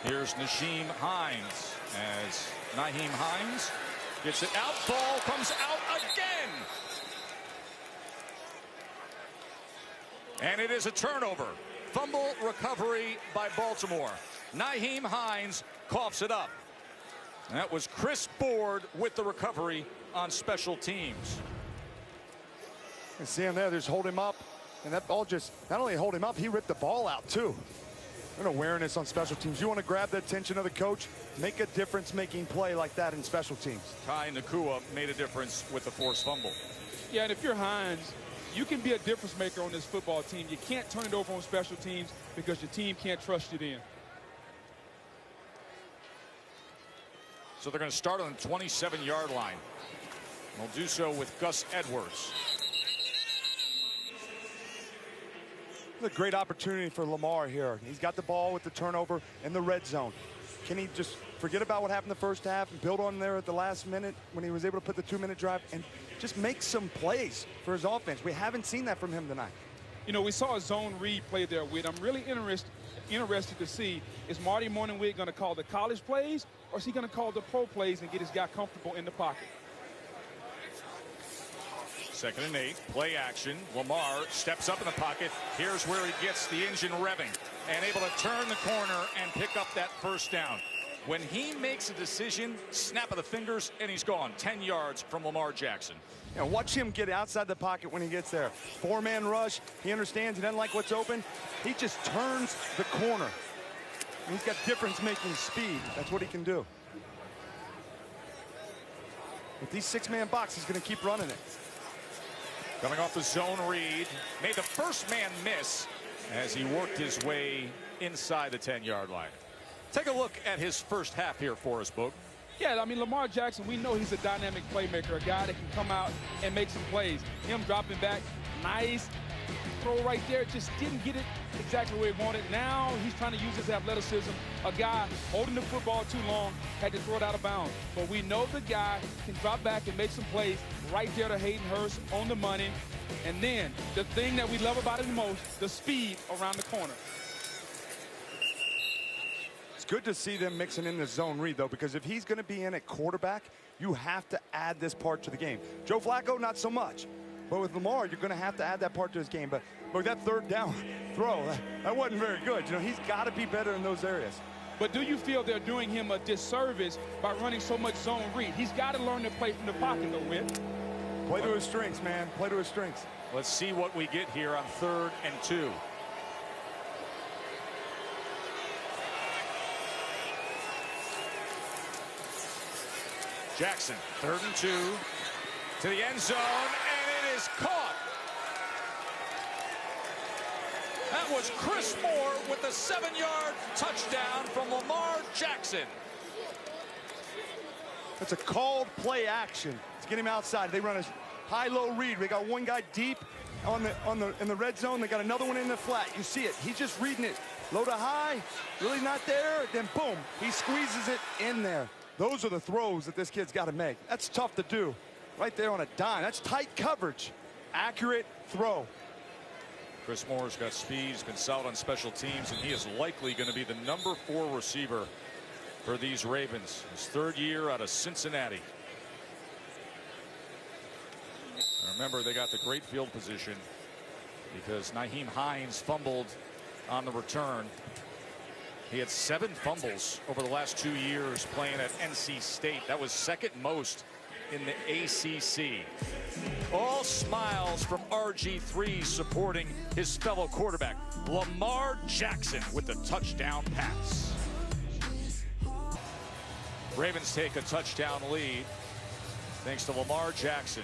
Speaker 2: Here's Nasheem Hines. as Nyheim Hines gets it out. Ball comes out again. And it is a turnover. Fumble recovery by Baltimore. Nyheim Hines coughs it up. And that was Chris Board with the recovery on special teams.
Speaker 3: And see him there, just hold him up. And that ball just, not only hold him up, he ripped the ball out too. An awareness on special teams. You want to grab the attention of the coach, make a difference-making play like that in special teams.
Speaker 2: Kai Nakua made a difference with the forced fumble.
Speaker 4: Yeah, and if you're Hines, you can be a difference maker on this football team. You can't turn it over on special teams because your team can't trust you then.
Speaker 2: So they're going to start on the 27-yard line. They'll do so with Gus Edwards.
Speaker 3: A great opportunity for Lamar here. He's got the ball with the turnover in the red zone. Can he just forget about what happened the first half and build on there at the last minute when he was able to put the 2-minute drive and just make some plays for his offense? We haven't seen that from him tonight.
Speaker 4: You know, we saw a zone read play there, Whit. I'm really interested to see, is Marty Morningwig going to call the college plays, or is he going to call the pro plays and get his guy comfortable in the pocket?
Speaker 2: 2nd and 8, play action. Lamar steps up in the pocket. Here's where he gets the engine revving and able to turn the corner and pick up that first down. When he makes a decision, snap of the fingers, and he's gone. 10 yards from Lamar Jackson.
Speaker 3: And watch him get outside the pocket when he gets there. 4-man rush. He understands he doesn't like what's open. He just turns the corner. And he's got difference-making speed. That's what he can do. With these 6-man box, he's going to keep running it.
Speaker 2: Coming off the zone read, made the first man miss as he worked his way inside the 10-yard line. Take a look at his first half here for us, Boog.
Speaker 4: Yeah, I mean, Lamar Jackson, we know he's a dynamic playmaker, a guy that can come out and make some plays. Him dropping back, nice throw right there, just didn't get it exactly where he wanted. Now he's trying to use his athleticism. A guy holding the football too long, had to throw it out of bounds. But we know the guy can drop back and make some plays right there to Hayden Hurst on the money. And then the thing that we love about it the most, the speed around the corner.
Speaker 3: It's good to see them mixing in the zone read, though, because if he's going to be in at quarterback, you have to add this part to the game. Joe Flacco, not so much. But with Lamar, you're going to have to add that part to his game. But that 3rd down throw, that wasn't very good. You know, he's got to be better in those areas.
Speaker 4: But do you feel they're doing him a disservice by running so much zone read? He's got to learn to play from the pocket, though, Whit.
Speaker 3: Play to his strengths, man. Play to his strengths.
Speaker 2: Let's see what we get here on 3rd and 2. Jackson, 3rd and 2 to the end zone, and it is caught. That was Chris Moore with the 7-yard touchdown from Lamar Jackson.
Speaker 3: That's a called play action to get him outside. They run a high-low read. They got one guy deep in the red zone. They got another one in the flat. You see it. He's just reading it. Low to high, really not there. Then boom, he squeezes it in there. Those are the throws that this kid's got to make. That's tough to do. Right there on a dime. That's tight coverage. Accurate throw.
Speaker 2: Chris Moore's got speed. He's been solid on special teams, and he is likely going to be the number 4 receiver for these Ravens. His 3rd year out of Cincinnati. And remember, they got the great field position because Nyheim Hines fumbled on the return. He had 7 fumbles over the last 2 years playing at NC State. That was 2nd most in the ACC. All smiles from RG3 supporting his fellow quarterback, Lamar Jackson, with the touchdown pass. Ravens take a touchdown lead thanks to Lamar Jackson.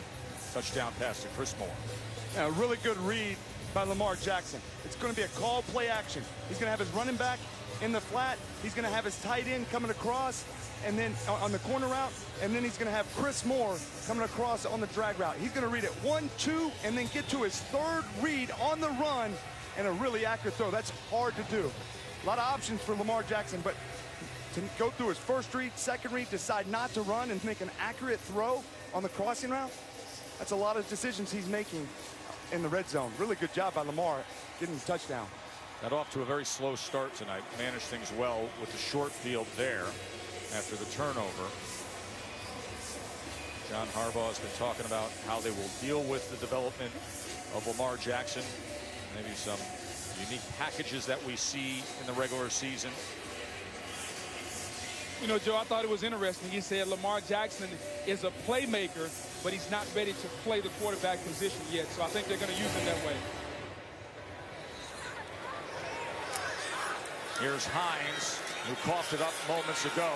Speaker 2: Touchdown pass to Chris Moore.
Speaker 3: Yeah, a really good read by Lamar Jackson. It's going to be a call play action. He's going to have his running back in the flat. He's going to have his tight end coming across and then on the corner route, and then he's going to have Chris Moore coming across on the drag route. He's going to read it 1, 2, and then get to his 3rd read on the run, and a really accurate throw. That's hard to do. A lot of options for Lamar Jackson, but to go through his 1st read, 2nd read, decide not to run and make an accurate throw on the crossing route, that's a lot of decisions he's making in the red zone. Really good job by Lamar getting the touchdown.
Speaker 2: Got off to a very slow start tonight. Managed things well with the short field there. after the turnover. John Harbaugh has been talking about how they will deal with the development of Lamar Jackson. Maybe some unique packages that we see in the regular season.
Speaker 4: You know, Joe, I thought it was interesting. He said Lamar Jackson is a playmaker, but he's not ready to play the quarterback position yet. So I think they're going to use him that way.
Speaker 2: Here's Hines, who coughed it up moments ago.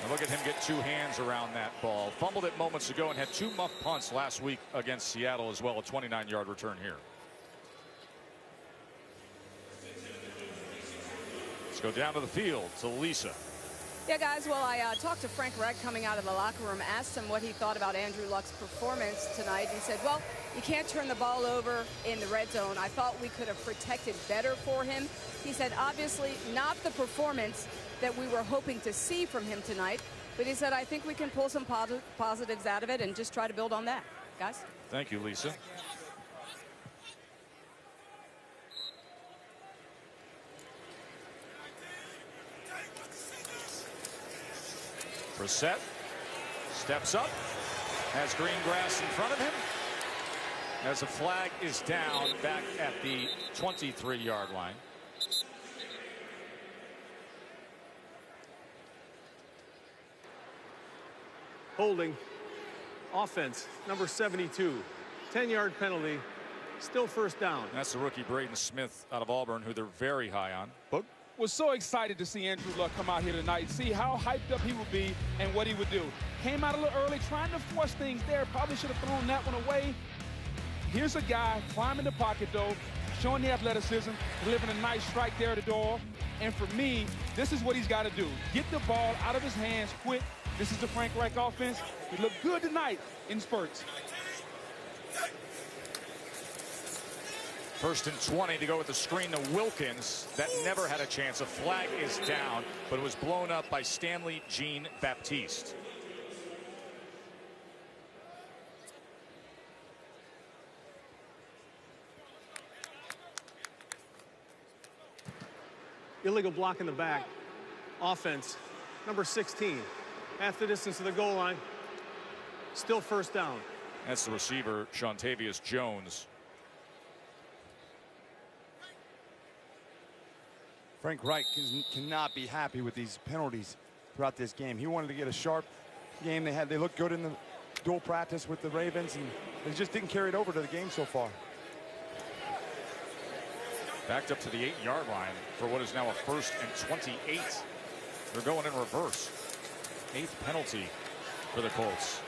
Speaker 2: And look at him get 2 hands around that ball. Fumbled it moments ago and had 2 muff punts last week against Seattle as well. A 29-yard return here. Let's go down to the field to Lisa.
Speaker 7: Yeah, guys, well, I talked to Frank Reich coming out of the locker room, asked him what he thought about Andrew Luck's performance tonight. He said, well, you can't turn the ball over in the red zone. I thought we could have protected better for him. He said, obviously, not the performance that we were hoping to see from him tonight. But he said, I think we can pull some positives out of it and just try to build on that. Guys?
Speaker 2: Thank you, Lisa. Brissett steps up, has green grass in front of him, as a flag is down back at the 23-yard line.
Speaker 5: Holding. Offense, number 72. 10-yard penalty. Still first down.
Speaker 2: That's the rookie Braden Smith out of Auburn, who they're very high on. Boog.
Speaker 4: Was so excited to see Andrew Luck come out here tonight, see how hyped up he would be and what he would do. Came out a little early, trying to force things there. Probably should have thrown that one away. Here's a guy climbing the pocket, though, showing the athleticism, delivering a nice strike there at the door. And for me, this is what he's got to do. Get the ball out of his hands quick. This is the Frank Reich offense. He looked good tonight in spurts.
Speaker 2: First and 20 to go with the screen to Wilkins. That never had a chance. A flag is down, but it was blown up by Stanley Jean-Baptiste.
Speaker 5: Illegal block in the back. Offense, number 16. Half the distance to the goal line. Still first down.
Speaker 2: That's the receiver, Shontavius Jones.
Speaker 3: Frank Reich cannot be happy with these penalties throughout this game. He wanted to get a sharp game. They looked good in the dual practice with the Ravens, and they just didn't carry it over to the game so far.
Speaker 2: Backed up to the 8-yard line for what is now a 1st and 28. They're going in reverse. 8th penalty for the Colts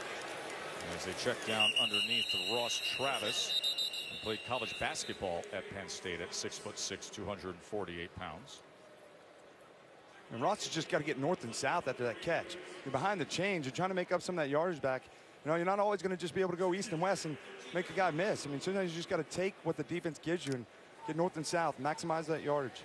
Speaker 2: as they check down underneath to Ross Travis, who played college basketball at Penn State at 6'6", 248 pounds.
Speaker 3: And Ross has just got to get north and south after that catch. You're behind the chains. You're trying to make up some of that yardage back. You know, you're not always going to just be able to go east and west and make the guy miss. I mean, sometimes you just got to take what the defense gives you and get north and south, maximize that yardage.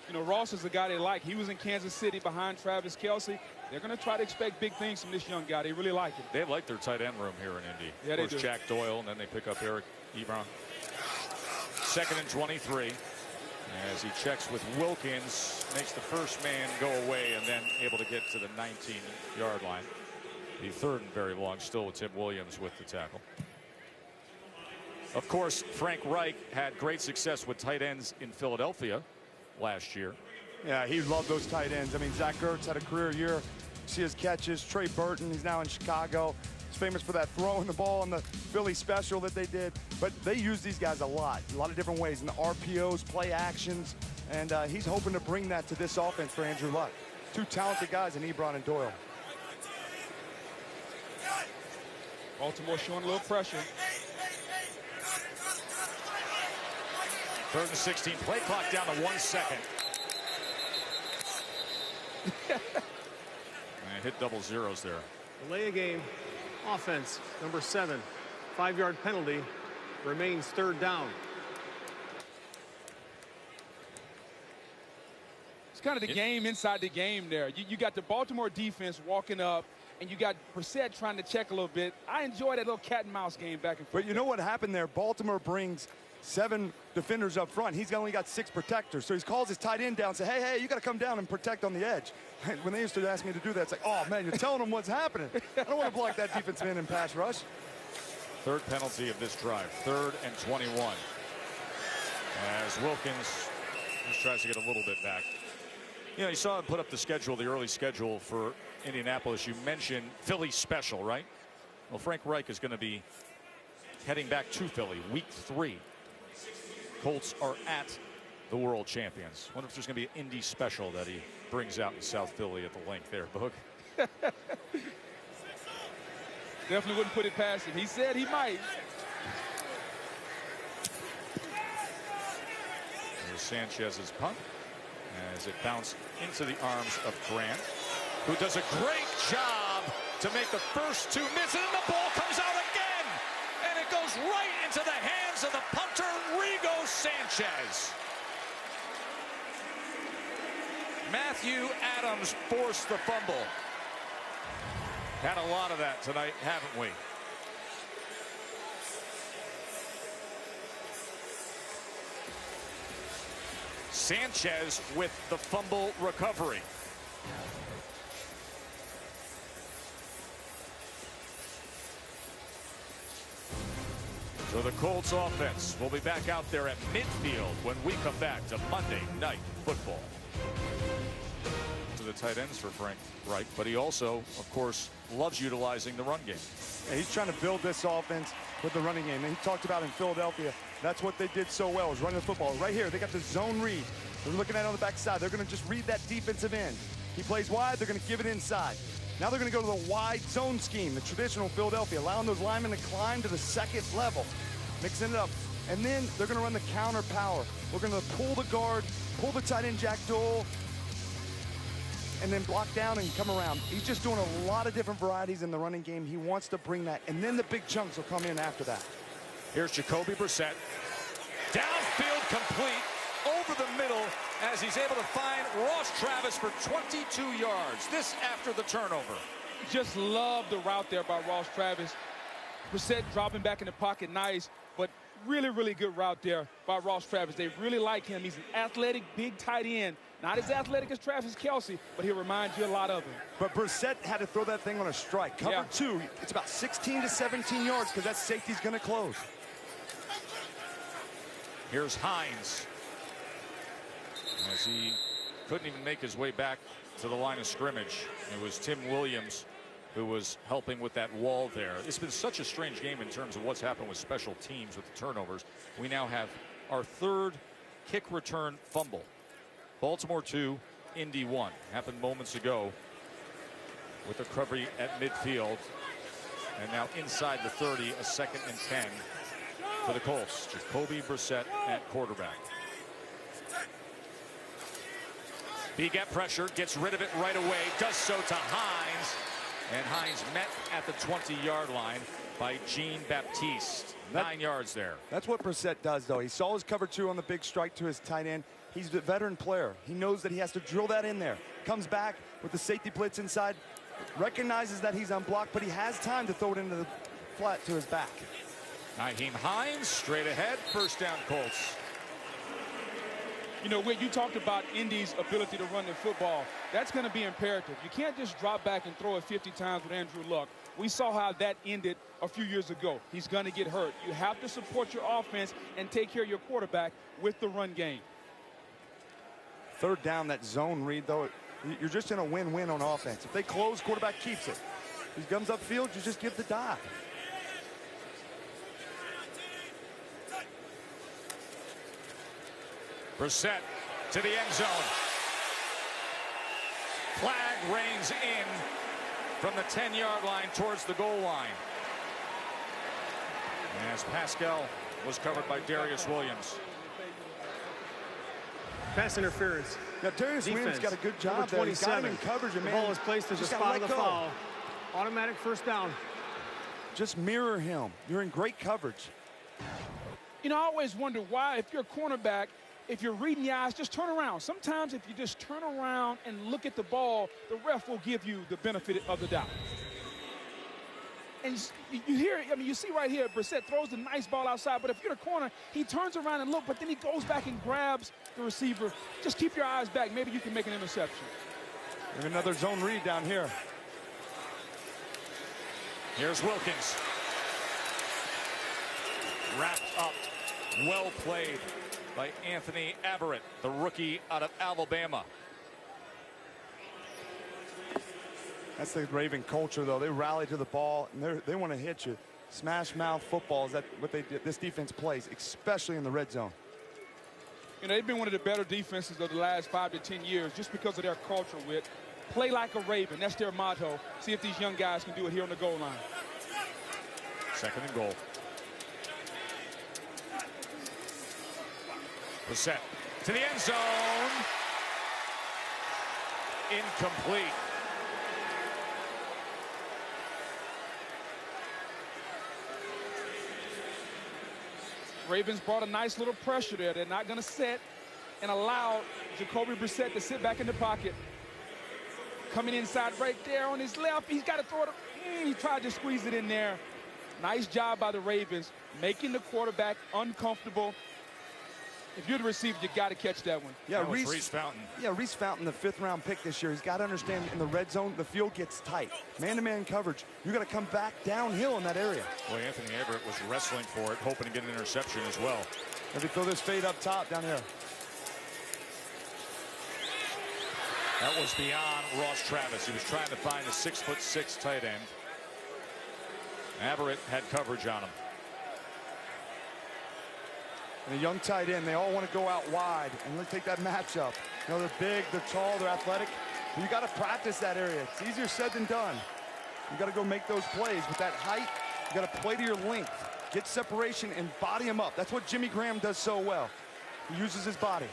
Speaker 4: You know, Ross is the guy they like. He was in Kansas City behind Travis Kelce. They're going to try to expect big things from this young guy. They really like him.
Speaker 2: They like their tight end room here in Indy.
Speaker 4: Yeah,
Speaker 2: of course, Jack Doyle, and then they pick up Eric Ebron. 2nd and 23. As he checks with Wilkins, makes the first man go away and then able to get to the 19-yard line. The 3rd and very long, still with Tim Williams with the tackle. Of course, Frank Reich had great success with tight ends in Philadelphia last year.
Speaker 3: Yeah, he loved those tight ends. I mean, Zach Ertz had a career year. See his catches. Trey Burton, he's now in Chicago. He's famous for that throwing the ball in the Philly special that they did. But they use these guys a lot of different ways, in the RPOs, play actions, and he's hoping to bring that to this offense for Andrew Luck. 2 talented guys in Ebron and Doyle.
Speaker 4: Baltimore showing a little pressure.
Speaker 2: 3rd and 16. Play clock down to 1 second. And hit double zeros there.
Speaker 5: Delay a game. Offense, number 7. 5-yard penalty. Remains 3rd down.
Speaker 4: It's kind of the game inside the game there. You got the Baltimore defense walking up, and you got Brissett trying to check a little bit. I enjoy that little cat and mouse game back and forth.
Speaker 3: But you know what happened there? Baltimore brings 7 defenders up front. He's only got 6 protectors. So he calls his tight end down and says, hey, you got to come down and protect on the edge. When they used to ask me to do that, it's like, oh, man, you're telling them what's happening. I don't want to block that defensive end in pass rush.
Speaker 2: Third penalty of this drive, 3rd and 21. As Wilkins just tries to get a little bit back. You know, you saw him put up the schedule, the early schedule for Indianapolis. You mentioned Philly special, right? Well, Frank Reich is going to be heading back to Philly, week 3. Colts are at the world champions. Wonder if there's going to be an Indy special that he brings out in South Philly at the link there, Boog.
Speaker 4: Definitely wouldn't put it past him. He said he might.
Speaker 2: Here's Sanchez's punt as it bounced into the arms of Grant, who does a great job to make the first 2 misses, and the ball comes out again, and it goes right into the hands of the punter, Rigo Sanchez. Matthew Adams forced the fumble. Had a lot of that tonight, haven't we? Sanchez with the fumble recovery. So the Colts offense will be back out there at midfield when we come back to Monday Night Football. To the tight ends for Frank Reich, but he also, of course, loves utilizing the run game.
Speaker 3: Yeah, he's trying to build this offense with the running game. And he talked about in Philadelphia, that's what they did so well, is running the football. Right here, they got the zone read. They're looking at it on the backside. They're going to just read that defensive end. He plays wide, they're going to give it inside. Now they're going to go to the wide zone scheme, the traditional Philadelphia, allowing those linemen to climb to the second level, mixing it up. And then they're going to run the counter power. We're going to pull the guard, pull the tight end Jack Doyle, and then block down and come around. He's just doing a lot of different varieties in the running game. He wants to bring that, and then the big chunks will come in after that.
Speaker 2: Here's Jacoby Brissett. Downfield complete, over the middle, as he's able to find Ross Travis for 22 yards. This after the turnover.
Speaker 4: Just love the route there by Ross Travis. Brissett dropping back in the pocket, nice, but really, really good route there by Ross Travis. They really like him. He's an athletic, big tight end. Not as athletic as Travis Kelce, but he reminds you a lot of him.
Speaker 3: But Brissett had to throw that thing on a strike. Cover 2, it's about 16 to 17 yards because that safety's going to close.
Speaker 2: Here's Hines, as he couldn't even make his way back to the line of scrimmage. It was Tim Williams who was helping with that wall there. It's been such a strange game in terms of what's happened with special teams with the turnovers. We now have our 3rd kick return fumble. Baltimore 2, Indy 1. Happened moments ago with the recovery at midfield. And now inside the 30, a 2nd and 10 for the Colts. Jacoby Brissett at quarterback. Begat pressure, gets rid of it right away, does so to Hines. And Hines met at the 20-yard line by Jean-Baptiste. 9 yards there.
Speaker 3: That's what Brissett does, though. He saw his cover 2 on the big strike to his tight end. He's a veteran player. He knows that he has to drill that in there. Comes back with the safety blitz inside, recognizes that he's unblocked, but he has time to throw it into the flat to his back.
Speaker 2: Nyheim Hines straight ahead, 1st down Colts.
Speaker 4: You know, Whit, you talked about Indy's ability to run the football. That's going to be imperative. You can't just drop back and throw it 50 times with Andrew Luck. We saw how that ended a few years ago. He's going to get hurt. You have to support your offense and take care of your quarterback with the run game.
Speaker 3: 3rd down, that zone read, though, you're just in a win-win on offense. If they close, quarterback keeps it. If he comes upfield, you just give the dive.
Speaker 2: Brissett to the end zone. Flag reigns in from the 10-yard line towards the goal line. As Pascal was covered by Darius Williams.
Speaker 5: Pass interference.
Speaker 3: Now, Darius Williams got a good job there. He's got him in coverage, and
Speaker 5: the
Speaker 3: man,
Speaker 5: ball is placed at the
Speaker 3: just
Speaker 5: spot
Speaker 3: gotta
Speaker 5: of the
Speaker 3: let go.
Speaker 5: foul. Automatic 1st down.
Speaker 3: Just mirror him. You're in great coverage.
Speaker 4: You know, I always wonder why, if you're a cornerback, if you're reading the eyes, just turn around. Sometimes if you just turn around and look at the ball, the ref will give you the benefit of the doubt. And you hear, I mean, you see right here, Brissett throws the nice ball outside, but if you're the corner, he turns around and look, but then he goes back and grabs the receiver. Just keep your eyes back. Maybe you can make an interception.
Speaker 3: And another zone read down here.
Speaker 2: Here's Wilkins. Wrapped up. Well played by Anthony Averett, the rookie out of Alabama.
Speaker 3: That's the Raven culture, though. They rally to the ball, and they want to hit you. Smash mouth football is that what they did. This defense plays, especially in the red zone.
Speaker 4: You know, they've been one of the better defenses of the last 5 to 10 years just because of their culture with play like a Raven. That's their motto. See if these young guys can do it here on the goal line.
Speaker 2: Second and goal. Brissett to the end zone. Incomplete.
Speaker 4: Ravens brought a nice little pressure there. They're not going to set and allow Jacoby Brissett to sit back in the pocket. Coming inside right there on his left. He's got to throw it. He tried to squeeze it in there. Nice job by the Ravens, making the quarterback uncomfortable. If you're the receiver, you got to catch that one.
Speaker 3: Yeah,
Speaker 2: Reese Fountain.
Speaker 3: Yeah, Reese Fountain, the 5th round pick this year. He's got to understand in the red zone, the field gets tight. Man-to-man coverage. You got to come back downhill in that area.
Speaker 2: Boy, Anthony Averett was wrestling for it, hoping to get an interception as well.
Speaker 3: Maybe throw this fade up top down here.
Speaker 2: That was beyond Ross Travis. He was trying to find a 6'6" tight end. Averett had coverage on him.
Speaker 3: And a young tight end, they all want to go out wide and let's take that matchup. You know, they're big, they're tall, they're athletic. But you got to practice that area. It's easier said than done. You got to go make those plays. With that height, you got to play to your length. Get separation and body him up. That's what Jimmy Graham does so well. He uses his body.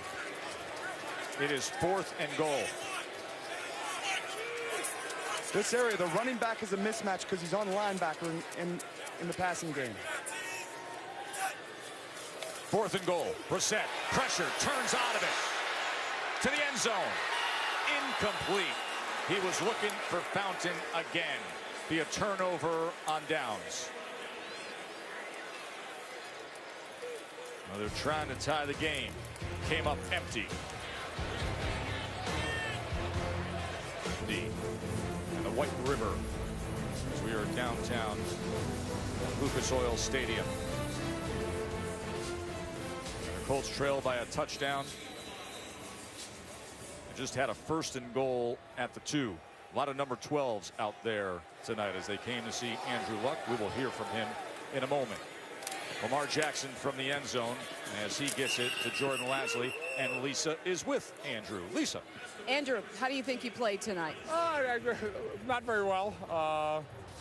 Speaker 2: It is 4th and goal.
Speaker 3: This area, the running back is a mismatch because he's on linebacker in the passing game.
Speaker 2: 4th and goal. Brissett, pressure, turns out of it. To the end zone. Incomplete. He was looking for Fountain again. Be a turnover on downs. Well, they're trying to tie the game. Came up empty. And the White River, as we are downtown Lucas Oil Stadium. The Colts trail by a touchdown. They just had a 1st and goal at the 2. A lot of number 12s out there tonight as they came to see Andrew Luck. We will hear from him in a moment. Lamar Jackson from the end zone as he gets it to Jordan Lasley, and Lisa is with Andrew. Lisa.
Speaker 7: Andrew, how do you think you played tonight?
Speaker 9: Not very well,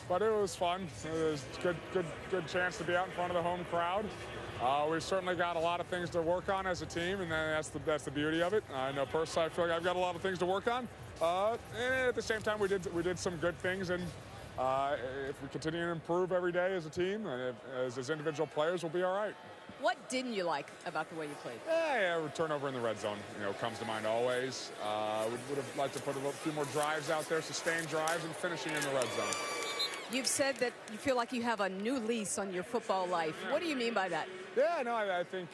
Speaker 9: but it was fun. It was a good chance to be out in front of the home crowd. We've certainly got a lot of things to work on as a team, and that's the beauty of it. I know personally I feel like I've got a lot of things to work on. And at the same time, we did some good things, and if we continue to improve every day as a team and as individual players, we'll be all right.
Speaker 7: What didn't you like about the way you played?
Speaker 9: Yeah, turnover in the red zone, comes to mind always. Would have liked to put a few more drives out there, sustained drives, and finishing in the red zone.
Speaker 7: You've said that you feel like you have a new lease on your football life. What do you mean by that?
Speaker 9: Yeah, no, I think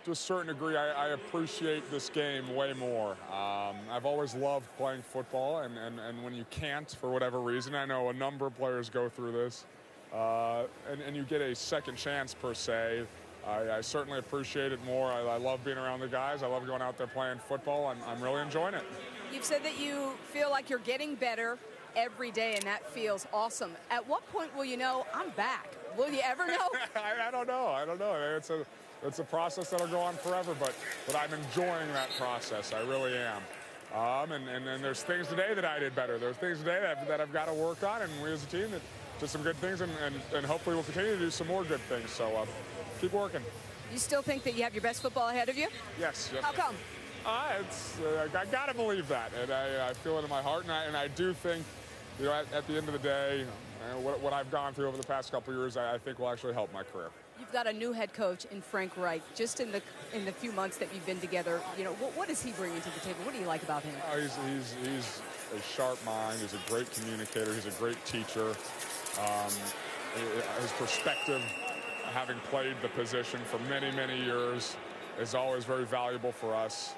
Speaker 9: to a certain degree, I appreciate this game way more. I've always loved playing football, and when you can't, for whatever reason, I know a number of players go through this, and you get a second chance, per se. I certainly appreciate it more. I love being around the guys. I love going out there playing football. I'm really enjoying it.
Speaker 7: You've said that you feel like you're getting better every day, and that feels awesome. At what point will you know I'm back? Will you ever know?
Speaker 9: I don't know. It's a process that'll go on forever, but I'm enjoying that process. I really am. And there's things today that I did better. There's things today that I've got to work on, and we as a team did some good things, and hopefully we'll continue to do some more good things. So keep working. You
Speaker 7: still think that you have your best football ahead of you?
Speaker 9: Yes.
Speaker 7: How come?
Speaker 9: I got to believe that, and I feel it in my heart, and I do think, at the end of the day, And what I've gone through over the past couple of years, I think will actually help my career.
Speaker 7: You've got a new head coach in Frank Reich. Just in the few months that you've been together, you know, what is he bringing to the table? What do you like about him?
Speaker 9: He's a sharp mind. He's a great communicator. He's a great teacher. His perspective, having played the position for many, many years, is always very valuable for us.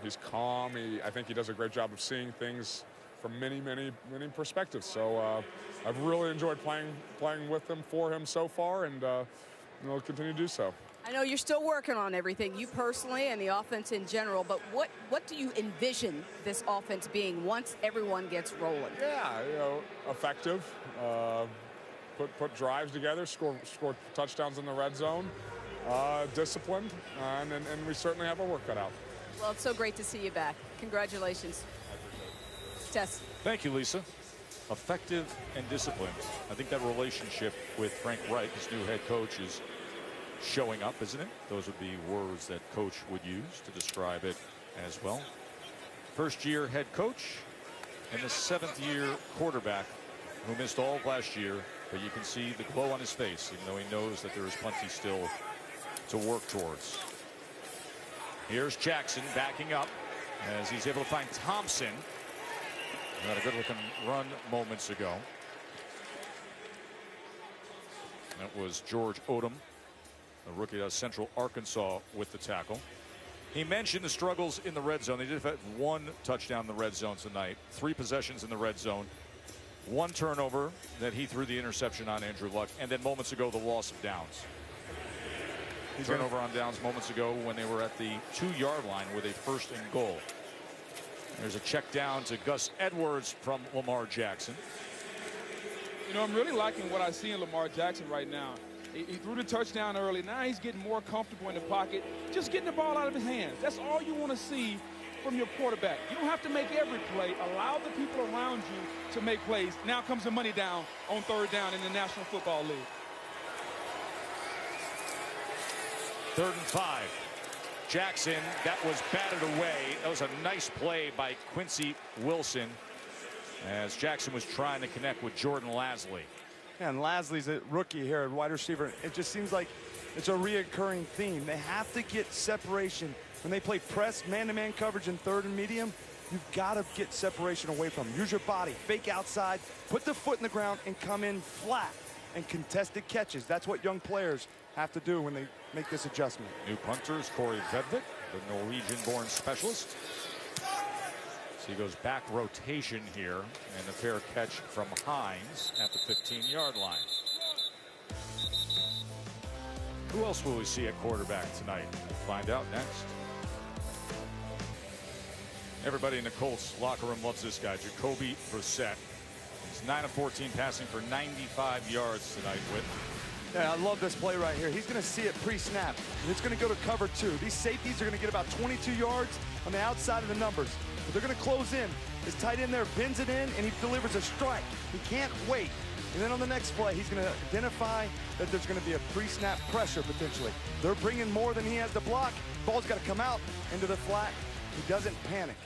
Speaker 9: He's calm. I think he does a great job of seeing things from many, many, many perspectives. So I've really enjoyed playing with him, for him so far, and we'll continue to do so.
Speaker 7: I know you're still working on everything, you personally and the offense in general, but what do you envision this offense being once everyone gets rolling?
Speaker 9: Yeah, you know, effective. Put drives together, score touchdowns in the red zone, disciplined, and we certainly have our work cut out.
Speaker 7: Well, it's so great to see you back. Congratulations. Tess.
Speaker 2: Thank you, Lisa. Effective and disciplined. I think that relationship with Frank Reich, his new head coach, is showing up, isn't it? Those would be words that coach would use to describe it as well. First-year head coach and the 7th-year quarterback who missed all of last year, but you can see the glow on his face, even though he knows that there is plenty still to work towards. Here's Jackson backing up as he's able to find Thompson. He had a good-looking run moments ago. That was George Odom, a rookie out of Central Arkansas, with the tackle. He mentioned the struggles in the red zone. They did have 1 touchdown in the red zone tonight, 3 possessions in the red zone, 1 turnover that he threw the interception on Andrew Luck, and then moments ago the loss of downs. Turnover on downs moments ago when they were at the 2-yard line with a 1st and goal. There's a check down to Gus Edwards from Lamar Jackson.
Speaker 4: You know, I'm really liking what I see in Lamar Jackson right now. He threw the touchdown early. Now he's getting more comfortable in the pocket, just getting the ball out of his hands. That's all you want to see from your quarterback. You don't have to make every play. Allow the people around you to make plays. Now comes the money down on 3rd down in the National Football League.
Speaker 2: 3rd and 5. Jackson, that was batted away. That was a nice play by Quincy Wilson as Jackson was trying to connect with Jordan Lasley.
Speaker 3: And Lasley's a rookie here at wide receiver. It just seems like it's a reoccurring theme. They have to get separation. When they play press, man-to-man coverage in 3rd and medium, you've got to get separation away from them. Use your body, fake outside, put the foot in the ground, and come in flat and contested catches. That's what young players have to do when they make this adjustment.
Speaker 2: New punter is Corey Vedvik, the Norwegian-born specialist. So he goes back rotation here, and a fair catch from Hines at the 15-yard line. Who else will we see at quarterback tonight? We'll find out next. Everybody in the Colts locker room loves this guy, Jacoby Brissett. He's 9 of 14 passing for 95 yards tonight.
Speaker 3: Yeah, I love this play right here. He's going to see it pre-snap, and it's going to go to cover 2. These safeties are going to get about 22 yards on the outside of the numbers. But they're going to close in. His tight end there bends it in, and he delivers a strike. He can't wait. And then on the next play, he's going to identify that there's going to be a pre-snap pressure potentially. They're bringing more than he has to block. Ball's got to come out into the flat. He doesn't panic.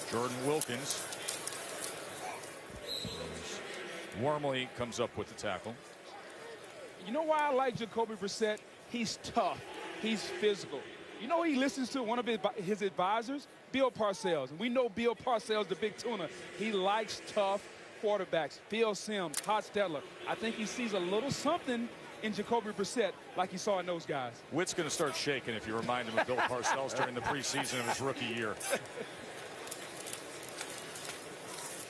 Speaker 2: Jordan Wilkins warmly comes up with the tackle.
Speaker 4: You know why I like Jacoby Brissett? He's tough. He's physical. You know, he listens to one of his advisors, Bill Parcells. And we know Bill Parcells, the big tuna. He likes tough quarterbacks. Phil Simms, Hostetler. I think he sees a little something in Jacoby Brissett like he saw in those guys.
Speaker 2: Witt's going to start shaking if you remind him of Bill Parcells during the preseason of his rookie year.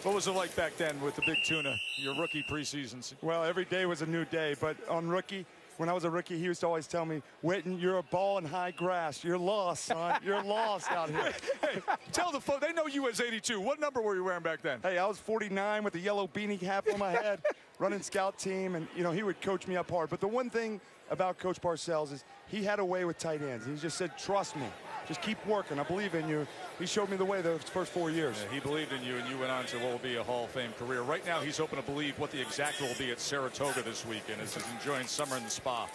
Speaker 2: What was it like back then with the big tuna, your rookie preseasons?
Speaker 3: Well, every day was a new day, but on rookie, when I was a rookie, he used to always tell me, Witten, you're a ball in high grass. You're lost, son. You're lost out here.
Speaker 2: Hey, tell the folks, they know you as 82. What number were you wearing back then?
Speaker 3: Hey, I was 49 with a yellow beanie cap on my head, running scout team, and, you know, he would coach me up hard. But the one thing about Coach Parcells is he had a way with tight ends. He just said, trust me. Just keep working. I believe in you. He showed me the way those first 4 years.
Speaker 2: Yeah, he believed in you, and you went on to what will be a Hall of Fame career. Right now, he's hoping to believe what the exact will be at Saratoga this weekend as he's enjoying summer in the spa.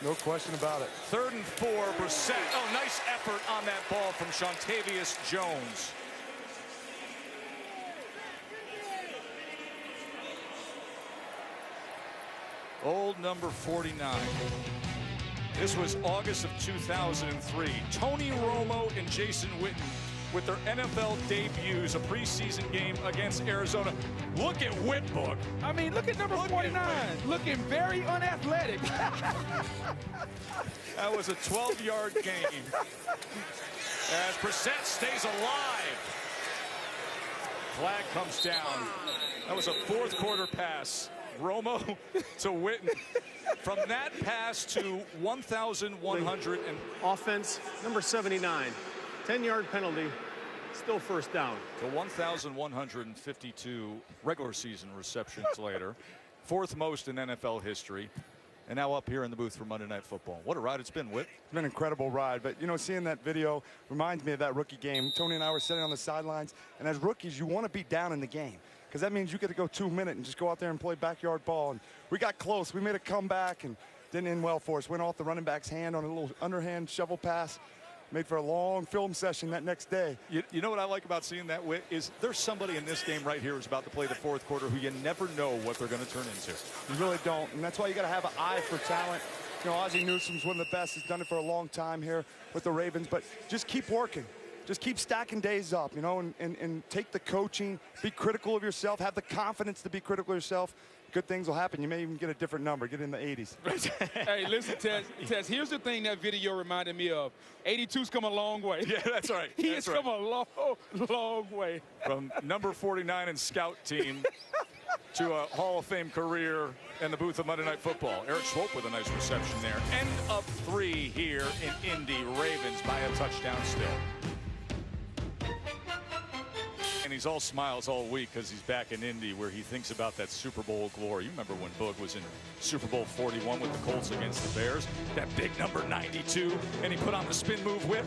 Speaker 3: No question about it.
Speaker 2: 3rd and 4, Brissett. Oh, nice effort on that ball from Shontavious Jones. Old number 49. This was August of 2003. Tony Romo and Jason Witten with their NFL debuts, a preseason game against Arizona. Look at Whitbook.
Speaker 4: I mean, look at number 49, looking very unathletic.
Speaker 2: That was a 12-yard gain. As Brissett stays alive. Flag comes down. That was a 4th quarter pass. Romo to Witten. From that pass to 1,100 and
Speaker 5: offense, number 79. 10-yard penalty, still first down.
Speaker 2: to 1,152 regular season receptions later. 4th most in NFL history. And now up here in the booth for Monday Night Football. What a ride it's been, Whit.
Speaker 3: It's been an incredible ride. But, you know, seeing that video reminds me of that rookie game. Tony and I were sitting on the sidelines. And as rookies, you want to be down in the game, because that means you get to go 2 minutes and just go out there and play backyard ball. And we got close. We made a comeback and didn't end well for us. Went off the running back's hand on a little underhand shovel pass. Made for a long film session that next day.
Speaker 2: You know what I like about seeing that, Whit, is there's somebody in this game right here who's about to play the 4th quarter who you never know what they're going to turn into.
Speaker 3: You really don't. And that's why you got to have an eye for talent. You know, Ozzie Newsome's one of the best. He's done it for a long time here with the Ravens. But just keep working. Just keep stacking days up, you know, and take the coaching. Be critical of yourself. Have the confidence to be critical of yourself. Good things will happen. You may even get a different number. Get in the 80s.
Speaker 4: Hey, listen, Tess, here's the thing that video reminded me of. 82's come a long way.
Speaker 2: Yeah, that's right.
Speaker 4: He has come a long, long way.
Speaker 2: From number 49 and scout team to a Hall of Fame career in the booth of Monday Night Football. Eric Swope with a nice reception there. End of 3 here in Indy. Ravens by a touchdown still. And he's all smiles all week because he's back in Indy, where he thinks about that Super Bowl glory. You remember when Boog was in Super Bowl 41 with the Colts against the Bears? That big number 92, and he put on the spin move whip.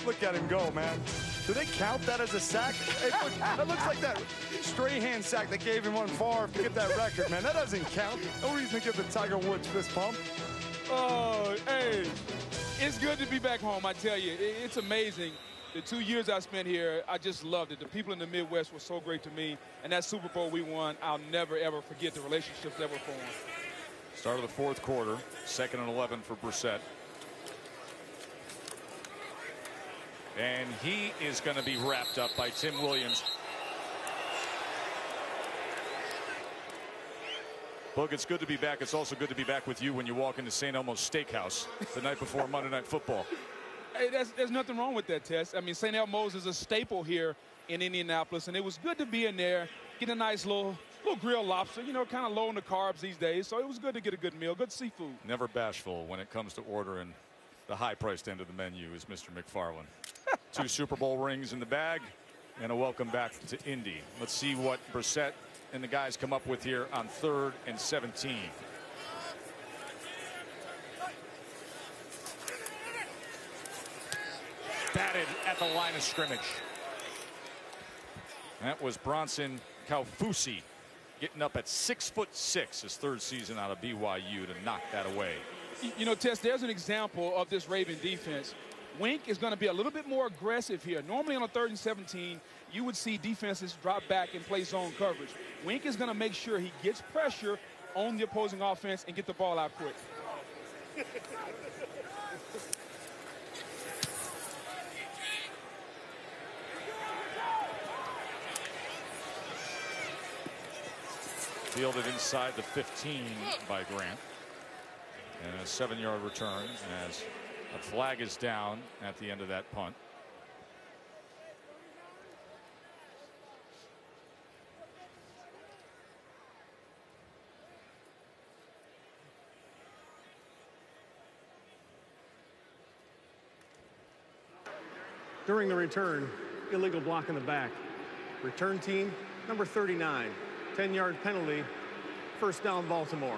Speaker 3: Look at him go, man. Do they count that as a sack? Hey, look, that looks like that Strahan sack that gave him on Favre to get that record, man. That doesn't count. No reason to give the Tiger Woods fist pump.
Speaker 4: Oh, hey, it's good to be back home, I tell you. It's amazing. The 2 years I spent here, I just loved it. The people in the Midwest were so great to me. And that Super Bowl we won, I'll never, ever forget the relationships that were formed.
Speaker 2: Start of the 4th quarter, 2nd and 11 for Brissett. And he is going to be wrapped up by Tim Williams. Boog, it's good to be back. It's also good to be back with you when you walk into St. Elmo's Steakhouse the night before Monday Night Football.
Speaker 4: Hey, there's nothing wrong with that, Tess. I mean, St. Elmo's is a staple here in Indianapolis, and it was good to be in there, get a nice little grilled lobster, you know, kind of low on the carbs these days. So it was good to get a good meal, good seafood.
Speaker 2: Never bashful when it comes to ordering the high-priced end of the menu is Mr. McFarland. 2 Super Bowl rings in the bag and a welcome back to Indy. Let's see what Brissett and the guys come up with here on 3rd and 17. Batted at the line of scrimmage. That was Bronson Kaufusi getting up at 6'6", his 3rd season out of BYU, to knock that away.
Speaker 4: You know, Tess, there's an example of this Raven defense. Wink is going to be a little bit more aggressive here. Normally on a 3rd and 17, you would see defenses drop back and play zone coverage. Wink is going to make sure he gets pressure on the opposing offense and get the ball out quick.
Speaker 2: Fielded inside the 15 by Grant. And a 7-yard return as a flag is down at the end of that punt.
Speaker 5: During the return, illegal block in the back. Return team, number 39. 10-yard penalty, first down Baltimore.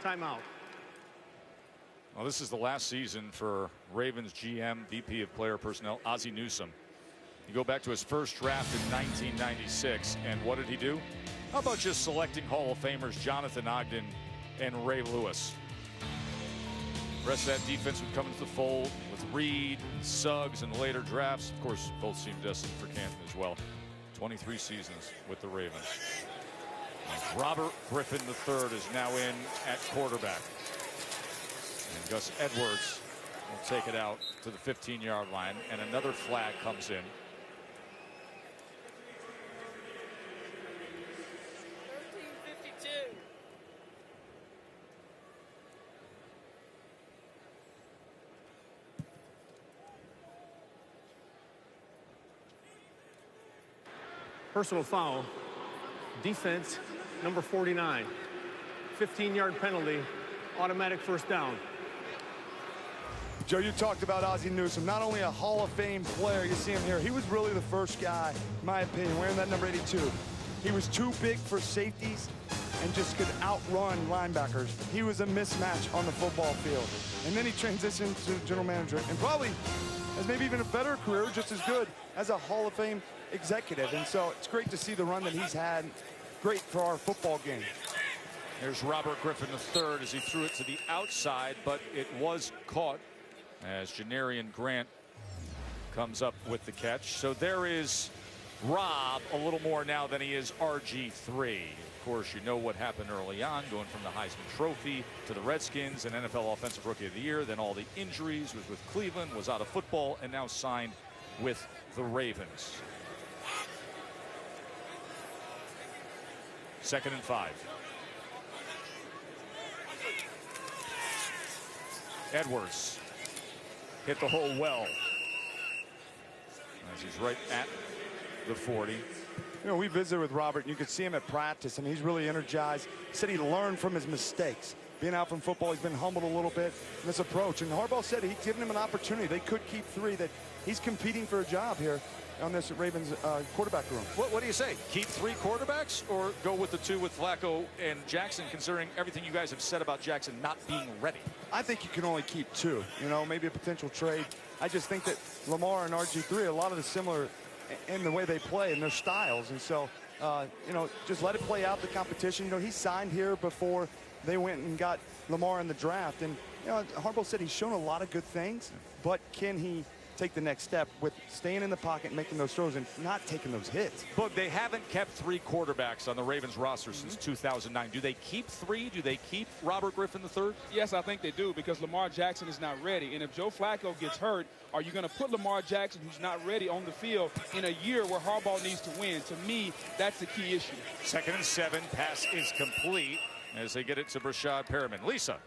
Speaker 5: Timeout.
Speaker 2: Well, this is the last season for Ravens GM, VP of Player Personnel, Ozzie Newsome. You go back to his first draft in 1996, and what did he do? How about just selecting Hall of Famers Jonathan Ogden and Ray Lewis? The rest of that defense would come into the fold with Reed, Suggs, and later drafts. Of course, both seem destined for Canton as well. 23 seasons with the Ravens. Robert Griffin III is now in at quarterback. And Gus Edwards will take it out to the 15-yard line, and another flag comes in.
Speaker 5: Personal foul. Defense, number 49. 15-yard penalty. Automatic first down.
Speaker 3: Joe, you talked about Ozzie Newsome, not only a Hall of Fame player, you see him here, he was really the first guy, in my opinion, wearing that number 82. He was too big for safeties and just could outrun linebackers. He was a mismatch on the football field. And then he transitioned to general manager and probably has maybe even a better career, just as good as a Hall of Fame executive. And so it's great to see the run that he's had. Great for our football game.
Speaker 2: There's Robert Griffin III as he threw it to the outside, but it was caught as Janarian Grant comes up with the catch. So there is Rob a little more now than he is RG3. Of course, you know what happened early on, going from the Heisman Trophy to the Redskins and NFL Offensive Rookie of the Year, then all the injuries, was with Cleveland, was out of football, and now signed with the Ravens. 2nd and 5. Edwards hit the hole well as he's right at the 40.
Speaker 3: You know, we visited with Robert, and you could see him at practice, and he's really energized. He said he learned from his mistakes. Being out from football, he's been humbled a little bit in this approach. And Harbaugh said he's given him an opportunity. They could keep 3, that he's competing for a job here on this Ravens quarterback room.
Speaker 2: What do you say? Keep 3 quarterbacks or go with the 2 with Flacco and Jackson, considering everything you guys have said about Jackson not being ready?
Speaker 3: I think you can only keep 2, you know, maybe a potential trade. I just think that Lamar and RG3, a lot of the similar in the way they play and their styles. And so, you know, just let it play out, the competition. You know, he signed here before they went and got Lamar in the draft. And, you know, Harbaugh said he's shown a lot of good things, but can he take the next step with staying in the pocket and making those throws and not taking those hits?
Speaker 2: But they haven't kept 3 quarterbacks on the Ravens roster since 2009. Do they keep 3? Do they keep Robert Griffin III?
Speaker 4: Yes, I think they do, because Lamar Jackson is not ready. And if Joe Flacco gets hurt, are you going to put Lamar Jackson, who's not ready, on the field in a year where Harbaugh needs to win? To me, that's the key issue.
Speaker 2: 2nd and 7. Pass is complete as they get it to Brashad Perriman. Lisa.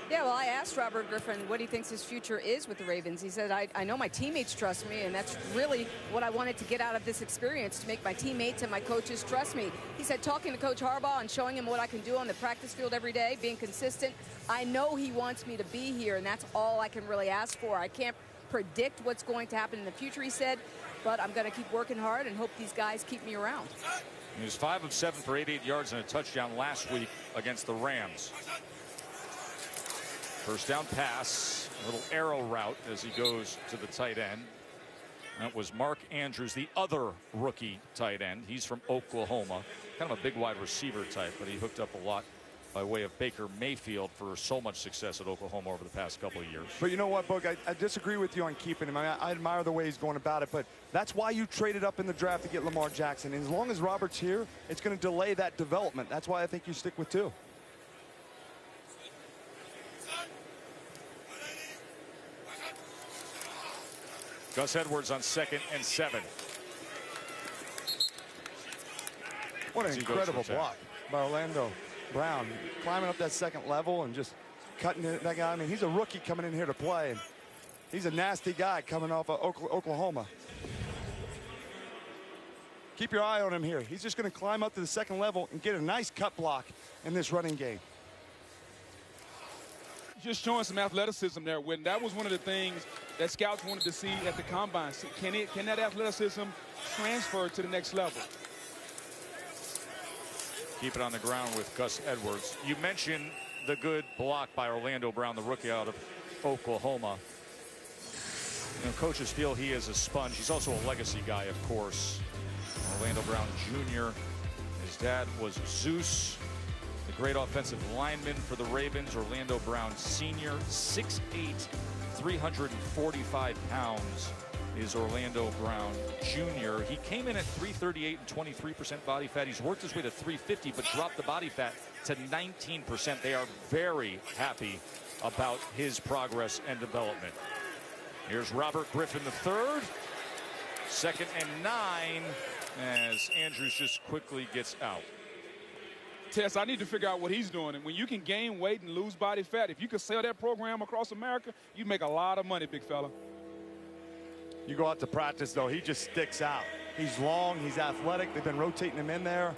Speaker 7: Yeah, well, I asked Robert Griffin what he thinks his future is with the Ravens. He said, I know my teammates trust me, and that's really what I wanted to get out of this experience, to make my teammates and my coaches trust me. He said, talking to Coach Harbaugh and showing him what I can do on the practice field every day, being consistent, I know he wants me to be here, and that's all I can really ask for. I can't predict what's going to happen in the future, he said, but I'm going to keep working hard and hope these guys keep me around.
Speaker 2: He was 5 of 7 for 88 yards and a touchdown last week against the Rams. First down pass, a little arrow route as he goes to the tight end. That was Mark Andrews, the other rookie tight end. He's from Oklahoma, kind of a big wide receiver type, but he hooked up a lot by way of Baker Mayfield for so much success at Oklahoma over the past couple of years.
Speaker 3: But you know what, Boog, I disagree with you on keeping him. I admire the way he's going about it, but that's why you traded up in the draft to get Lamar Jackson. And as long as Robert's here, it's going to delay that development. That's why I think you stick with 2.
Speaker 2: Gus Edwards on 2nd and 7.
Speaker 3: What an incredible block by Orlando Brown, climbing up that 2nd level and just cutting that guy. I mean, he's a rookie coming in here to play, and he's a nasty guy coming off of Oklahoma. Keep your eye on him here. He's just going to climb up to the 2nd level and get a nice cut block in this running game.
Speaker 4: Just showing some athleticism there, Whitten. That was one of the things that scouts wanted to see at the combine. Can that athleticism transfer to the next level?
Speaker 2: Keep it on the ground with Gus Edwards. You mentioned the good block by Orlando Brown, the rookie out of Oklahoma. You know, coaches feel he is a sponge. He's also a legacy guy, of course. Orlando Brown Jr. His dad was Zeus, The great offensive lineman for the Ravens, Orlando Brown Sr., 6'8", 345 pounds is Orlando Brown Jr. He came in at 338 and 23% body fat. He's worked his way to 350, but dropped the body fat to 19%. They are very happy about his progress and development. Here's Robert Griffin III. 2nd and 9 as Andrews just quickly gets out.
Speaker 4: Tess, I need to figure out what he's doing. And when you can gain weight and lose body fat, if you could sell that program across America, you make a lot of money, big fella.
Speaker 3: You go out to practice, though, he just sticks out. He's long, he's athletic. They've been rotating him in there.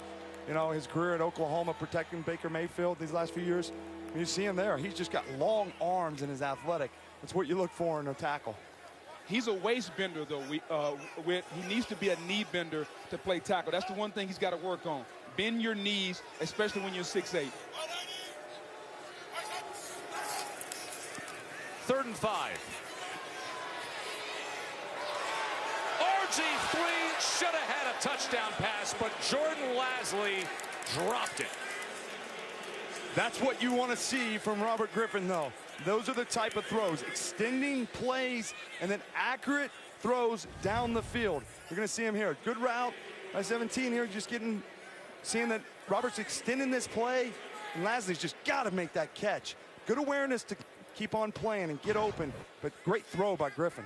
Speaker 3: You know, his career at Oklahoma protecting Baker Mayfield these last few years. You see him there. He's just got long arms and is athletic. That's what you look for in a tackle.
Speaker 4: He's a waist bender, though. He needs to be a knee bender to play tackle. That's the one thing he's got to work on. Bend your knees, especially when you're 6'8".
Speaker 2: 3rd and 5. RG3 should have had a touchdown pass, but Jordan Lasley dropped it.
Speaker 3: That's what you want to see from Robert Griffin, though. Those are the type of throws, extending plays and then accurate throws down the field. You're going to see him here. Good route by 17 here, just seeing that Robert's extending this play, and Lasley's just got to make that catch. Good awareness to keep on playing and get open, but great throw by Griffin.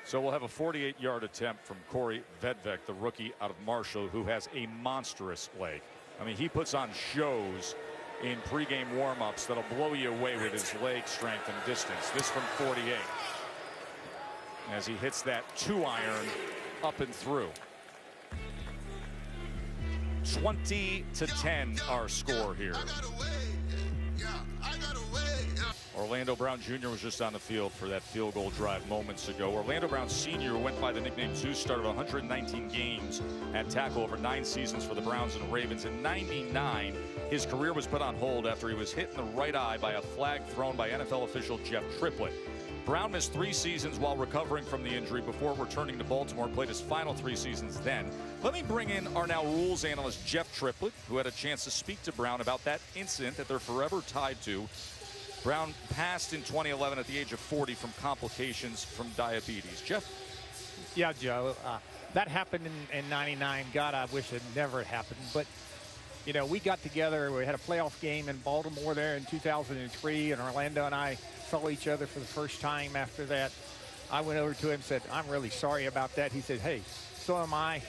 Speaker 2: So we'll have a 48-yard attempt from Corey Vedvik, the rookie out of Marshall, who has a monstrous leg. I mean, he puts on shows in pregame warm-ups that'll blow you away with his leg strength and distance. This from 48 as he hits that 2-iron up and through. 20-10 our score here. Orlando Brown Jr. was just on the field for that field goal drive moments ago. Orlando Brown Sr., who went by the nickname Zeus, started 119 games at tackle over 9 seasons for the Browns and Ravens. In '99, his career was put on hold after he was hit in the right eye by a flag thrown by NFL official Jeff Triplett. Brown missed 3 seasons while recovering from the injury before returning to Baltimore, played his final 3 seasons then. Let me bring in our now rules analyst, Jeff Triplett, who had a chance to speak to Brown about that incident that they're forever tied to. Brown passed in 2011 at the age of 40 from complications from diabetes. Jeff?
Speaker 8: Yeah, Joe, that happened in '99. God, I wish it never had happened. But, you know, we got together. We had a playoff game in Baltimore there in 2003, and Orlando and I saw each other for the first time after that. I went over to him and said, I'm really sorry about that. He said, hey, so am I.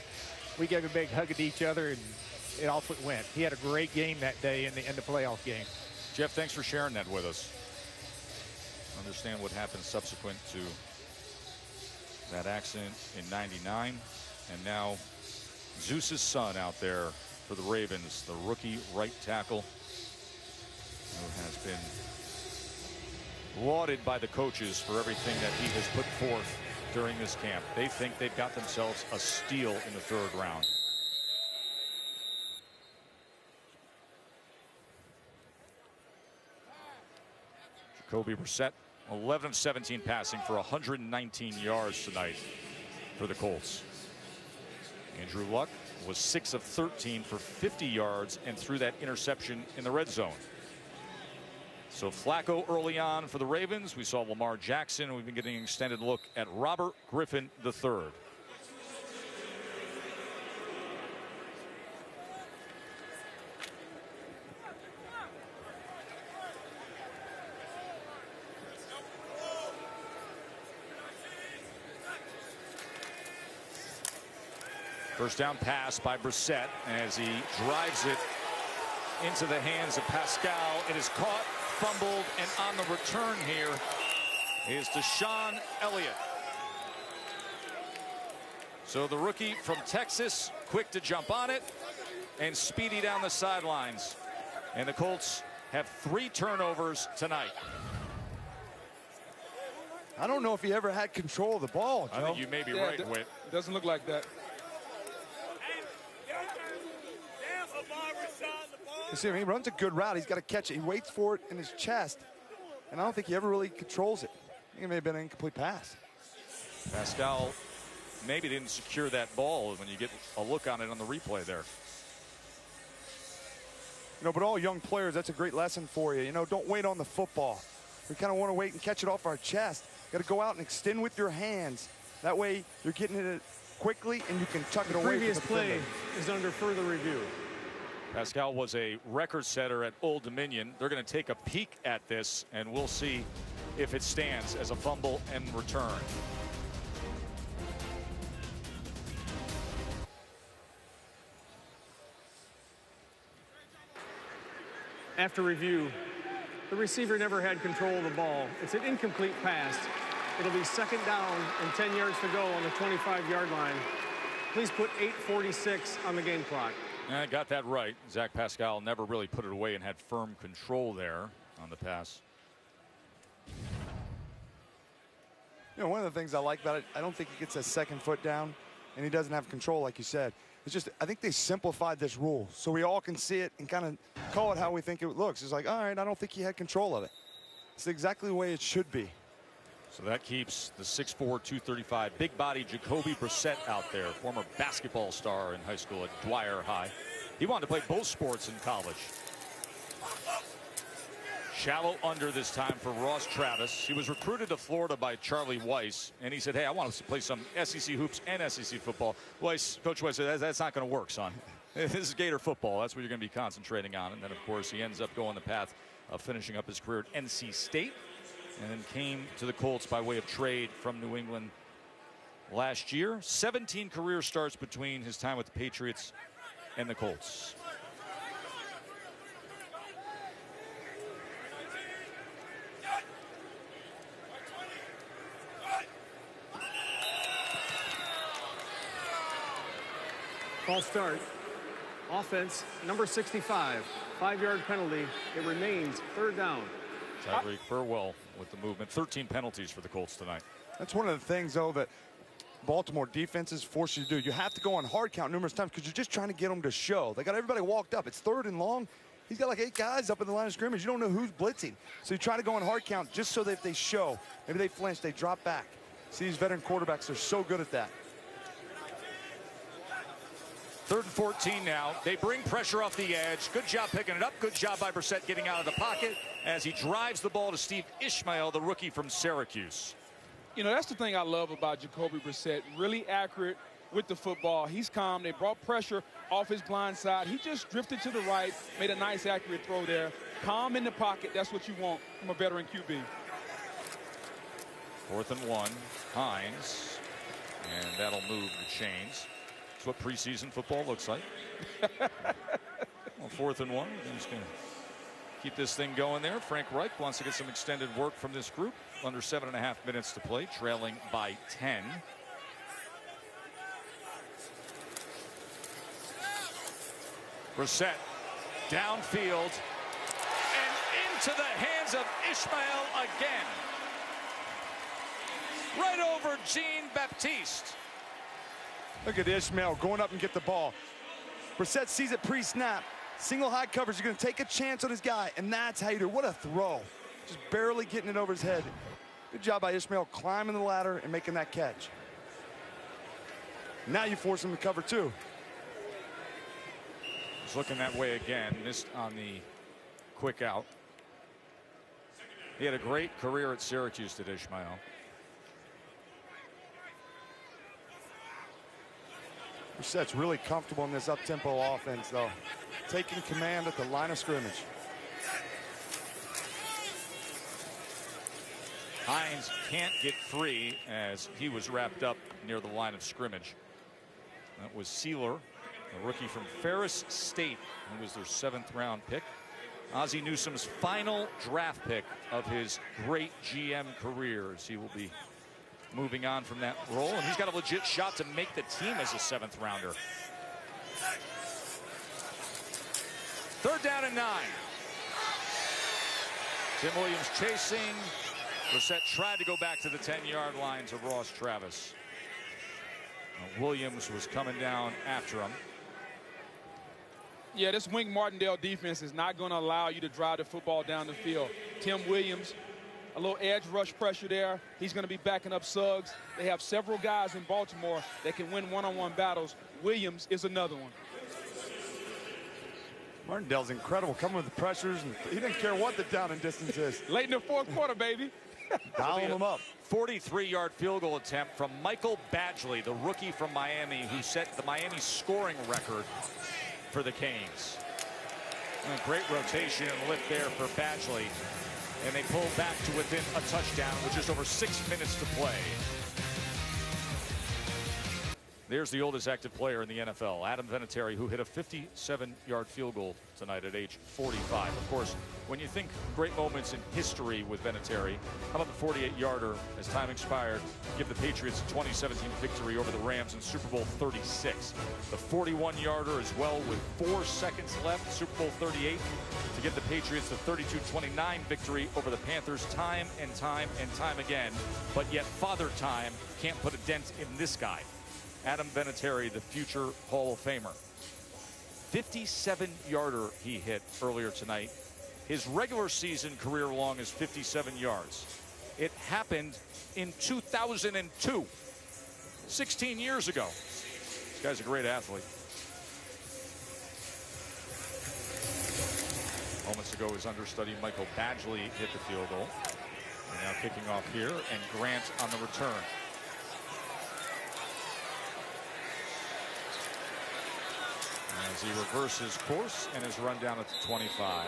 Speaker 8: We gave a big hug at each other, and it off it went. He had a great game that day in the playoff game.
Speaker 2: Jeff, thanks for sharing that with us. Understand what happened subsequent to that accident in '99. And now Zeus's son out there for the Ravens, the rookie right tackle, who has been lauded by the coaches for everything that he has put forth during this camp. They think they've got themselves a steal in the 3rd round. Jacoby Brissett, 11 of 17 passing for 119 yards tonight for the Colts. Andrew Luck was 6 of 13 for 50 yards and threw that interception in the red zone. So Flacco early on for the Ravens. We saw Lamar Jackson. We've been getting an extended look at Robert Griffin III. First down pass by Brissett as he drives it into the hands of Pascal. It is caught, fumbled, and on the return here is Deshaun Elliott. So the rookie from Texas, quick to jump on it and speedy down the sidelines. And the Colts have 3 turnovers tonight.
Speaker 3: I don't know if he ever had control of the ball, Joe.
Speaker 2: I think you may be right, Whit.
Speaker 4: Doesn't look like that.
Speaker 3: You see him, he runs a good route. He's got to catch it. He waits for it in his chest, and I don't think he ever really controls it. I think it may have been an incomplete pass.
Speaker 2: Pascal maybe didn't secure that ball when you get a look on it on the replay there.
Speaker 3: You know, but all young players, that's a great lesson for you. You know, don't wait on the football. We kind of want to wait and catch it off our chest. Got to go out and extend with your hands. That way, you're getting it quickly, and you can tuck it away.
Speaker 5: The previous play is under further review.
Speaker 2: Pascal was a record setter at Old Dominion. They're going to take a peek at this, and we'll see if it stands as a fumble and return.
Speaker 5: After review, the receiver never had control of the ball. It's an incomplete pass. It'll be 2nd down and 10 yards to go on the 25-yard line. Please put 8:46 on the game clock.
Speaker 2: I got that right. Zach Pascal never really put it away and had firm control there on the pass.
Speaker 3: You know, one of the things I like about it, I don't think he gets a 2nd foot down, and he doesn't have control, like you said. It's just, I think they simplified this rule so we all can see it and kind of call it how we think it looks. It's like, all right, I don't think he had control of it. It's exactly the way it should be.
Speaker 2: So that keeps the 6'4", 235 big body Jacoby Brissett out there, former basketball star in high school at Dwyer High. He wanted to play both sports in college. Shallow under this time for Ross Travis. He was recruited to Florida by Charlie Weiss, and he said, hey, I want to play some SEC hoops and SEC football. Coach Weiss said, that's not going to work, son. This is Gator football. That's what you're going to be concentrating on. And then, of course, he ends up going the path of finishing up his career at NC State, and then came to the Colts by way of trade from New England last year. 17 career starts between his time with the Patriots and the Colts.
Speaker 5: False start. Offense, number 65. 5-yard penalty. It remains 3rd down.
Speaker 2: Tyreek Burwell with the movement. 13 penalties for the Colts tonight.
Speaker 3: That's one of the things, though, that Baltimore defenses force you to do. You have to go on hard count numerous times because you're just trying to get them to show. They got everybody walked up. It's 3rd and long. He's got like 8 guys up in the line of scrimmage. You don't know who's blitzing. So you try to go on hard count just so that if they show, maybe they flinch, they drop back. See, these veteran quarterbacks are so good at that.
Speaker 2: 3rd and 14 now. They bring pressure off the edge. Good job picking it up. Good job by Brissett getting out of the pocket as he drives the ball to Steve Ishmael, the rookie from Syracuse.
Speaker 4: You know, that's the thing I love about Jacoby Brissett. Really accurate with the football. He's calm. They brought pressure off his blind side. He just drifted to the right, made a nice, accurate throw there. Calm in the pocket. That's what you want from a veteran QB.
Speaker 2: 4th and 1. Hines. And that'll move the chains. That's what preseason football looks like. Well, 4th and 1. I'm just going to keep this thing going there. Frank Reich wants to get some extended work from this group. Under 7.5 minutes to play, trailing by 10. Brissett downfield and into the hands of Ishmael again. Right over Jean-Baptiste.
Speaker 3: Look at Ishmael going up and get the ball. Brissett sees it pre-snap. Single high coverage. You're going to take a chance on his guy, and that's how you do it. What a throw. Just barely getting it over his head. Good job by Ishmael climbing the ladder and making that catch. Now you force him to cover 2.
Speaker 2: He's looking that way again. Missed on the quick out. He had a great career at Syracuse, did Ishmael.
Speaker 3: Brissett's really comfortable in this up-tempo offense, though. Taking command at the line of scrimmage.
Speaker 2: Hines can't get free as he was wrapped up near the line of scrimmage. That was Sealer, a rookie from Ferris State, who was their 7th round pick. Ozzie Newsome's final draft pick of his great GM career, as he will be moving on from that role, and he's got a legit shot to make the team as a 7th rounder. 3rd down and 9. Tim Williams chasing. Brissett tried to go back to the 10-yard line to Ross Travis. Williams was coming down after him.
Speaker 4: Yeah, this Wink Martindale defense is not going to allow you to drive the football down the field. Tim Williams, a little edge rush pressure there. He's going to be backing up Suggs. They have several guys in Baltimore that can win one-on-one battles. Williams is another one.
Speaker 3: Martindale's incredible, coming with the pressures, and he didn't care what the down and distance is.
Speaker 4: Late in the fourth quarter, baby.
Speaker 3: Dialing him up.
Speaker 2: 43-yard field goal attempt from Michael Badgley, the rookie from Miami, who set the Miami scoring record for the Canes. And a great rotation and lift there for Badgley. And they pull back to within a touchdown with just over 6 minutes to play. There's the oldest active player in the NFL, Adam Vinatieri, who hit a 57-yard field goal tonight at age 45. Of course, when you think great moments in history with Vinatieri, how about the 48-yarder as time expired, give the Patriots a 2017 victory over the Rams in Super Bowl 36. The 41-yarder as well with 4 seconds left, Super Bowl 38, to give the Patriots the 32-29 victory over the Panthers time and time and time again. But yet Father Time can't put a dent in this guy. Adam Vinatieri, the future Hall of Famer. 57-yarder he hit earlier tonight. His regular season career long is 57 yards. It happened in 2002, 16 years ago. This guy's a great athlete. Moments ago, his understudy Michael Badgley hit the field goal. And now kicking off here, and Grant on the return. As he reverses course and is run down at the 25.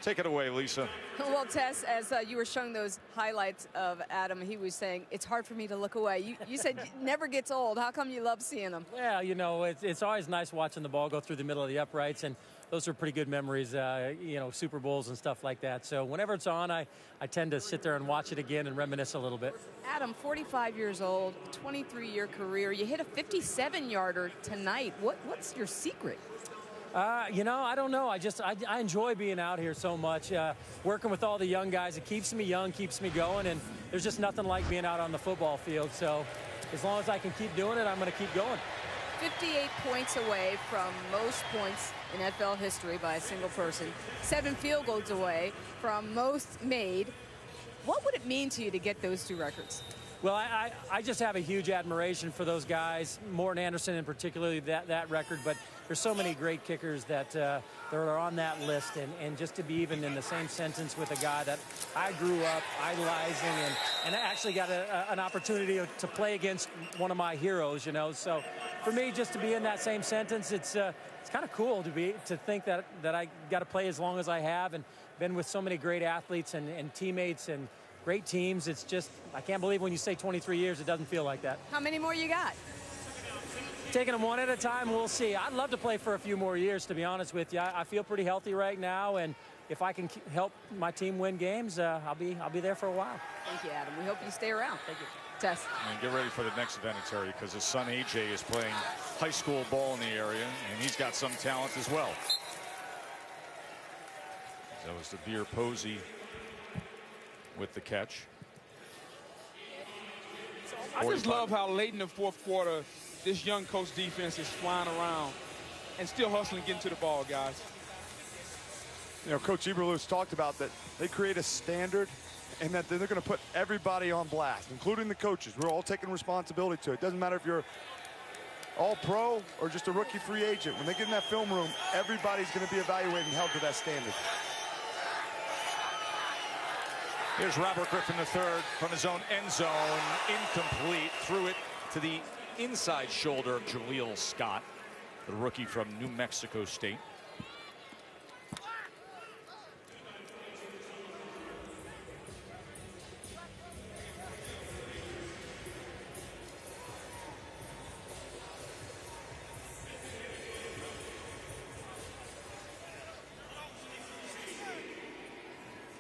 Speaker 2: Take it away, Lisa.
Speaker 7: Well, Tess, as you were showing those highlights of Adam, he was saying, it's hard for me to look away. You said it never gets old. How come you love seeing him?
Speaker 10: Yeah, you know, it's always nice watching the ball go through the middle of the uprights, and those are pretty good memories, you know, Super Bowls and stuff like that. So whenever it's on, I tend to sit there and watch it again and reminisce a little bit.
Speaker 7: Adam, 45 years old, 23-year career. You hit a 57-yarder tonight. What's your secret?
Speaker 10: You know, I don't know. I enjoy being out here so much, working with all the young guys. It keeps me young, keeps me going, and there's just nothing like being out on the football field. So as long as I can keep doing it, I'm going to keep going.
Speaker 7: 58 points away from most points in NFL history by a single person. 7 field goals away from most made. What would it mean to you to get those 2 records?
Speaker 10: Well, I just have a huge admiration for those guys, Morton Anderson in particularly, that record. But there's so many great kickers that are on that list. And just to be even in the same sentence with a guy that I grew up idolizing and actually got an opportunity to play against one of my heroes, you know. So for me, just to be in that same sentence, it's kind of cool to think that I got to play as long as I have and been with so many great athletes and teammates and great teams. It's just, I can't believe when you say 23 years, it doesn't feel like that.
Speaker 7: How many more you got?
Speaker 10: Taking them one at a time, we'll see. I'd love to play for a few more years, to be honest with you. I feel pretty healthy right now, and if I can help my team win games, I'll be there for a while.
Speaker 7: Thank you, Adam. We hope you stay around.
Speaker 10: Thank you.
Speaker 7: Tess.
Speaker 2: And get ready for the next Vinatieri, because his son AJ is playing high school ball in the area, and he's got some talent as well. That was the Beer Posey with the catch.
Speaker 4: I just love how late in the fourth quarter this young Colts defense is flying around and still hustling, getting to the ball, guys.
Speaker 3: You know, Coach Eberflus talked about that they create a standard and that they're going to put everybody on blast, including the coaches. We're all taking responsibility to it. It doesn't matter if you're all pro or just a rookie free agent. When they get in that film room, everybody's going to be evaluated and held to that standard.
Speaker 2: Here's Robert Griffin III from his own end zone. Incomplete. Threw it to the inside shoulder of Jaleel Scott, the rookie from New Mexico State.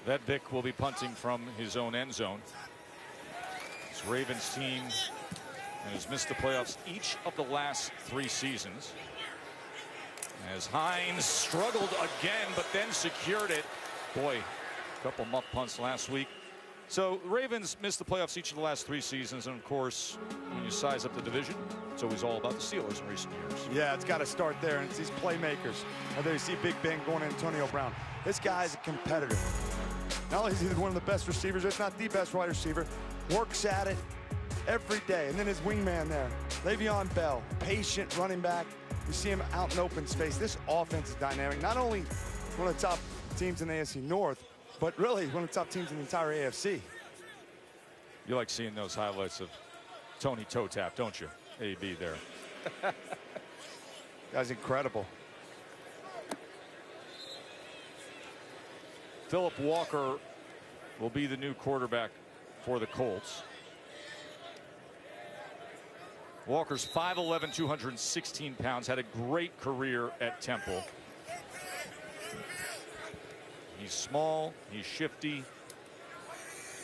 Speaker 2: That Vic will be punting from his own end zone. This Ravens team has missed the playoffs each of the last 3 seasons. As Hines struggled again, but then secured it. Boy, a couple muff punts last week. So Ravens missed the playoffs each of the last 3 seasons. And of course, when you size up the division, it's always all about the Steelers in recent years.
Speaker 3: Yeah, it's got to start there. And it's these playmakers. Whether you see Big Ben going to Antonio Brown. This guy's a competitor. Not only is he one of the best receivers, if not the best wide receiver, works at it every day. And then his wingman there, Le'Veon Bell, patient running back. You see him out in open space. This offense is dynamic. Not only one of the top teams in the AFC North, but really one of the top teams in the entire AFC.
Speaker 2: You like seeing those highlights of Tony Toe Tap, don't you? AB there.
Speaker 3: Guy's incredible.
Speaker 2: Philip Walker will be the new quarterback for the Colts. Walker's 5'11", 216 pounds, had a great career at Temple. He's small, he's shifty.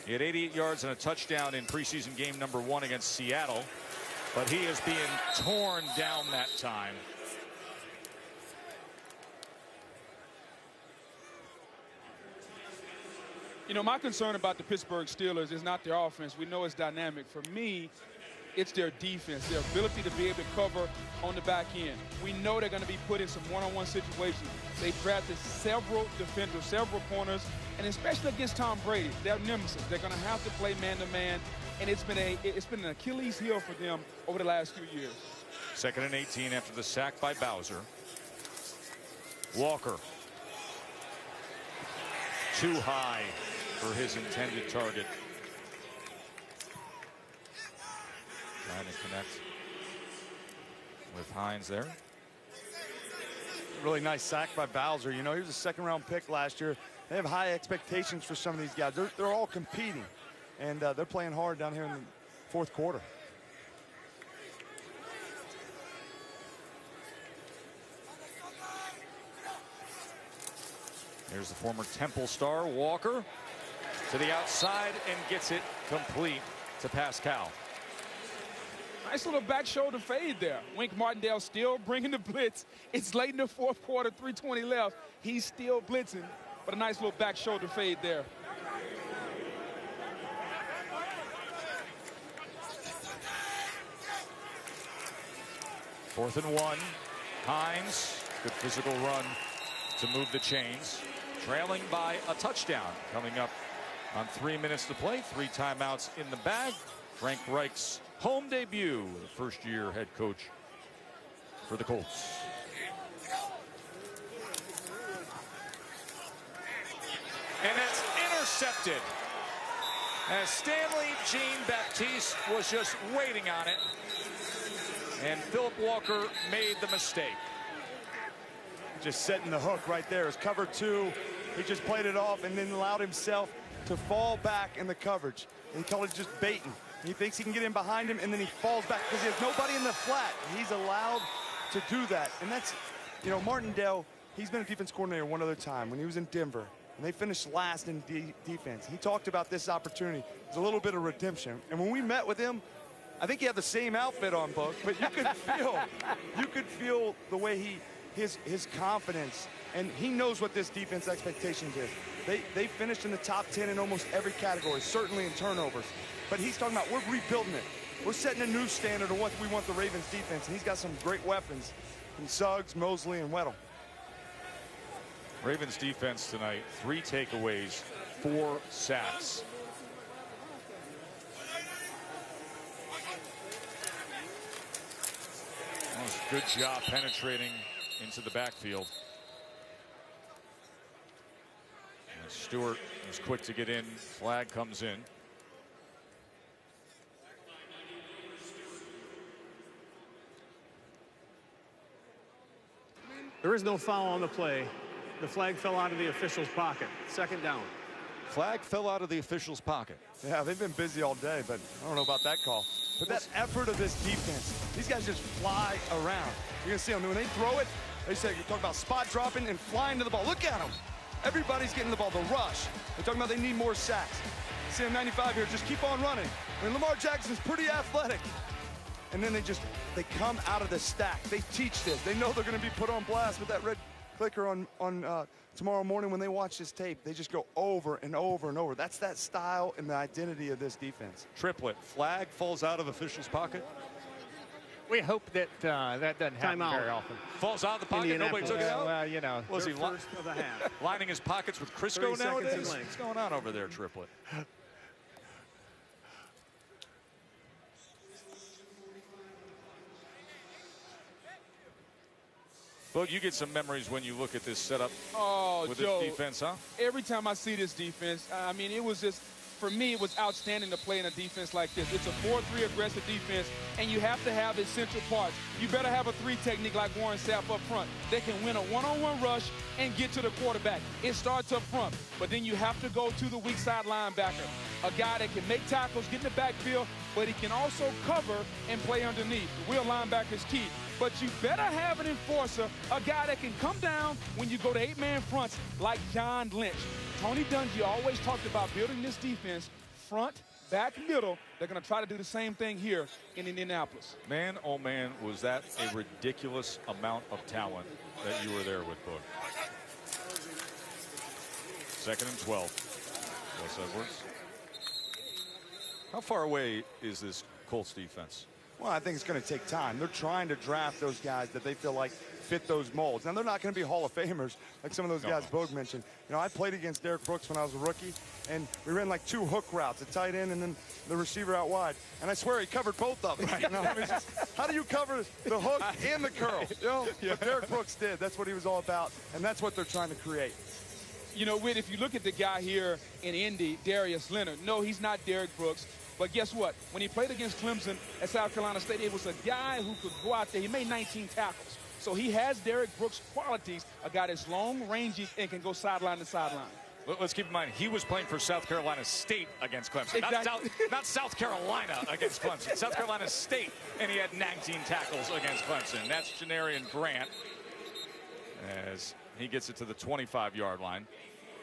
Speaker 2: He had 88 yards and a touchdown in preseason game number 1 against Seattle, but he is being torn down that time.
Speaker 4: You know, my concern about the Pittsburgh Steelers is not their offense. We know it's dynamic. For me, it's their defense, their ability to be able to cover on the back end. We know they're going to be put in some one-on-one situations. They've drafted several defenders, several corners, and especially against Tom Brady, their nemesis. They're going to have to play man-to-man, and it's been an Achilles heel for them over the last few years.
Speaker 2: 2nd and 18 after the sack by Bowser. Walker. Too high for his intended target. Trying to connect with Hines there.
Speaker 3: Really nice sack by Bowser. You know, he was a 2nd-round pick last year. They have high expectations for some of these guys. They're all competing, and they're playing hard down here in the 4th quarter.
Speaker 2: Here's the former Temple star, Walker, to the outside and gets it complete to Pascal.
Speaker 4: Nice little back shoulder fade there. Wink Martindale still bringing the blitz. It's late in the 4th quarter, 3:20 left. He's still blitzing, but a nice little back shoulder fade there.
Speaker 2: Fourth and 1. Hines, good physical run to move the chains. Trailing by a touchdown. Coming up on 3 minutes to play. 3 timeouts in the bag. Frank Reich's home debut, the first-year head coach for the Colts. And that's intercepted. As Stanley Jean-Baptiste was just waiting on it. And Philip Walker made the mistake.
Speaker 3: Just setting the hook right there. His cover 2. He just played it off and then allowed himself to fall back in the coverage. And he called it just baiting. He thinks he can get in behind him, and then he falls back because he has nobody in the flat. He's allowed to do that. And that's, you know, Martindale, he's been a defense coordinator one other time when he was in Denver. And they finished last in defense. He talked about this opportunity. It's a little bit of redemption. And when we met with him, I think he had the same outfit on, Buck, but you could feel the way his confidence, and he knows what this defense expectations is. They finished in the top 10 in almost every category, certainly in turnovers. But he's talking about we're rebuilding it. We're setting a new standard of what we want the Ravens defense, and he's got some great weapons in Suggs, Mosley, and Weddle.
Speaker 2: Ravens defense tonight, 3 takeaways, 4 sacks. Good job penetrating into the backfield. And Stewart was quick to get in. Flag comes in.
Speaker 5: There is no foul on the play. The flag fell out of the official's pocket. 2nd down.
Speaker 2: Flag fell out of the official's pocket.
Speaker 3: Yeah, they've been busy all day, but I don't know about that call. But that effort of this defense, these guys just fly around. You're going to see them. When they throw it, they say, you talk about spot dropping and flying to the ball. Look at them. Everybody's getting the ball. The rush. They're talking about they need more sacks. See him 95 here. Just keep on running. I mean, Lamar Jackson's pretty athletic. And then they come out of the stack. They teach this. They know they're going to be put on blast with that red clicker on tomorrow morning when they watch this tape. They just go over and over and over. That's that style and the identity of this defense.
Speaker 2: Triplet. Flag falls out of official's pocket.
Speaker 8: We hope that that doesn't happen very often.
Speaker 2: Falls out of the pocket. Nobody took it out.
Speaker 8: Well, you know.
Speaker 2: Was he
Speaker 5: first of the half.
Speaker 2: lining his pockets with Crisco nowadays? What's going on over there, Triplet? Well, you get some memories when you look at this setup with
Speaker 4: Joe,
Speaker 2: this defense, huh?
Speaker 4: Every time I see this defense, I mean, it was just, for me, it was outstanding to play in a defense like this. It's a 4-3 aggressive defense, and you have to have essential parts. You better have a 3 technique like Warren Sapp up front. They can win a one-on-one rush and get to the quarterback. It starts up front, but then you have to go to the weak side linebacker, a guy that can make tackles, get in the backfield, but he can also cover and play underneath. The wheel linebacker is key. But you better have an enforcer, a guy that can come down when you go to 8-man fronts like John Lynch. Tony Dungy always talked about building this defense front, back, middle. They're going to try to do the same thing here in Indianapolis.
Speaker 2: Man, oh man, was that a ridiculous amount of talent that you were there with, Book. 2nd and 12. Gus Edwards. How far away is this Colts defense?
Speaker 3: Well, I think it's going to take time. They're trying to draft those guys that they feel like fit those molds. Now, they're not going to be Hall of Famers like some of those guys Bogue mentioned. You know, I played against Derek Brooks when I was a rookie, and we ran like 2 hook routes, a tight end and then the receiver out wide. And I swear he covered both of them. Right. You know, I mean, just, how do you cover the hook and the curl? You know, but Derek Brooks did. That's what he was all about, and that's what they're trying to create.
Speaker 4: You know, Whit, if you look at the guy here in Indy, Darius Leonard, no, he's not Derek Brooks. But guess what? When he played against Clemson at South Carolina State, it was a guy who could go out there. He made 19 tackles. So he has Derek Brooks' qualities, a guy that's long, rangy, and can go sideline to sideline.
Speaker 2: Let's keep in mind, he was playing for South Carolina State against Clemson.
Speaker 4: Exactly.
Speaker 2: Not South Carolina against Clemson. South Carolina State, and he had 19 tackles against Clemson. That's Janarian Grant as he gets it to the 25-yard line.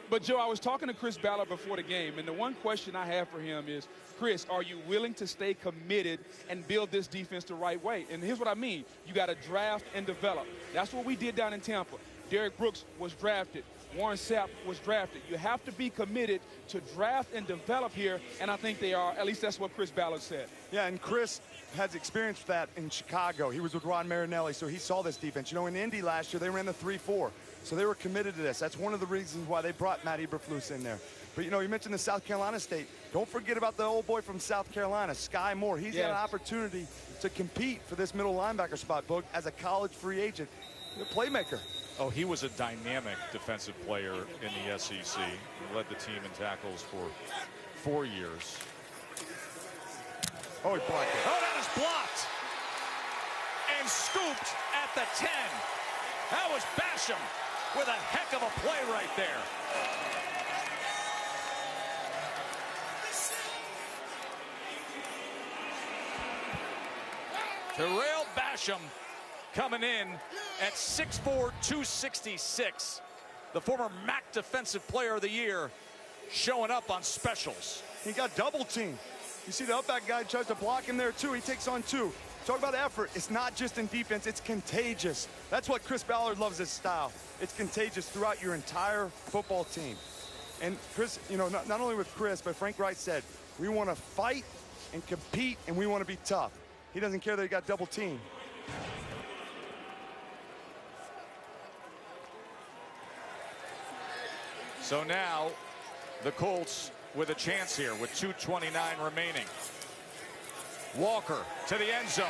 Speaker 4: But, Joe, I was talking to Chris Ballard before the game, and the one question I have for him is, Chris, are you willing to stay committed and build this defense the right way? And here's what I mean. You got to draft and develop. That's what we did down in Tampa. Derek Brooks was drafted. Warren Sapp was drafted. You have to be committed to draft and develop here, and I think they are. At least that's what Chris Ballard said.
Speaker 3: Yeah, and Chris has experienced that in Chicago. He was with Ron Marinelli, so he saw this defense. You know, in Indy last year, they ran the 3-4. So they were committed to this. That's one of the reasons why they brought Matt Eberflus in there. But, you know, you mentioned the South Carolina State. Don't forget about the old boy from South Carolina, Sky Moore. He's got an opportunity to compete for this middle linebacker spot, Boog, as a college free agent. The playmaker.
Speaker 2: Oh, he was a dynamic defensive player in the SEC. He led the team in tackles for 4 years.
Speaker 3: Oh, he blocked it.
Speaker 2: Oh, that is blocked. And scooped at the 10. That was Basham with a heck of a play right there. Terrell Basham coming in at 6'4", 266. The former MAC Defensive Player of the Year showing up on specials.
Speaker 3: He got double teamed. You see the up-back guy tries to block him there too. He takes on 2. Talk about effort. It's not just in defense, it's contagious. That's what Chris Ballard loves, his style. It's contagious throughout your entire football team. And Chris, you know, not only with Chris, but Frank Wright said, we want to fight and compete, and we want to be tough. He doesn't care that he got double teamed.
Speaker 2: So now the Colts with a chance here with 2:29 remaining. Walker to the end zone.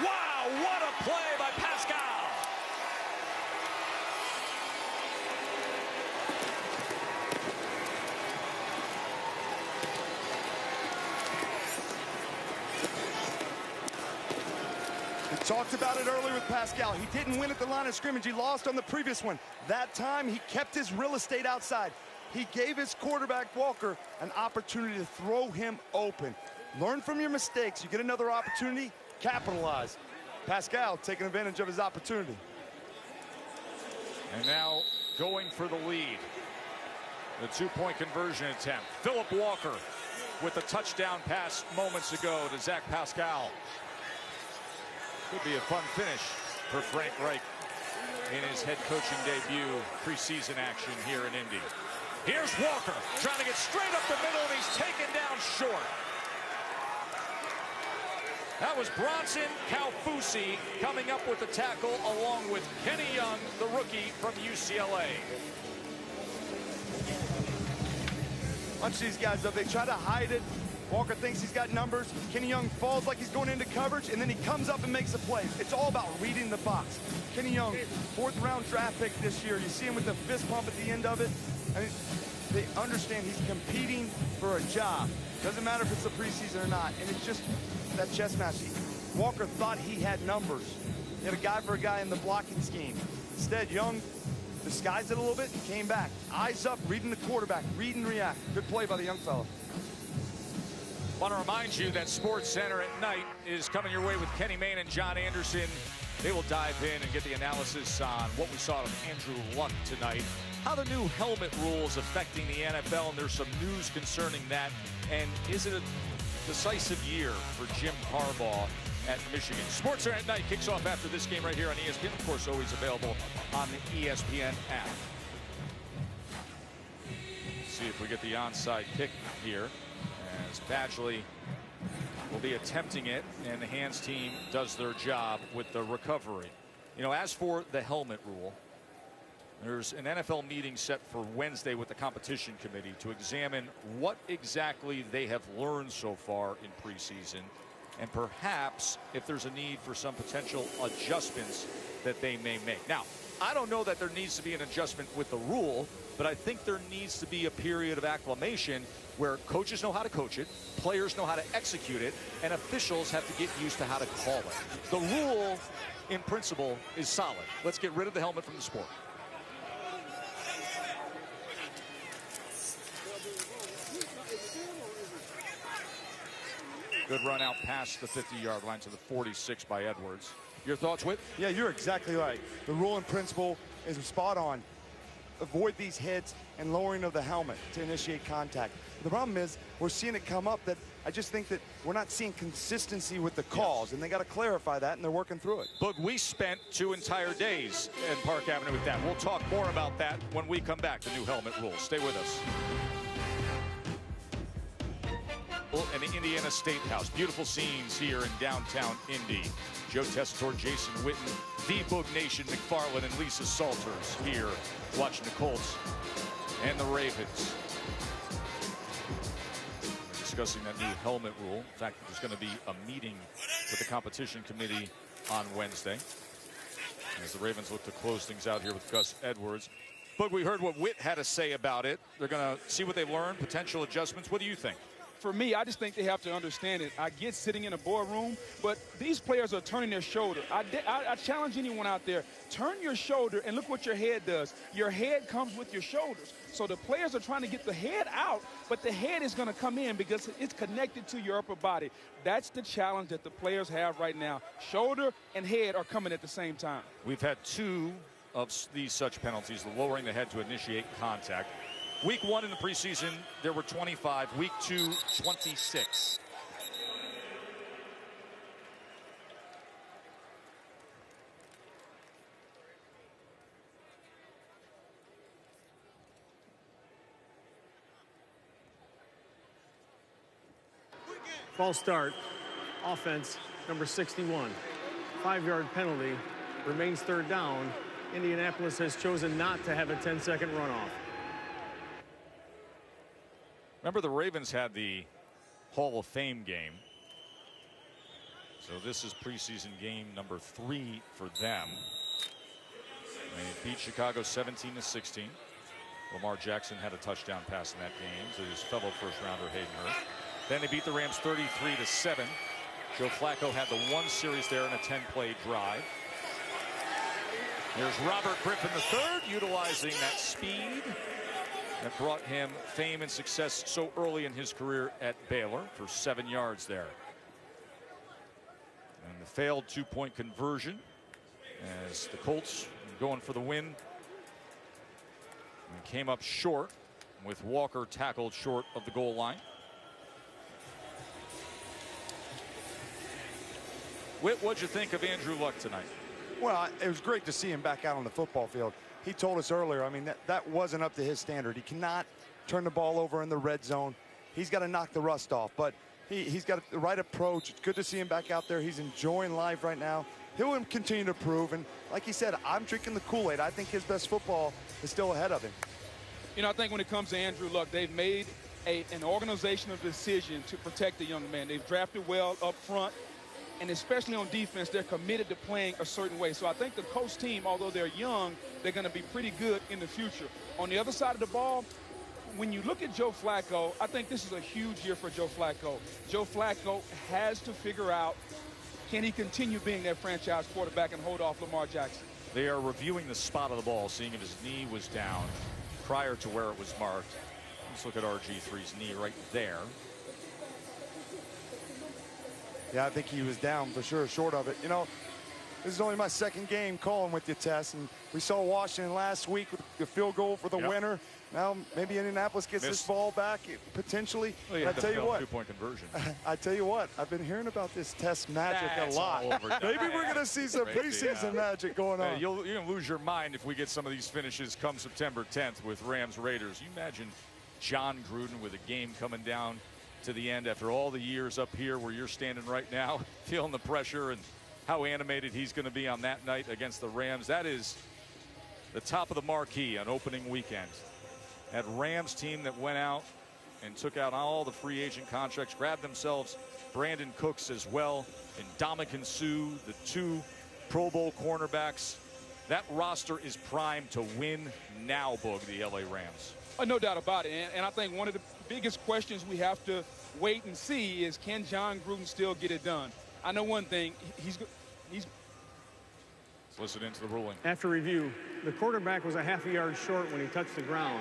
Speaker 2: Wow, what a play by Pascal.
Speaker 3: We talked about it earlier with Pascal. He didn't win at the line of scrimmage. He lost on the previous one. That time, he kept his real estate outside. He gave his quarterback, Walker, an opportunity to throw him open. Learn from your mistakes. You get another opportunity, capitalize. Pascal taking advantage of his opportunity.
Speaker 2: And now going for the lead. The 2-point conversion attempt. Philip Walker with the touchdown pass moments ago to Zach Pascal. Could be a fun finish for Frank Reich in his head coaching debut, preseason action here in Indy. Here's Walker trying to get straight up the middle, and he's taken down short. That was Bronson Kaufusi coming up with the tackle along with Kenny Young, the rookie from UCLA.
Speaker 3: Watch these guys, though. They try to hide it. Walker thinks he's got numbers. Kenny Young falls like he's going into coverage, and then he comes up and makes a play. It's all about reading the box. Kenny Young, 4th round draft pick this year. You see him with the fist pump at the end of it. I mean, they understand he's competing for a job. Doesn't matter if it's the preseason or not. And it's just that chess match. Walker thought he had numbers. He had a guy for a guy in the blocking scheme. Instead, Young disguised it a little bit and came back. Eyes up, reading the quarterback, read and react. Good play by the young fella.
Speaker 2: Want to remind you that Sports Center at Night is coming your way with Kenny Mayne and John Anderson. They will dive in and get the analysis on what we saw of Andrew Luck tonight, how the new helmet rule is affecting the NFL, and there's some news concerning that. And is it a decisive year for Jim Harbaugh at Michigan? Sports Center at Night kicks off after this game right here on ESPN. Of course, always available on the ESPN app. See if we get the onside kick here, as Badgley will be attempting it, and the hands team does their job with the recovery. You know, as for the helmet rule, there's an NFL meeting set for Wednesday with the competition committee to examine what exactly they have learned so far in preseason, and perhaps if there's a need for some potential adjustments that they may make. Now, I don't know that there needs to be an adjustment with the rule, but I think there needs to be a period of acclimation where coaches know how to coach it, players know how to execute it, and officials have to get used to how to call it. The rule, in principle, is solid. Let's get rid of the helmet from the sport. Good run out past the 50-yard line to the 46 by Edwards. Your thoughts, Whit?
Speaker 3: Yeah, you're exactly right. The rule in principle is spot on. Avoid these hits and lowering of the helmet to initiate contact. The problem is we're seeing it come up that I just think that we're not seeing consistency with the calls, and they got to clarify that, and they're working through it.
Speaker 2: But we spent 2 entire days in Park Avenue with that. We'll talk more about that when we come back. The new helmet rules. Stay with us. And the Indiana State House. Beautiful scenes here in downtown Indy. Joe Tessitore, Jason Witten, the Boog Nation, McFarland, and Lisa Salters here watching the Colts and the Ravens. We're discussing that new helmet rule. In fact, there's going to be a meeting with the competition committee on Wednesday as the Ravens look to close things out here with Gus Edwards. But we heard what Whit had to say about it. They're going to see what they've learned, potential adjustments. What do you think?
Speaker 4: For me, I just think they have to understand it. I get sitting in a boardroom, but these players are turning their shoulder. I challenge anyone out there, turn your shoulder and look what your head does. Your head comes with your shoulders. So the players are trying to get the head out, but the head is going to come in because it's connected to your upper body. That's the challenge that the players have right now. Shoulder and head are coming at the same time. We've had 2 of these such penalties, the lowering the head to initiate contact. Week 1 in the preseason, there were 25. Week 2, 26.
Speaker 5: False start. Offense, number 61. 5-yard penalty. Remains 3rd down. Indianapolis has chosen not to have a 10-second runoff.
Speaker 2: Remember, the Ravens had the Hall of Fame game. So this is preseason game number 3 for them. They beat Chicago 17-16. Lamar Jackson had a touchdown pass in that game to his fellow first-rounder Hayden Hurst. Then they beat the Rams 33-7. Joe Flacco had the 1 series there in a 10-play drive. There's Robert Griffin III utilizing that speed that brought him fame and success so early in his career at Baylor for 7 yards there. And the failed 2-point conversion as the Colts going for the win and came up short with Walker tackled short of the goal line. Whit, what'd you think of Andrew Luck tonight?
Speaker 3: Well, it was great to see him back out on the football field. He told us earlier, I mean, that wasn't up to his standard. He cannot turn the ball over in the red zone. He's got to knock the rust off, but he's got the right approach. It's good to see him back out there. He's enjoying life right now. He'll continue to prove, and like he said, I'm drinking the Kool-Aid. I think his best football is still ahead of him.
Speaker 4: You know, I think when it comes to Andrew Luck, they've made an organizational decision to protect the young man. They've drafted well up front, and especially on defense, they're committed to playing a certain way. So I think the Colts team, although they're young, they're going to be pretty good in the future. On the other side of the ball, when you look at Joe Flacco, I think this is a huge year for Joe Flacco. Joe Flacco has to figure out, can he continue being that franchise quarterback and hold off Lamar Jackson?
Speaker 2: They are reviewing the spot of the ball, seeing if his knee was down prior to where it was marked. Let's look at RG3's knee right there.
Speaker 3: Yeah, I think he was down for sure, short of it. You know, this is only my second game calling with you, Tess, and we saw Washington last week with the field goal for the winner. Now maybe Indianapolis gets this ball back, potentially.
Speaker 2: Well,
Speaker 3: I tell you what,
Speaker 2: 2-point conversion.
Speaker 3: I tell you what, I've been hearing about this Test magic a lot. Maybe we're going to see some preseason magic going on.
Speaker 2: You're going to lose your mind if we get some of these finishes come September 10th with Rams Raiders. You imagine John Gruden with a game coming down to the end after all the years up here where you're standing right now, feeling the pressure and how animated he's going to be on that night against the Rams. That is the top of the marquee on opening weekend. That Rams team that went out and took out all the free agent contracts, grabbed themselves Brandon Cooks as well, and Ndamukong Suh, the 2 Pro Bowl cornerbacks. That roster is primed to win now, Boog, the LA Rams.
Speaker 4: No doubt about it. And I think one of the biggest questions we have to wait and see is, can John Gruden still get it done? I know one thing, he's
Speaker 2: Let's listen into the ruling.
Speaker 5: After review, the quarterback was a half a yard short when he touched the ground.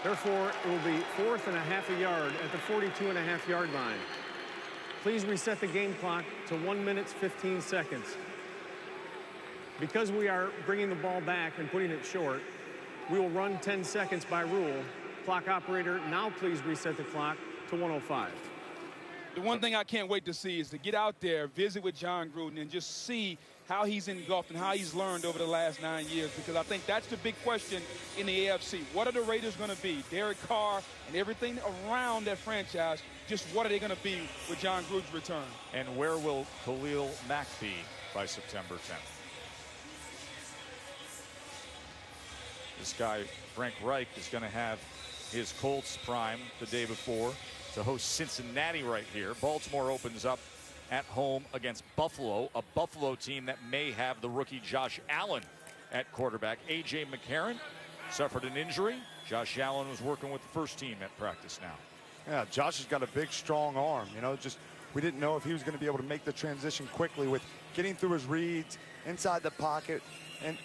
Speaker 5: Therefore, it will be 4th and a half a yard at the 42.5-yard line. Please reset the game clock to 1 minute 15 seconds. Because we are bringing the ball back and putting it short, we will run 10 seconds by rule. Clock operator, now please reset the clock to 1:05.
Speaker 4: The one thing I can't wait to see is to get out there, visit with John Gruden, and just see how he's engulfed and how he's learned over the last 9 years, because I think that's the big question in the AFC. What are the Raiders going to be? Derek Carr and everything around that franchise, just what are they going to be with John Gruden's return?
Speaker 2: And where will Khalil Mack be by September 10th? This guy, Frank Reich, is going to have his Colts prime the day before to host Cincinnati right here. Baltimore opens up at home against Buffalo, a Buffalo team that may have the rookie Josh Allen at quarterback. A.J. McCarron suffered an injury. Josh Allen was working with the first team at practice now.
Speaker 3: Yeah, Josh has got a big, strong arm. You know, just we didn't know if he was going to be able to make the transition quickly with getting through his reads inside the pocket, and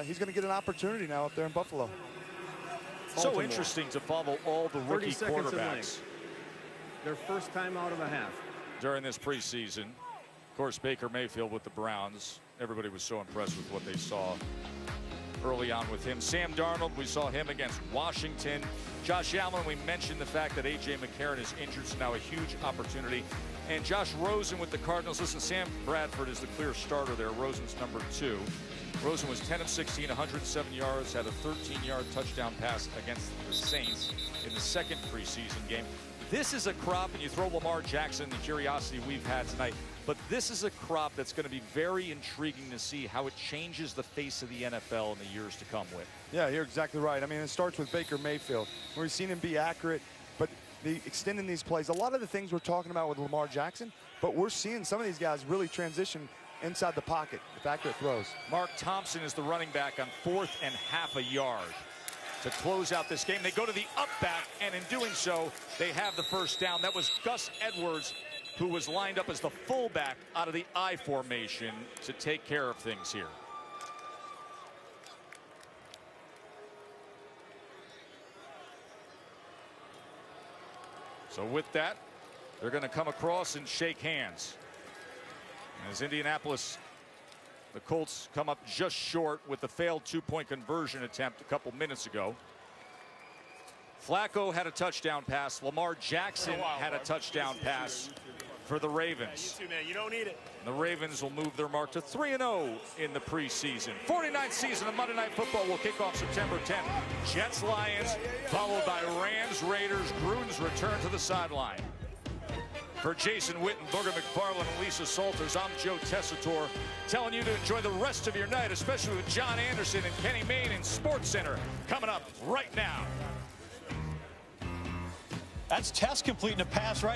Speaker 3: he's going to get an opportunity now up there in Buffalo.
Speaker 2: So interesting to follow all the rookie quarterbacks.
Speaker 5: Their first time out of a half.
Speaker 2: During this preseason, of course, Baker Mayfield with the Browns. Everybody was so impressed with what they saw early on with him. Sam Darnold, we saw him against Washington. Josh Allen, we mentioned the fact that A.J. McCarron is injured, so now a huge opportunity. And Josh Rosen with the Cardinals. Listen, Sam Bradford is the clear starter there. Rosen's number 2. Rosen was 10 of 16, 107 yards, had a 13-yard touchdown pass against the Saints in the second preseason game. This is a crop, and you throw Lamar Jackson, the curiosity we've had tonight, but this is a crop that's going to be very intriguing to see how it changes the face of the NFL in the years to come with.
Speaker 3: Yeah, you're exactly right. I mean, it starts with Baker Mayfield, where we've seen him be accurate, but extending these plays, a lot of the things we're talking about with Lamar Jackson, but we're seeing some of these guys really transition inside the pocket with accurate throws.
Speaker 2: Mark Thompson is the running back on 4th and half a yard to close out this game. They go to the up back, and in doing so, they have the first down. That was Gus Edwards, who was lined up as the fullback out of the I formation to take care of things here. So with that, they're going to come across and shake hands. As Indianapolis, the Colts come up just short with the failed 2-point conversion attempt a couple minutes ago. Flacco had a touchdown pass. Lamar Jackson had a touchdown pass for the Ravens.
Speaker 6: You don't need it.
Speaker 2: The Ravens will move their mark to 3-0 in the preseason. 49th season of Monday Night Football will kick off September 10th. Jets, Lions, followed by Rams, Raiders. Gruden's return to the sideline. For Jason Witten, Booger McFarland, and Lisa Salters, I'm Joe Tessitore, telling you to enjoy the rest of your night, especially with John Anderson and Kenny Mayne in SportsCenter, coming up right now.
Speaker 11: That's Test completing a pass right.